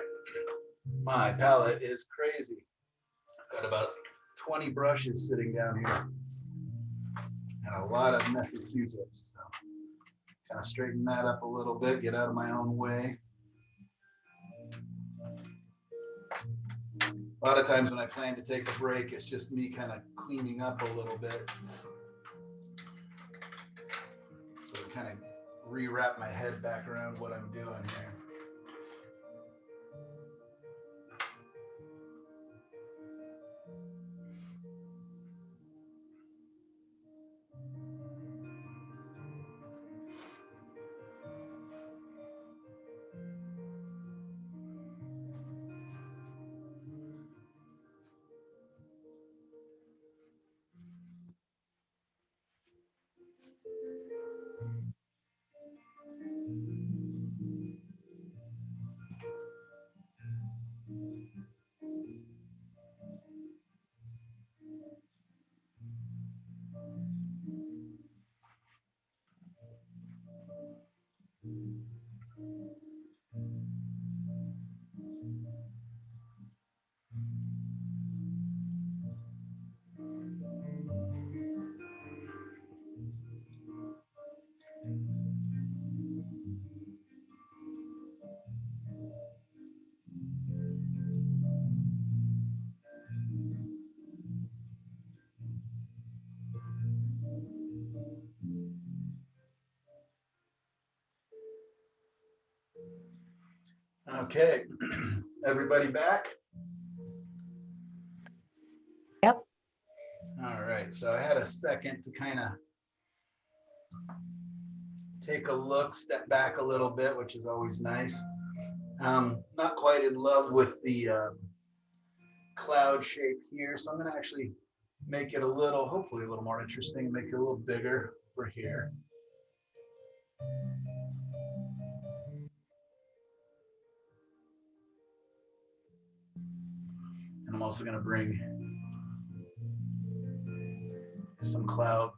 My palette is crazy. I've got about 20 brushes sitting down here and a lot of messy Q-tips. So kind of straighten that up a little bit, get out of my own way. A lot of times when I plan to take a break, it's just me kind of cleaning up a little bit. So kind of rewrap my head back around what I'm doing here. Okay, everybody back? Yep. All right, so I had a second to kind of take a look, step back a little bit, which is always nice. Not quite in love with the cloud shape here, so I'm going to actually make it a little, hopefully a little more interesting, make it a little bigger for here. And I'm also going to bring some cloud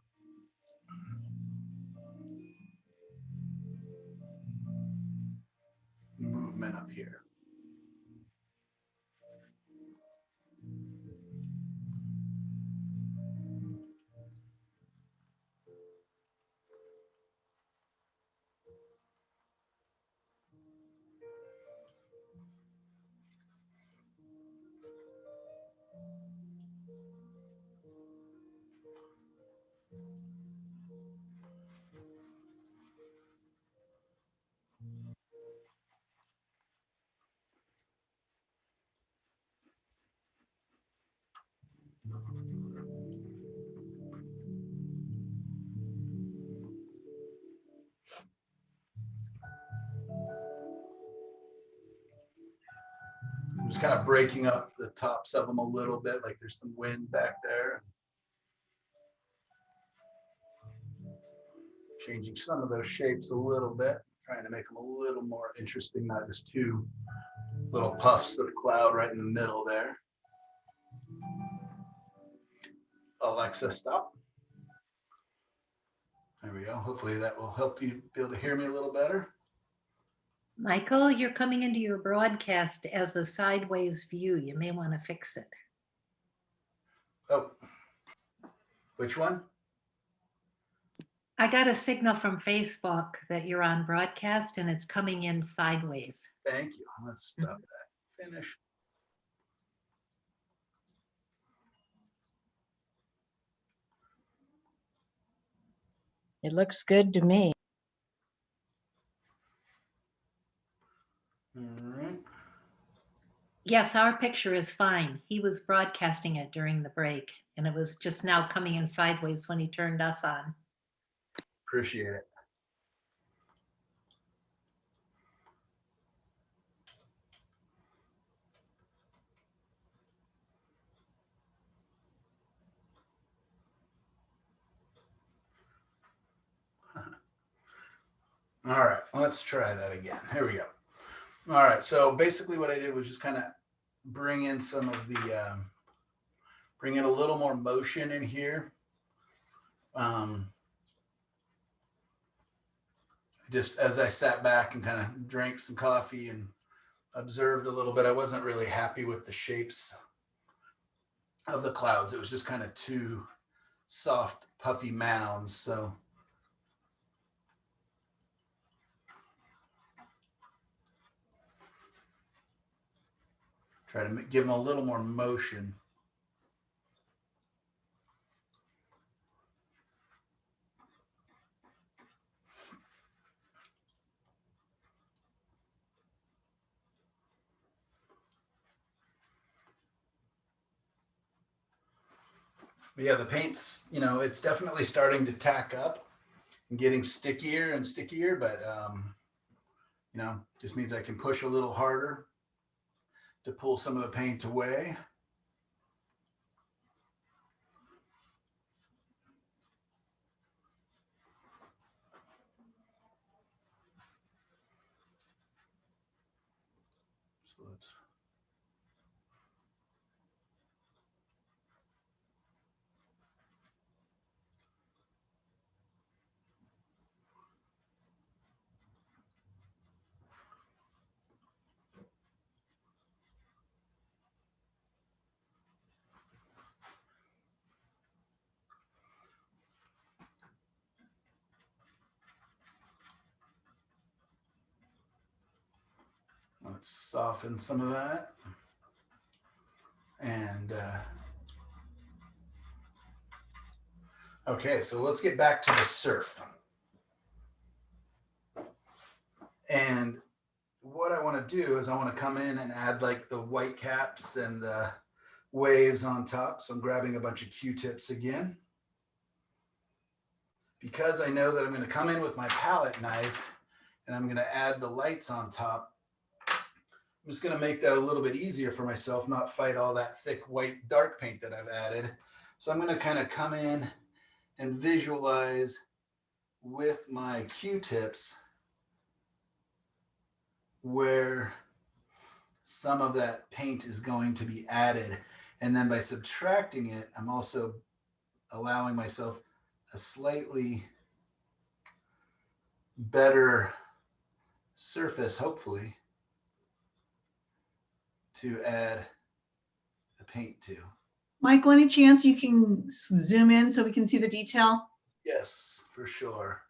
movement up here. I'm just kind of breaking up the tops of them a little bit, like there's some wind back there. Changing some of those shapes a little bit, trying to make them a little more interesting, not just two little puffs of cloud right in the middle there. Alexa, stop. There we go. Hopefully that will help you be able to hear me a little better. Michael, you're coming into your broadcast as a sideways view. You may want to fix it. Oh, which one? I got a signal from Facebook that you're on broadcast and it's coming in sideways. Thank you. Let's stop that. Finish. It looks good to me. All right. Yes, our picture is fine. He was broadcasting it during the break and it was just now coming in sideways when he turned us on. Appreciate it. All right, let's try that again. Here we go. All right, so basically what I did was just kind of bring in some of the, bring in a little more motion in here. Just as I sat back and kind of drank some coffee and observed a little bit, I wasn't really happy with the shapes of the clouds. It was just kind of two soft, puffy mounds. So Try to give them a little more motion. But yeah, the paint's, you know, it's definitely starting to tack up and getting stickier and stickier, but you know, just means I can push a little harder to pull some of the paint away. So let's soften some of that. And okay, so let's get back to the surf. And what I want to do is I want to come in and add like the white caps and the waves on top. So I'm grabbing a bunch of Q-tips again. Because I know that I'm going to come in with my palette knife and I'm going to add the lights on top, I'm just going to make that a little bit easier for myself, not fight all that thick white dark paint that I've added. So I'm going to kind of come in and visualize with my Q-tips where some of that paint is going to be added. And then by subtracting it, I'm also allowing myself a slightly better surface, hopefully, to add the paint to. Michael, any chance you can zoom in so we can see the detail? Yes, for sure.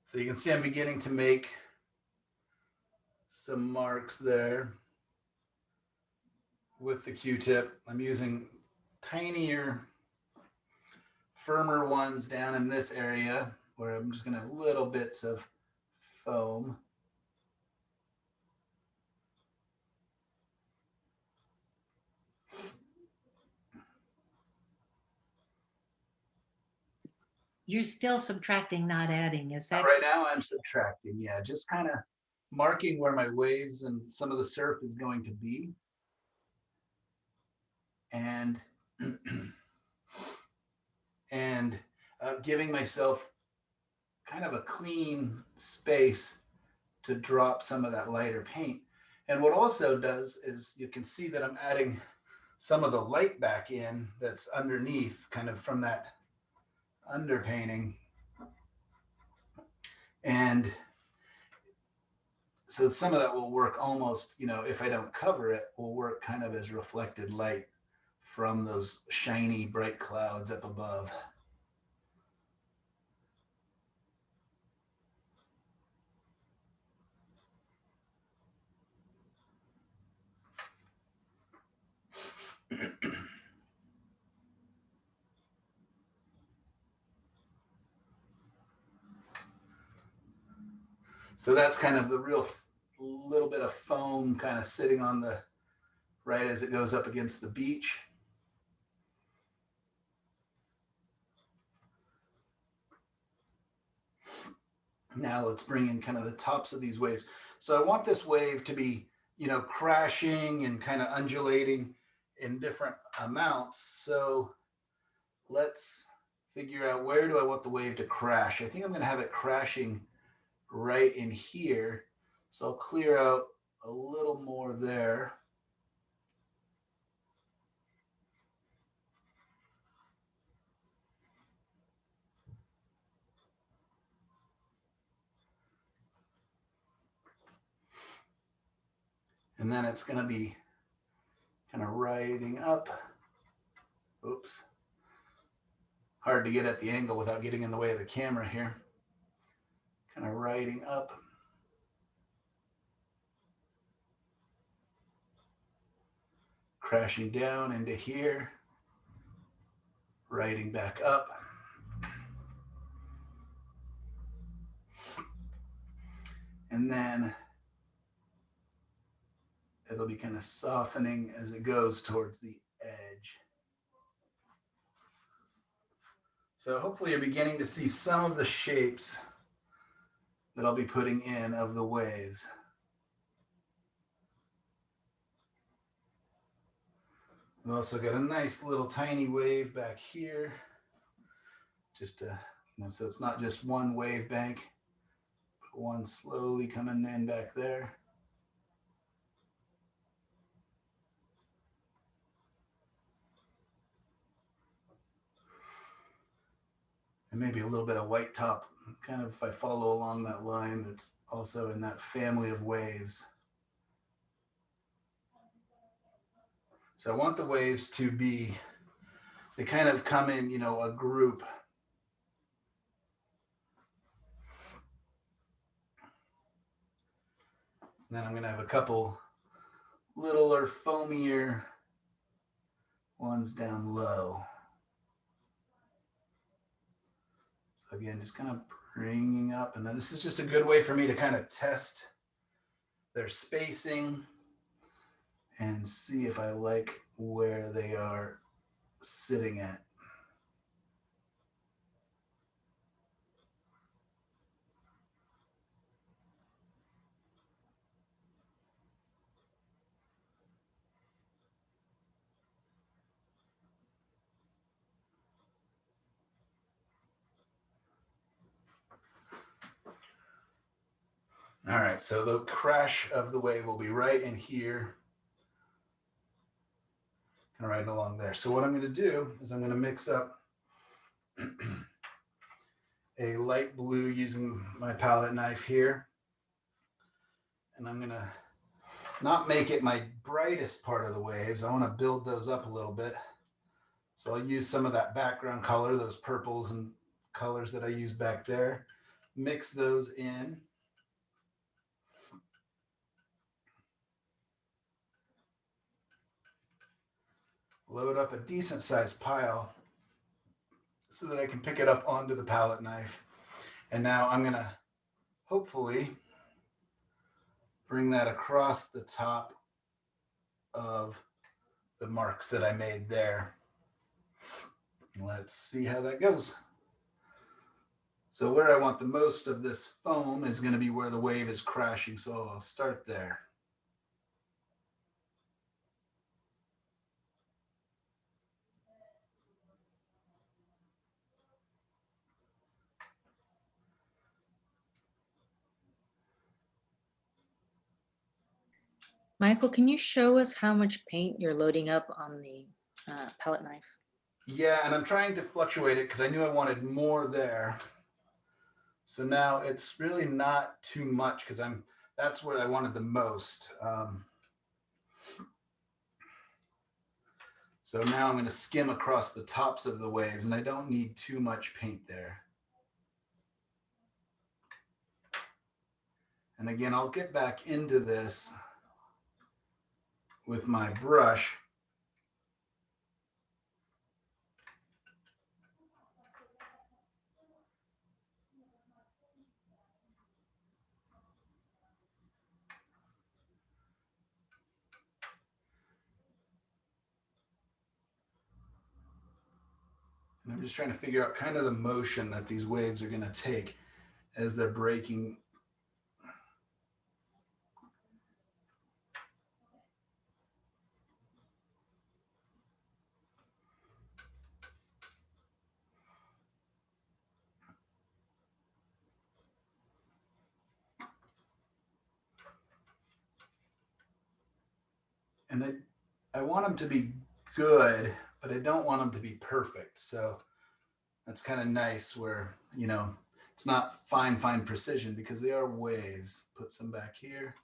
So you can see I'm beginning to make some marks there with the Q-tip. I'm using tinier, firmer ones down in this area where I'm just going to have little bits of foam. You're still subtracting, not adding, is that? Right now I'm subtracting, yeah, just kind of marking where my waves and some of the surf is going to be. And and giving myself kind of a clean space to drop some of that lighter paint. And what also does is you can see that I'm adding some of the light back in that's underneath, kind of from that underpainting. And so some of that will work almost, you know, if I don't cover it, will work kind of as reflected light from those shiny, bright clouds up above. So that's kind of the real little bit of foam kind of sitting on the right as it goes up against the beach. Now let's bring in kind of the tops of these waves. So I want this wave to be, you know, crashing and kind of undulating in different amounts. So let's figure out, where do I want the wave to crash? I think I'm going to have it crashing right in here. So I'll clear out a little more there. And then it's going to be kind of riding up. Oops. Hard to get at the angle without getting in the way of the camera here. kind of riding up. Crashing down into here, riding back up. And then it'll be kind of softening as it goes towards the edge. So hopefully you're beginning to see some of the shapes that I'll be putting in of the waves. I've also got a nice little tiny wave back here, just to, so it's not just one wave bank, but one slowly coming in back there. And maybe a little bit of white top, kind of if I follow along that line that's also in that family of waves. So I want the waves to be, they kind of come in, a group. And then I'm gonna have a couple littler, foamier ones down low. So again, just kind of bringing up, and then this is just a good way for me to kind of test their spacing and see if I like where they are sitting at. All right, so the crash of the wave will be right in here, and right along there. So what I'm going to do is I'm going to mix up a light blue using my palette knife here, and I'm going to not make it my brightest part of the waves. I want to build those up a little bit. So I'll use some of that background color, those purples and colors that I used back there, mix those in. Load up a decent sized pile so that I can pick it up onto the palette knife. And now I'm gonna hopefully bring that across the top of the marks that I made there. Let's see how that goes. So where I want the most of this foam is gonna be where the wave is crashing. So I'll start there. Michael, can you show us how much paint you're loading up on the palette knife? Yeah, and I'm trying to fluctuate it because I knew I wanted more there. So now it's really not too much because that's where I wanted the most. So now I'm going to skim across the tops of the waves, and I don't need too much paint there. And again, I'll get back into this with my brush. And I'm just trying to figure out kind of the motion that these waves are going to take as they're breaking. And I want them to be good, but I don't want them to be perfect. So that's kind of nice where, it's not fine precision because they are waves. Put some back here.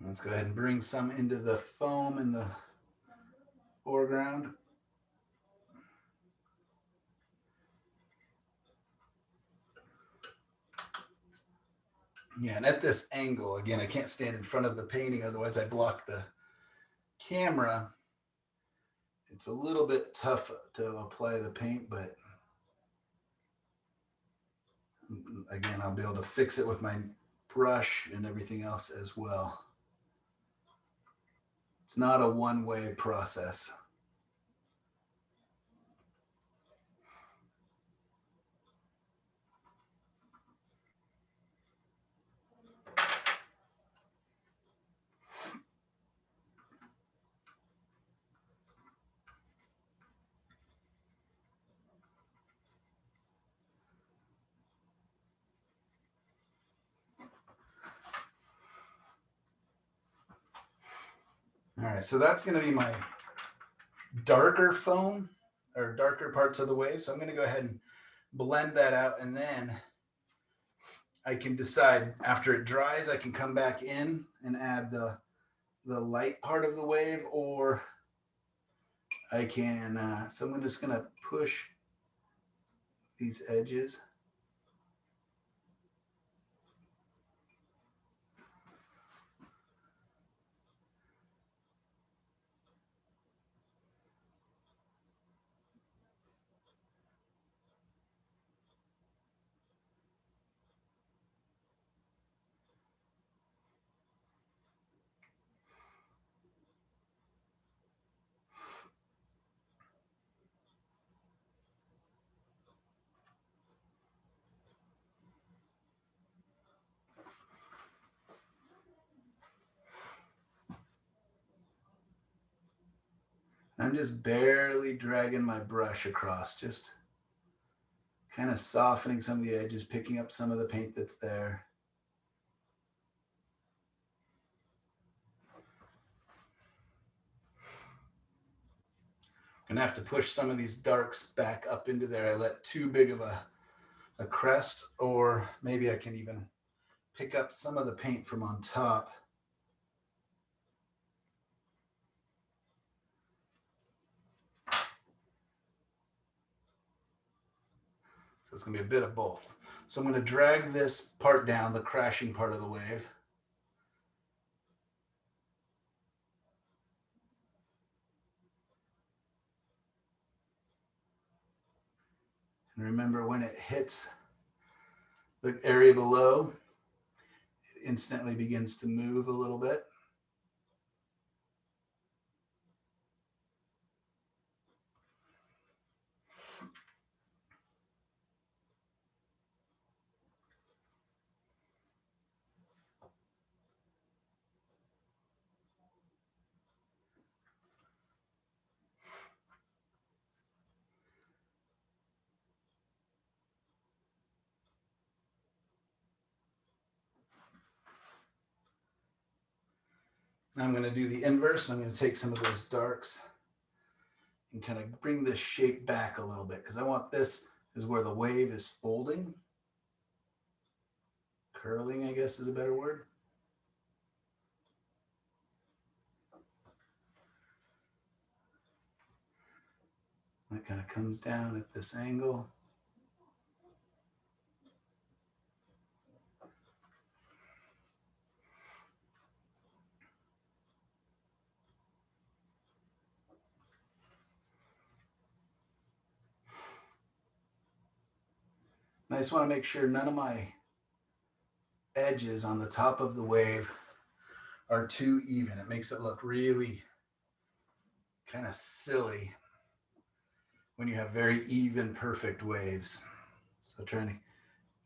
Let's go ahead and bring some into the foam in the foreground. Yeah, and at this angle, again, I can't stand in front of the painting, otherwise I block the camera. It's a little bit tough to apply the paint, but again, I'll be able to fix it with my brush and everything else as well. It's not a one-way process. All right, so that's going to be my darker foam or darker parts of the wave. So I'm going to go ahead and blend that out, and then I can decide after it dries, I can come back in and add the light part of the wave, or I can, so I'm just going to push these edges. I'm just barely dragging my brush across, just kind of softening some of the edges, picking up some of the paint that's there. Gonna have to push some of these darks back up into there. I let too big of a crest, or maybe I can even pick up some of the paint from on top. So it's gonna be a bit of both. So I'm gonna drag this part down, the crashing part of the wave. And remember, when it hits the area below, it instantly begins to move a little bit. Now I'm going to do the inverse. I'm going to take some of those darks and kind of bring this shape back a little bit, because I want this is where the wave is folding. Curling, I guess, is a better word. It kind of comes down at this angle. And I just want to make sure none of my edges on the top of the wave are too even. It makes it look really kind of silly when you have very even, perfect waves. So trying to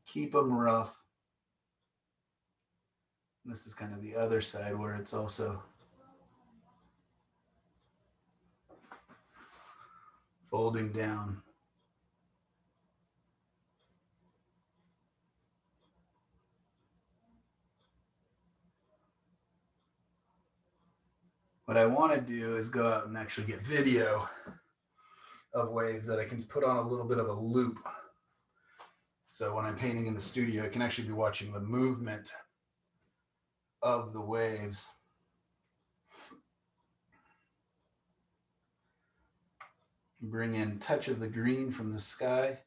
keep them rough. And this is kind of the other side where it's also folding down. What I want to do is go out and actually get video of waves that I can put on a little bit of a loop. So when I'm painting in the studio, I can actually be watching the movement of the waves. Bring in touch of the green from the sky.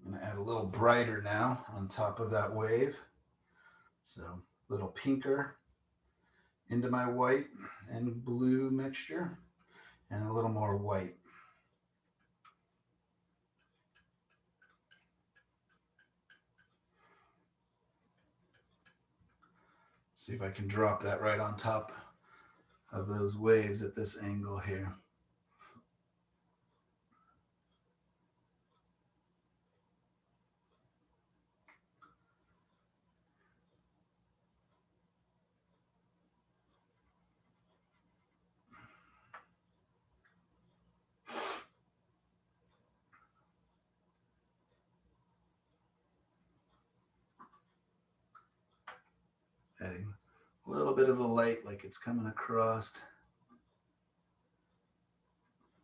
I'm going to add a little brighter now on top of that wave. So a little pinker into my white and blue mixture, and a little more white. See if I can drop that right on top of those waves at this angle here. Adding a little bit of the light like it's coming across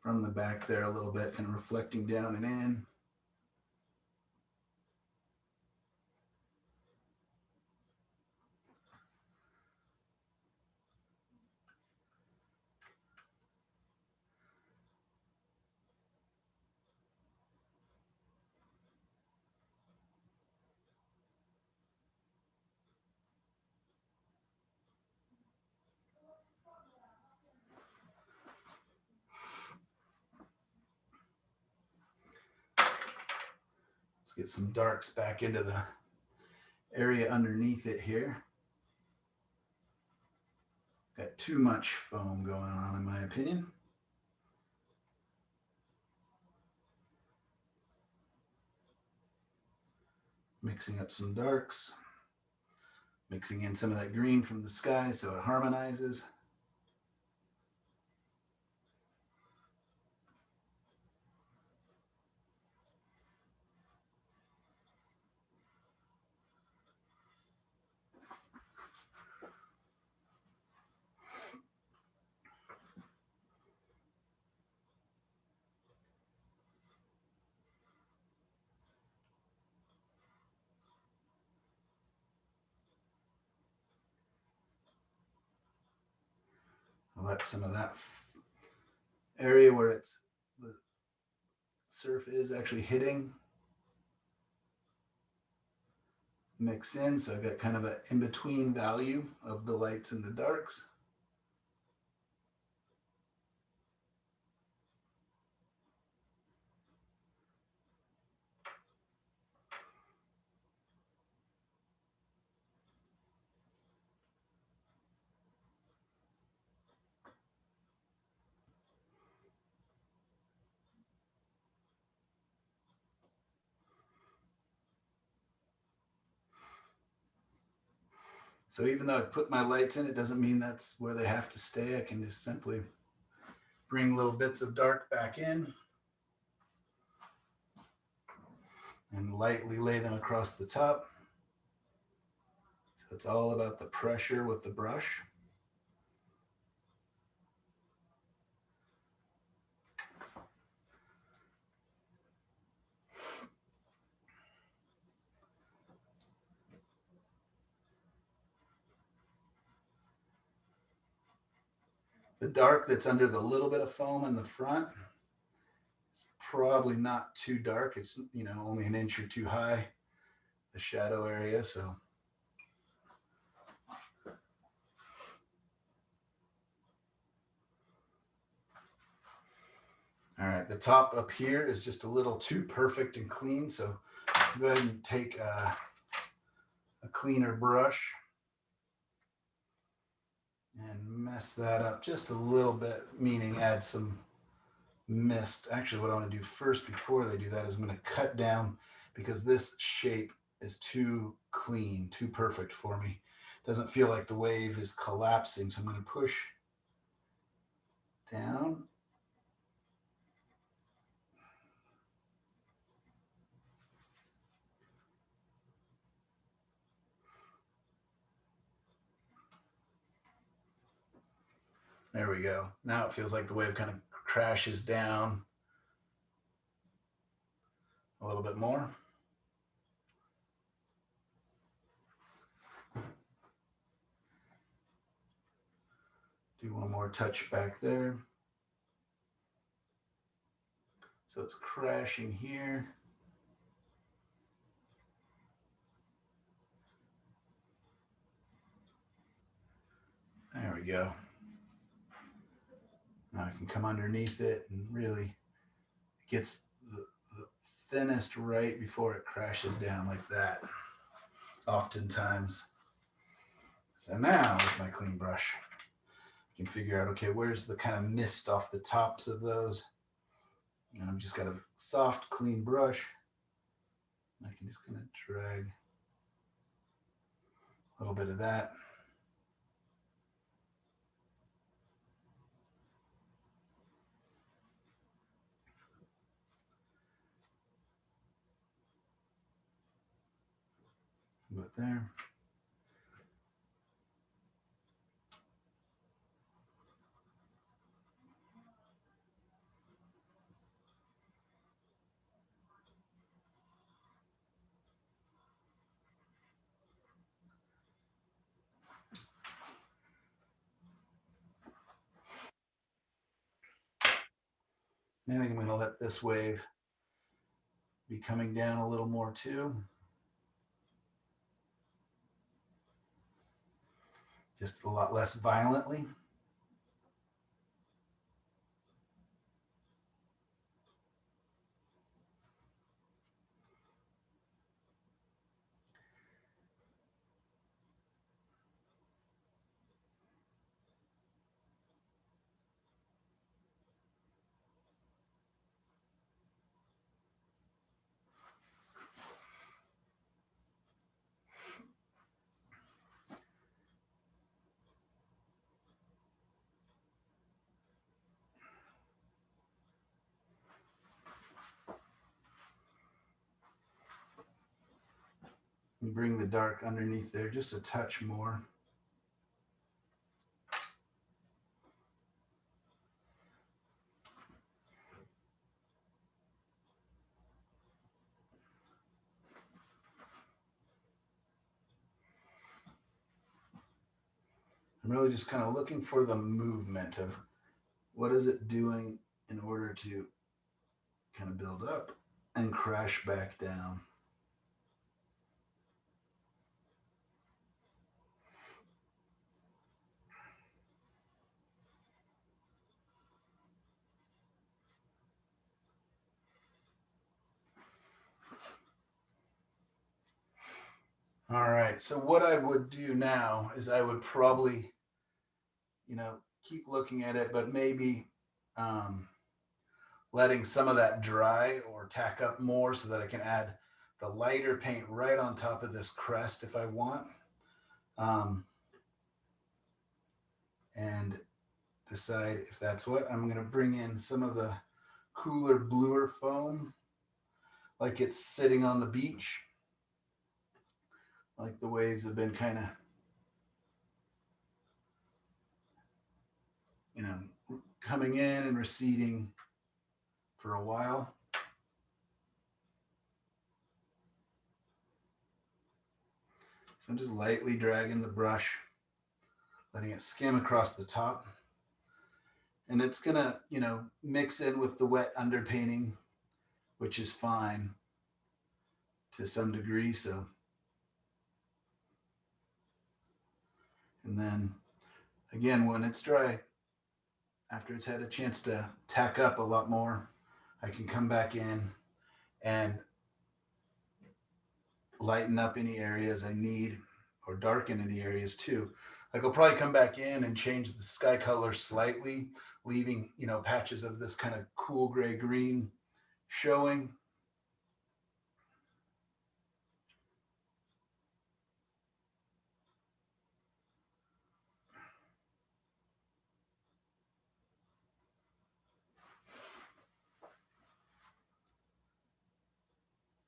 from the back there a little bit and reflecting down and in. Let's get some darks back into the area underneath it here. Got too much foam going on in my opinion. Mixing up some darks, mixing in some of that green from the sky so it harmonizes. Let some of that area where it's the surf is actually hitting mix in, so I've got kind of an in-between value of the lights and the darks. So even though I've put my lights in, it doesn't mean that's where they have to stay. I can just simply bring little bits of dark back in and lightly lay them across the top. So it's all about the pressure with the brush. The dark that's under the little bit of foam in the front, it's probably not too dark. It's, you know, only an inch or two high, the shadow area. So all right, the top up here is just a little too perfect and clean. So go ahead and take a cleaner brush and mess that up just a little bit, meaning add some mist. Actually, what I want to do first before they do that is I'm going to cut down, because this shape is too clean, too perfect for me. Doesn't feel like the wave is collapsing, so I'm going to push down. There we go. Now it feels like the wave kind of crashes down a little bit more. Do one more touch back there. So it's crashing here. There we go. Now I can come underneath it and really it gets the thinnest right before it crashes down like that, oftentimes. So now with my clean brush, I can figure out, okay, where's the kind of mist off the tops of those? And I've just got a soft, clean brush. I can just kind of drag a little bit of that. But there. I think I'm going to let this wave be coming down a little more too. Just a lot less violently. And bring the dark underneath there just a touch more. I'm really just kind of looking for the movement of what is it doing in order to kind of build up and crash back down. All right, so what I would do now is I would probably, keep looking at it, but maybe letting some of that dry or tack up more so that I can add the lighter paint right on top of this crest if I want. And decide if that's what I'm going to bring in some of the cooler, bluer foam, like it's sitting on the beach, like the waves have been kind of, coming in and receding for a while. So I'm just lightly dragging the brush, letting it skim across the top. And it's gonna, mix in with the wet underpainting, which is fine to some degree. So, and then again, when it's dry, after it's had a chance to tack up a lot more, I can come back in and lighten up any areas I need or darken any areas too. Like I'll probably come back in and change the sky color slightly, leaving, patches of this kind of cool gray green showing.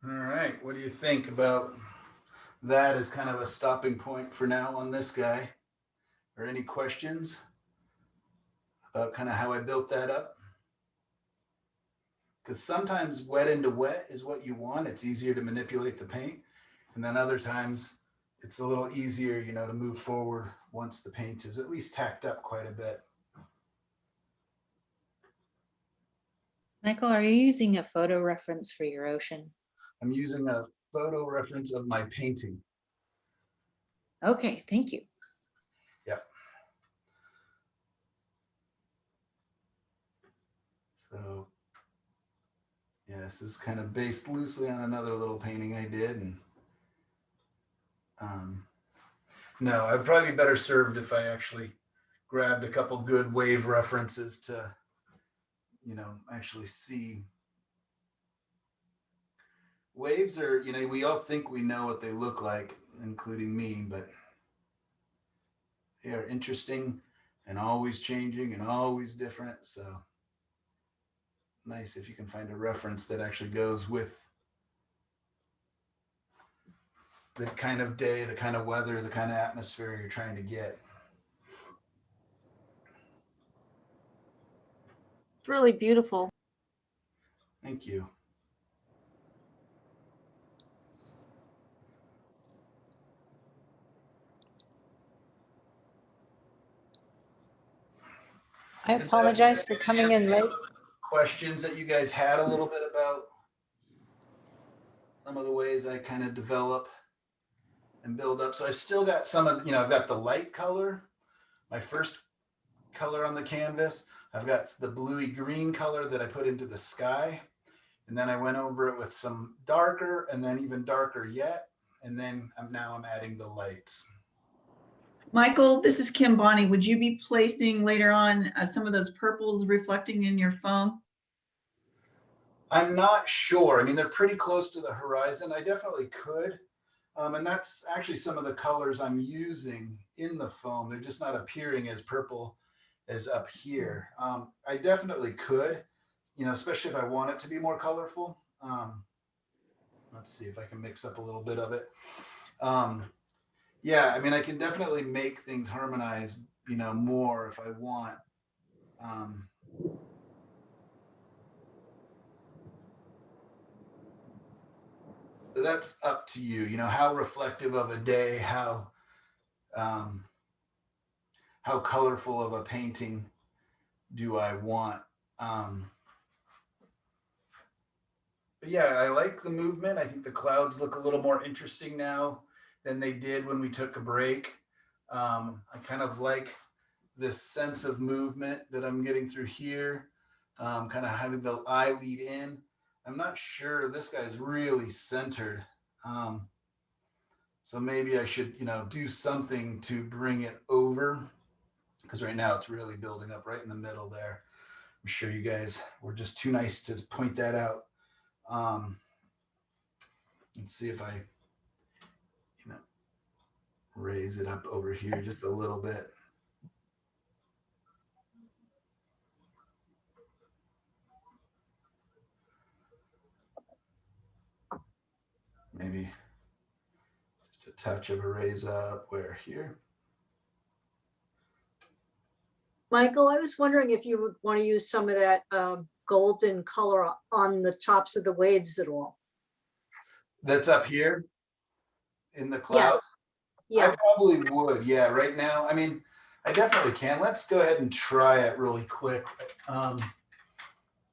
All right, what do you think about that as kind of a stopping point for now on this guy? Or any questions? about kind of how I built that up. Because sometimes wet into wet is what you want. It's easier to manipulate the paint. And then other times it's a little easier, you know, to move forward once the paint is at least tacked up quite a bit. Michael, are you using a photo reference for your ocean? I'm using a photo reference of my painting. Okay, thank you. Yep. So, yeah, this is kind of based loosely on another little painting I did. And no, I'd probably be better served if I actually grabbed a couple good wave references to, you know, actually see. Waves are, you know, we all think we know what they look like, including me, but they are interesting and always changing and always different. So nice if you can find a reference that actually goes with the kind of day, the kind of weather, the kind of atmosphere you're trying to get. It's really beautiful. Thank you. I apologize for coming in late. Questions that you guys had a little bit about some of the ways I kind of develop and build up. So I've still got some of, you know, I've got the light color, my first color on the canvas. I've got the bluey green color that I put into the sky. And then I went over it with some darker and then even darker yet. And then now I'm adding the lights. Michael, this is Kim Bonnie. Would you be placing later on some of those purples reflecting in your foam? I'm not sure. I mean, they're pretty close to the horizon. I definitely could. And that's actually some of the colors I'm using in the foam. They're just not appearing as purple as up here. I definitely could, you know, especially if I want it to be more colorful. Let's see if I can mix up a little bit of it. Yeah, I mean, I can definitely make things harmonize, you know, more if I want. So that's up to you, you know, how reflective of a day, how colorful of a painting do I want? But yeah, I like the movement. I think the clouds look a little more interesting now than they did when we took a break. I kind of like this sense of movement that I'm getting through here, kind of having the eye lead in. I'm not sure this guy's really centered. So maybe I should, you know, do something to bring it over, because right now it's really building up right in the middle there. I'm sure you guys were just too nice to point that out. Let's see if I, you know, raise it up over here just a little bit. Maybe just a touch of a raise up where here. Michael, I was wondering if you would want to use some of that golden color on the tops of the waves at all. That's up here in the cloud? Yes. Yeah. I probably would. Yeah, right now. I mean, I definitely can. Let's go ahead and try it really quick.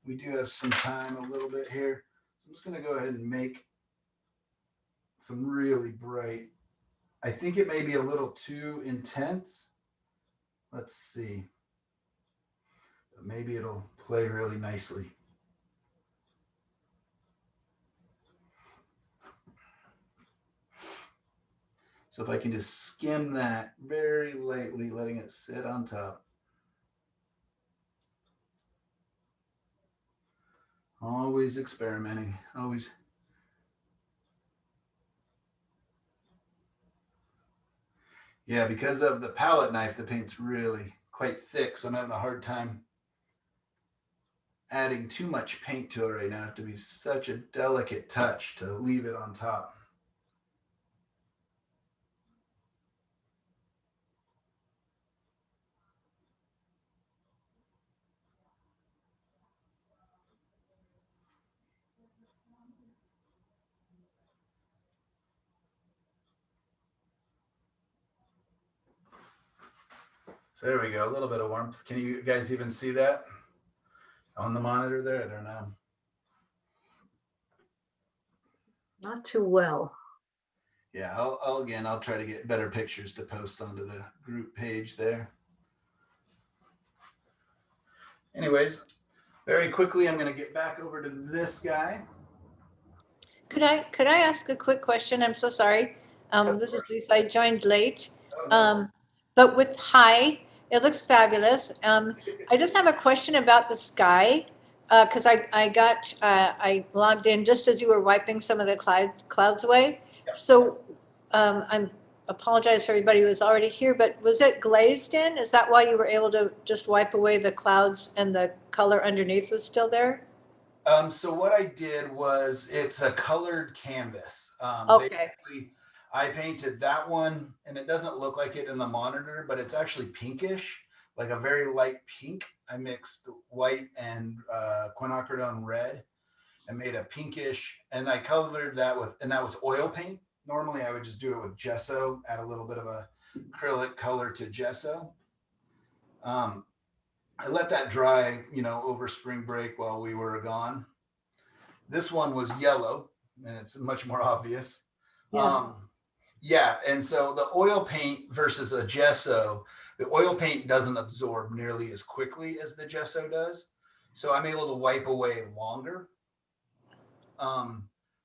We do have some time a little bit here. So I'm just going to go ahead and make some really bright. I think it may be a little too intense. Let's see. But maybe it'll play really nicely. So if I can just skim that very lightly, letting it sit on top. Always experimenting, always. Yeah, because of the palette knife, the paint's really quite thick, so I'm having a hard time adding too much paint to it right now. It have to be such a delicate touch to leave it on top. There we go, a little bit of warmth. Can you guys even see that on the monitor there? I don't know. Not too well. Yeah, I'll try to get better pictures to post onto the group page there. Anyways, very quickly, I'm going to get back over to this guy. Could I ask a quick question? I'm so sorry. This is Lisa. I joined late. But with hi, it looks fabulous. I just have a question about the sky. Because I logged in just as you were wiping some of the clouds away. So I'm apologize for everybody who was already here, but was it glazed in? Is that why you were able to just wipe away the clouds and the color underneath was still there? So what I did was it's a colored canvas. Okay. Basically, I painted that one, and it doesn't look like it in the monitor, but it's actually pinkish, like a very light pink. I mixed white and quinacridone red and made a pinkish, and I colored that with, and that was oil paint. Normally I would just do it with gesso, add a little bit of a acrylic color to gesso. I let that dry, over spring break while we were gone. This one was yellow, and it's much more obvious. Yeah. And so the oil paint versus a gesso, the oil paint doesn't absorb nearly as quickly as the gesso does. So I'm able to wipe away longer.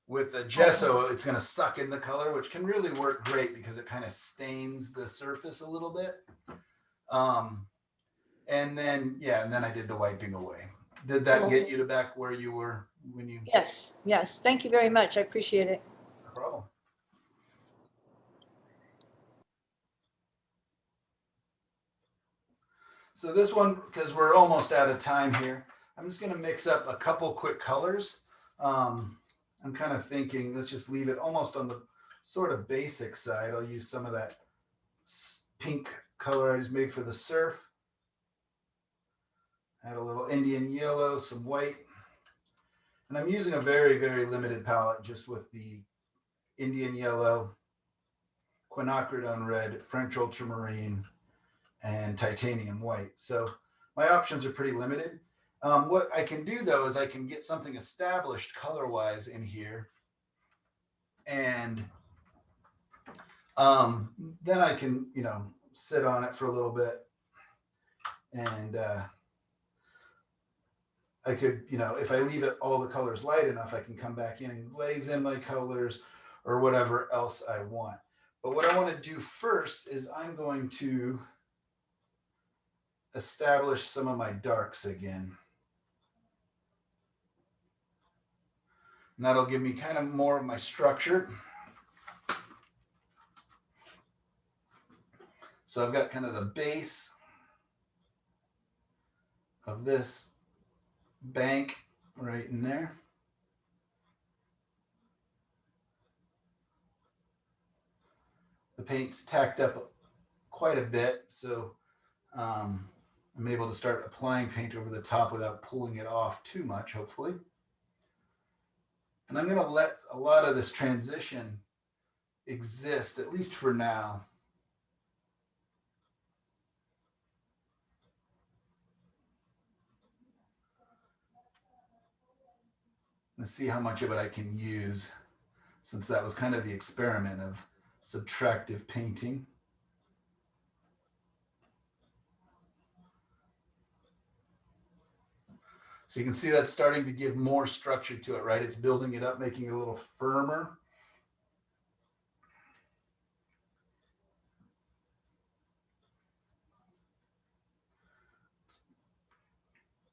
With the gesso, it's going to suck in the color, which can really work great because it kind of stains the surface a little bit. And then I did the wiping away. Did that get you to back where you were when you? Yes. Thank you very much. I appreciate it. No problem. So this one, because we're almost out of time here, I'm just going to mix up a couple quick colors. I'm kind of thinking, let's just leave it almost on the sort of basic side. I'll use some of that pink color I just made for the surf. Add a little Indian yellow, some white. And I'm using a very, very limited palette just with the Indian yellow, quinacridone red, French ultramarine, and titanium white. So my options are pretty limited. What I can do though is I can get something established color-wise in here, and then I can, sit on it for a little bit, and I could, if I leave it all the colors light enough, I can come back in and glaze in my colors or whatever else I want. But what I want to do first is I'm going to establish some of my darks again. And that'll give me kind of more of my structure. So I've got kind of the base of this bank right in there. The paint's tacked up quite a bit, so I'm able to start applying paint over the top without pulling it off too much, hopefully. And I'm going to let a lot of this transition exist, at least for now. Let's see how much of it I can use, since that was kind of the experiment of subtractive painting. So you can see that's starting to give more structure to it, right? It's building it up, making it a little firmer.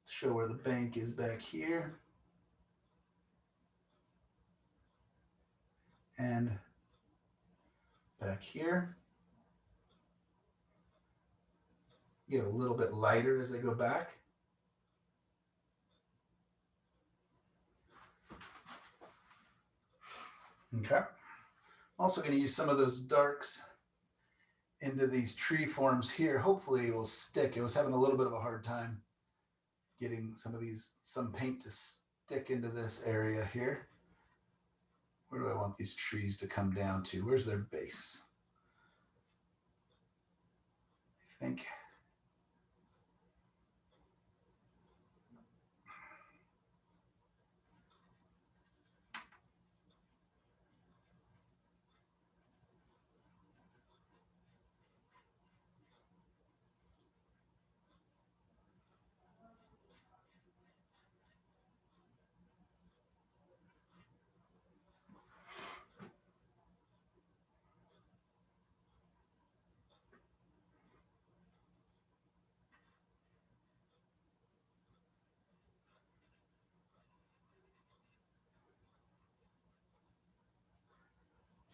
Show where the bank is back here. And back here. Get a little bit lighter as I go back. Okay. Also going to use some of those darks into these tree forms here. Hopefully it will stick. I was having a little bit of a hard time getting some paint to stick into this area here. Where do I want these trees to come down to? Where's their base? I think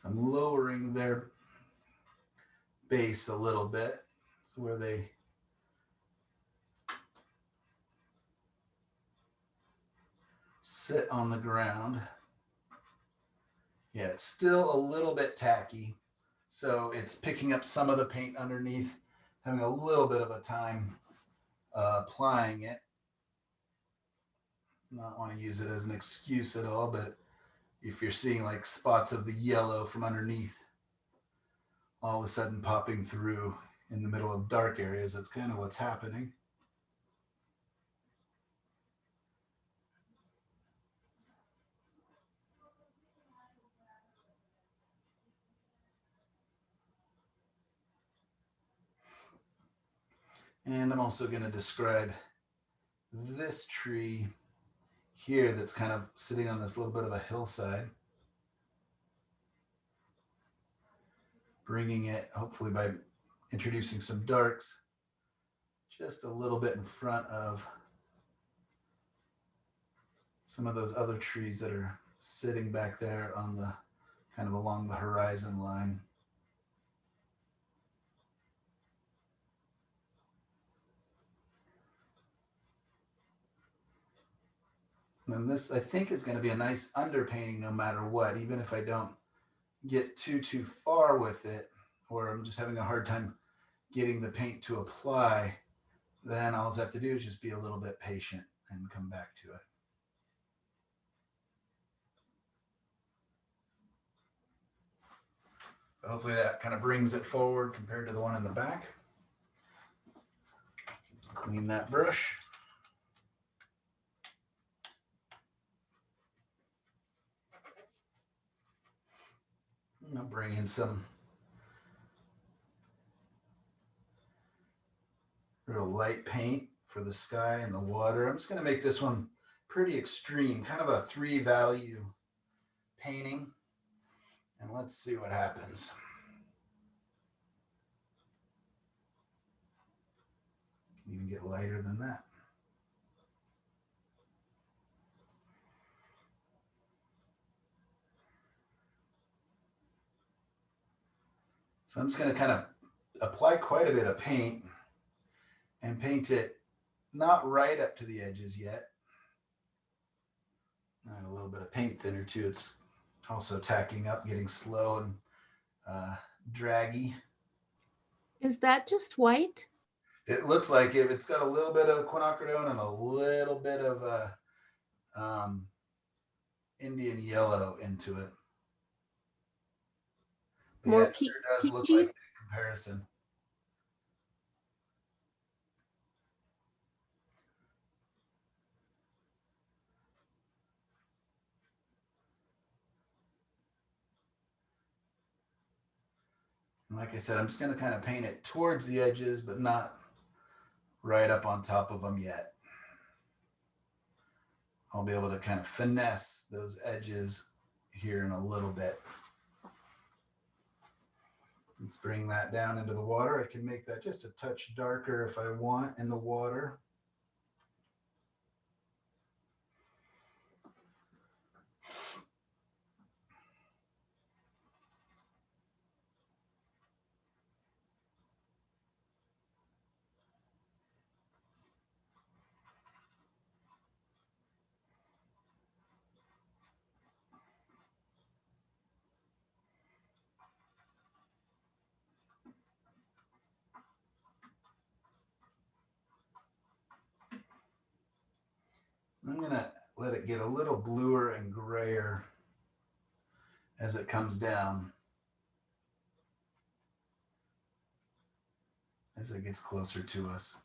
So I'm lowering their base a little bit. So where they sit on the ground. Yeah, it's still a little bit tacky. So it's picking up some of the paint underneath, having a little bit of a time applying it. Not want to use it as an excuse at all, but if you're seeing like spots of the yellow from underneath all of a sudden popping through in the middle of dark areas, that's kind of what's happening. And I'm also going to describe this tree here that's kind of sitting on this little bit of a hillside. Bringing it, hopefully by introducing some darks, just a little bit in front of some of those other trees that are sitting back there on the kind of along the horizon line. And this, I think, is going to be a nice underpainting no matter what, even if I don't get too far with it, or I'm just having a hard time getting the paint to apply, then all I have to do is just be a little bit patient and come back to it. Hopefully that kind of brings it forward compared to the one in the back. Clean that brush. I'll bring in some real light paint for the sky and the water. I'm just going to make this one pretty extreme, kind of a 3-value painting. And let's see what happens. Can even get lighter than that. So I'm just going to kind of apply quite a bit of paint and paint it not right up to the edges yet. And a little bit of paint thinner too. It's also tacking up, getting slow and draggy. Is that just white? It looks like it. It's got a little bit of quinacridone and a little bit of Indian yellow into it. But More yeah, it sure does look like it in comparison. And like I said, I'm just going to kind of paint it towards the edges, but not right up on top of them yet. I'll be able to kind of finesse those edges here in a little bit. Let's bring that down into the water. I can make that just a touch darker if I want in the water. I'm going to let it get a little bluer and grayer as it comes down, as it gets closer to us.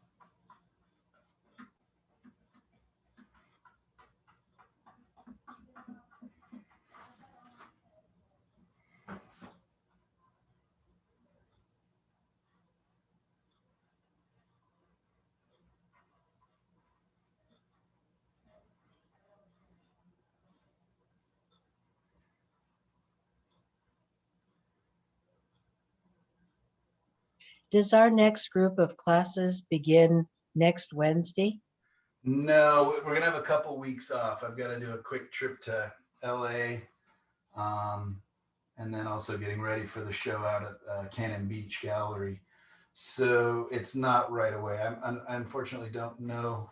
Does our next group of classes begin next Wednesday? No, we're going to have a couple weeks off. I've got to do a quick trip to LA. and then also getting ready for the show out at Cannon Beach Gallery. So it's not right away. I unfortunately don't know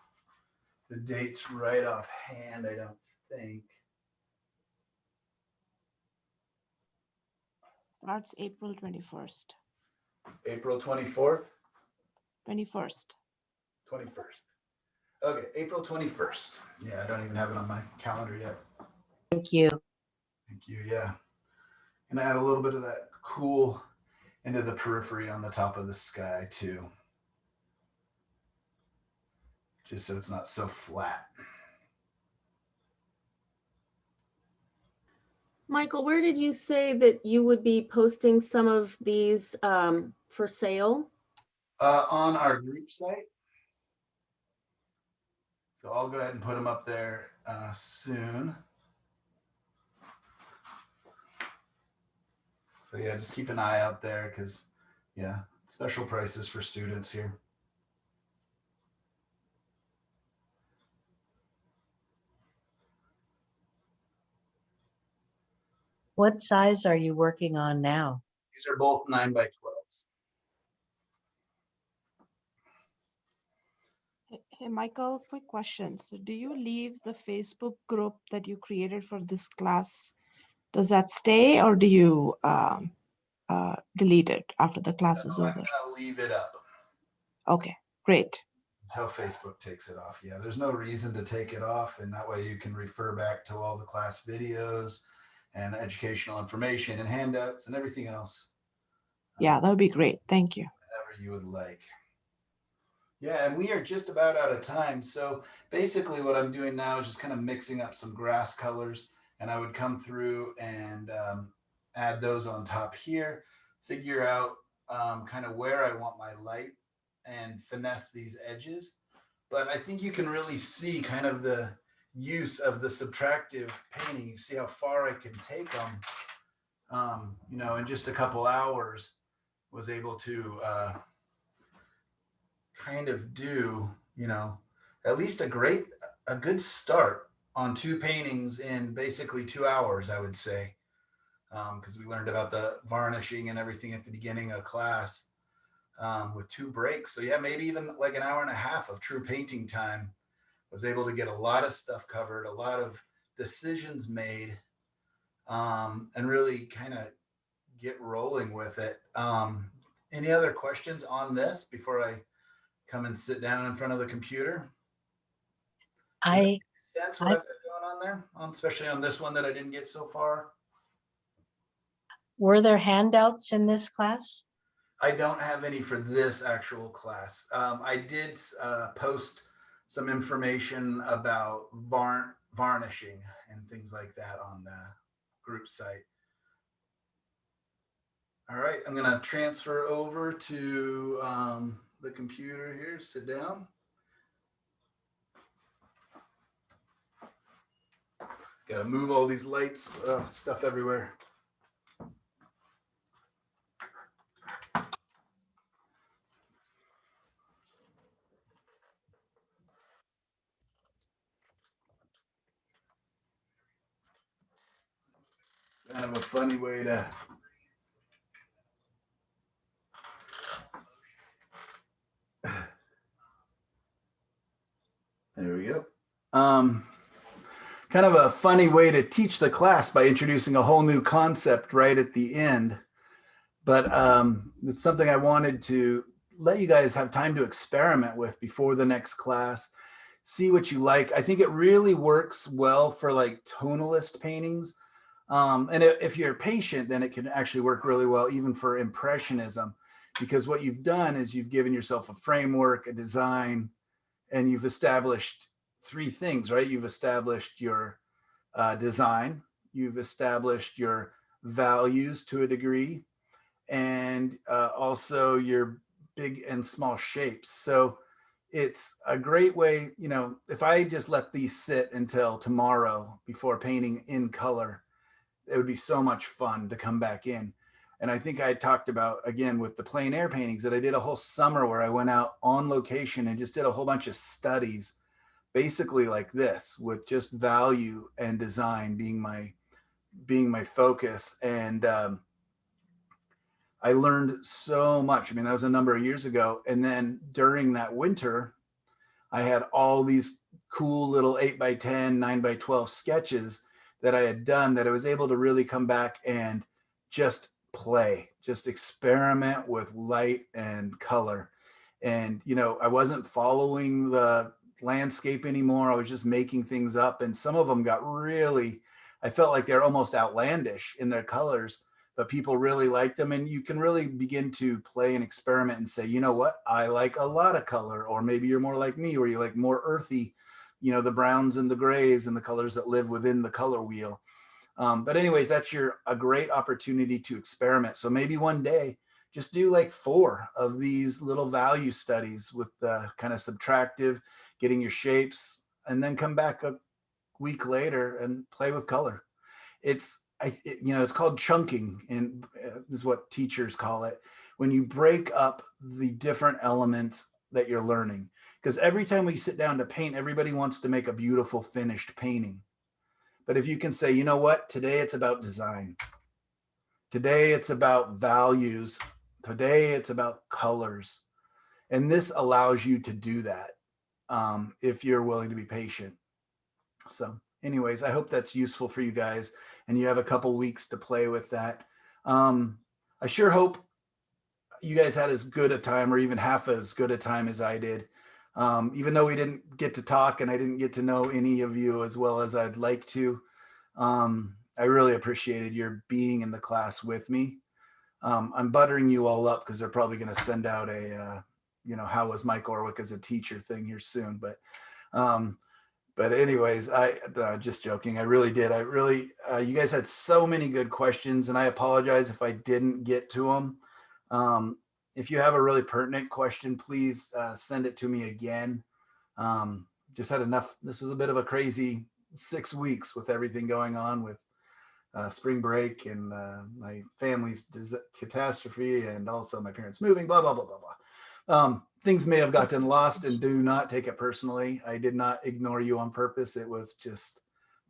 the dates right offhand, I don't think. Starts April 21st. April 24th? 21st. 21st. Okay, April 21st. Yeah, I don't even have it on my calendar yet. Thank you. Thank you, yeah. And add a little bit of that cool into the periphery on the top of the sky too. Just so it's not so flat. Michael, where did you say that you would be posting some of these for sale? On our group site. So I'll go ahead and put them up there soon. So yeah, just keep an eye out there because yeah, special prices for students here. What size are you working on now? These are both 9x12s. Hey, Michael, quick question. So do you leave the Facebook group that you created for this class? Does that stay or do you delete it after the class is I'm over? gonna leave it up. Okay, great. Until Facebook takes it off. Yeah, there's no reason to take it off, and that way you can refer back to all the class videos and educational information and handouts and everything else. Yeah, that would be great. Thank you. Whatever you would like. Yeah, and we are just about out of time. So basically what I'm doing now is just kind of mixing up some grass colors, and I would come through and add those on top here, figure out kind of where I want my light and finesse these edges. But I think you can really see kind of the use of the subtractive painting. You see how far I can take them, you know, in just a couple hours was able to kind of do, you know, at least a good start on two paintings in basically 2 hours, I would say, because we learned about the varnishing and everything at the beginning of class with 2 breaks. So yeah, maybe even like an hour and a half of true painting time. Was able to get a lot of stuff covered, a lot of decisions made, and really kind of get rolling with it. Any other questions on this before I come and sit down in front of the computer? Does that make sense what I've got going on there, especially on this one that I didn't get so far? Were there handouts in this class? I don't have any for this actual class. I did post some information about varnishing and things like that on the group site. All right, I'm gonna transfer over to the computer here, sit down. Gotta move all these lights, stuff everywhere. Kind of a funny way to there we go. Kind of a funny way to teach the class by introducing a whole new concept right at the end. But it's something I wanted to let you guys have time to experiment with before the next class. See what you like. I think it really works well for like tonalist paintings. And if you're patient, then it can actually work really well even for impressionism, because what you've done is you've given yourself a framework, a design, and you've established 3 things, right? You've established your design, you've established your values to a degree, and also your big and small shapes. So it's a great way, you know, if I just let these sit until tomorrow before painting in color, it would be so much fun to come back in. And I think I talked about, again, with the plein air paintings, that I did a whole summer where I went out on location and just did a whole bunch of studies, basically like this, with just value and design being my being my focus. And I learned so much. I mean, that was a number of years ago. And then during that winter, I had all these cool little 8x10, 9x12 sketches that I had done that I was able to really come back and just play, just experiment with light and color. And, you know, I wasn't following the landscape anymore. I was just making things up. And some of them got really, I felt like they're almost outlandish in their colors, but people really liked them. And you can really begin to play and experiment and say, you know what, I like a lot of color, or maybe you're more like me, where you like more earthy, you know, the browns and the grays and the colors that live within the color wheel. But anyways, that's a great opportunity to experiment. So maybe one day, just do like 4 of these little value studies with the kind of subtractive, getting your shapes, and then come back a week later and play with color. It's it's called chunking, and is what teachers call it, when you break up the different elements that you're learning. Because every time we sit down to paint, everybody wants to make a beautiful finished painting. But if you can say, you know what, today it's about design. Today it's about values. Today it's about colors. And this allows you to do that if you're willing to be patient. So anyways, I hope that's useful for you guys, and you have a couple weeks to play with that. I sure hope you guys had as good a time, or even half as good a time as I did. Even though we didn't get to talk and I didn't get to know any of you as well as I'd like to, I really appreciated your being in the class with me. I'm buttering you all up because they're probably going to send out a, how was Mike Orwick as a teacher thing here soon. But anyways, just joking. I really did. You guys had so many good questions, and I apologize if I didn't get to them. If you have a really pertinent question, please send it to me again. Just had enough. This was a bit of a crazy 6 weeks with everything going on with spring break and my family's catastrophe, and also my parents moving, blah, blah, blah, blah, blah. Things may have gotten lost, and do not take it personally. I did not ignore you on purpose. It was just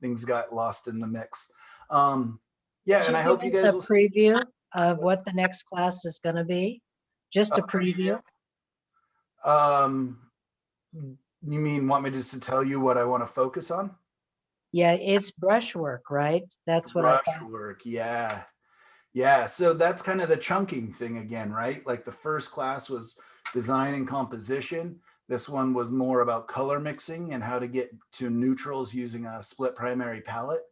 things got lost in the mix. Yeah, Could and you I give hope you us guys a will. preview of what the next class is going to be? Just a preview? You mean want me just to tell you what I want to focus on? Yeah, it's brushwork, right? That's what I thought. Brushwork, yeah. Yeah, so that's kind of the chunking thing again, right? Like the first class was design and composition. This one was more about color mixing and how to get to neutrals using a split primary palette.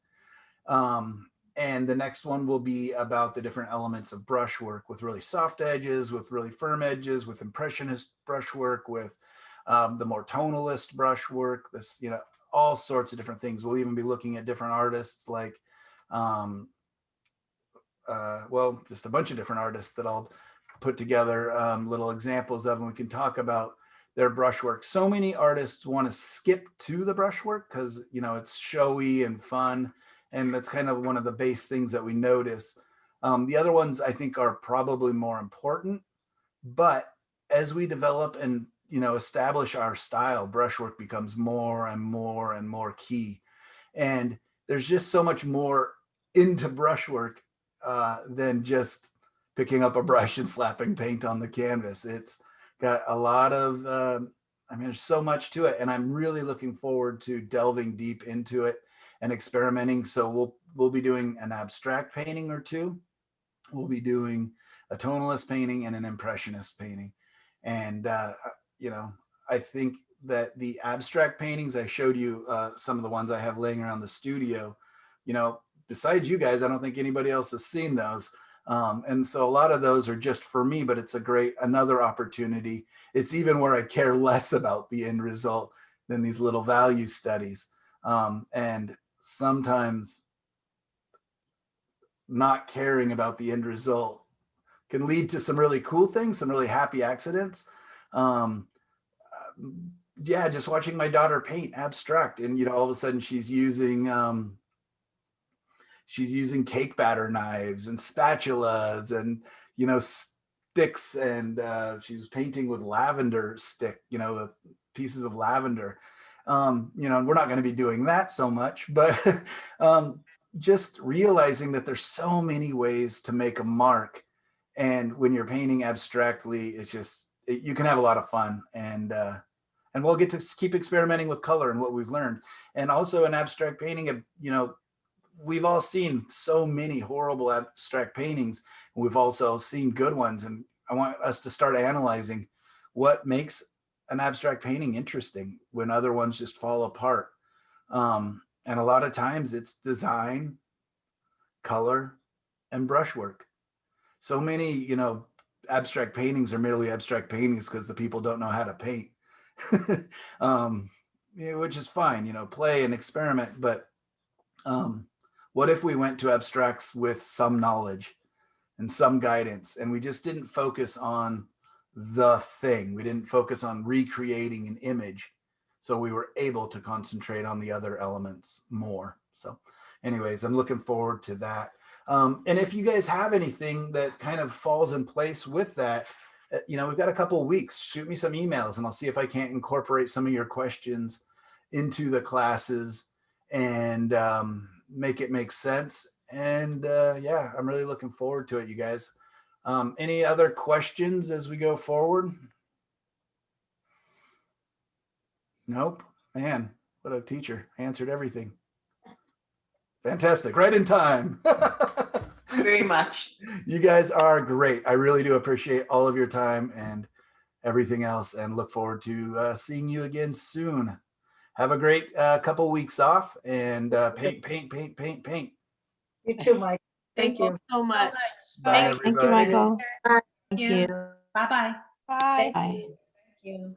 And the next one will be about the different elements of brushwork, with really soft edges, with really firm edges, with impressionist brushwork, with the more tonalist brushwork, this, all sorts of different things. We'll even be looking at different artists like, just a bunch of different artists that I'll put together little examples of, and we can talk about their brushwork. So many artists want to skip to the brushwork because, it's showy and fun. And that's kind of one of the base things that we notice. The other ones I think are probably more important, but as we develop and, establish our style, brushwork becomes more and more and more key. And there's just so much more into brushwork than just picking up a brush and slapping paint on the canvas. It's got a lot of, there's so much to it, and I'm really looking forward to delving deep into it and experimenting. So we'll be doing an abstract painting or two. We'll be doing a tonalist painting and an impressionist painting. And, I think that the abstract paintings, I showed you some of the ones I have laying around the studio, besides you guys, I don't think anybody else has seen those. And so a lot of those are just for me, but it's another opportunity. It's even where I care less about the end result than these little value studies. And sometimes not caring about the end result can lead to some really cool things, some really happy accidents. Just watching my daughter paint abstract, and all of a sudden she's using cake batter knives and spatulas and sticks, and she was painting with lavender stick, the pieces of lavender. We're not going to be doing that so much, but just realizing that there's so many ways to make a mark. And when you're painting abstractly, it's just, you can have a lot of fun. And we'll get to keep experimenting with color and what we've learned. And also in abstract painting, you know, we've all seen so many horrible abstract paintings. We've also seen good ones. And I want us to start analyzing what makes an abstract painting interesting when other ones just fall apart. And a lot of times it's design, color, and brushwork. So many, you know, abstract paintings are merely abstract paintings because the people don't know how to paint. Yeah, which is fine, you know, play and experiment. But what if we went to abstracts with some knowledge and some guidance, and we just didn't focus on the thing? We didn't focus on recreating an image. So we were able to concentrate on the other elements more. So anyways, I'm looking forward to that. And if you guys have anything that kind of falls in place with that, you know, we've got a couple of weeks, shoot me some emails and I'll see if I can't incorporate some of your questions into the classes and make it make sense. And yeah, I'm really looking forward to it, you guys. Any other questions as we go forward? Nope. Man, what a teacher. Answered everything. Fantastic. Right in time. Very much. You guys are great. I really do appreciate all of your time and everything else, and look forward to seeing you again soon. Have a great couple weeks off, and paint, paint, paint, paint, paint. You too, Mike. Thank you so much. Bye, Thank you, everybody. Michael. Thank you. Bye-bye. Bye. Bye. Thank you.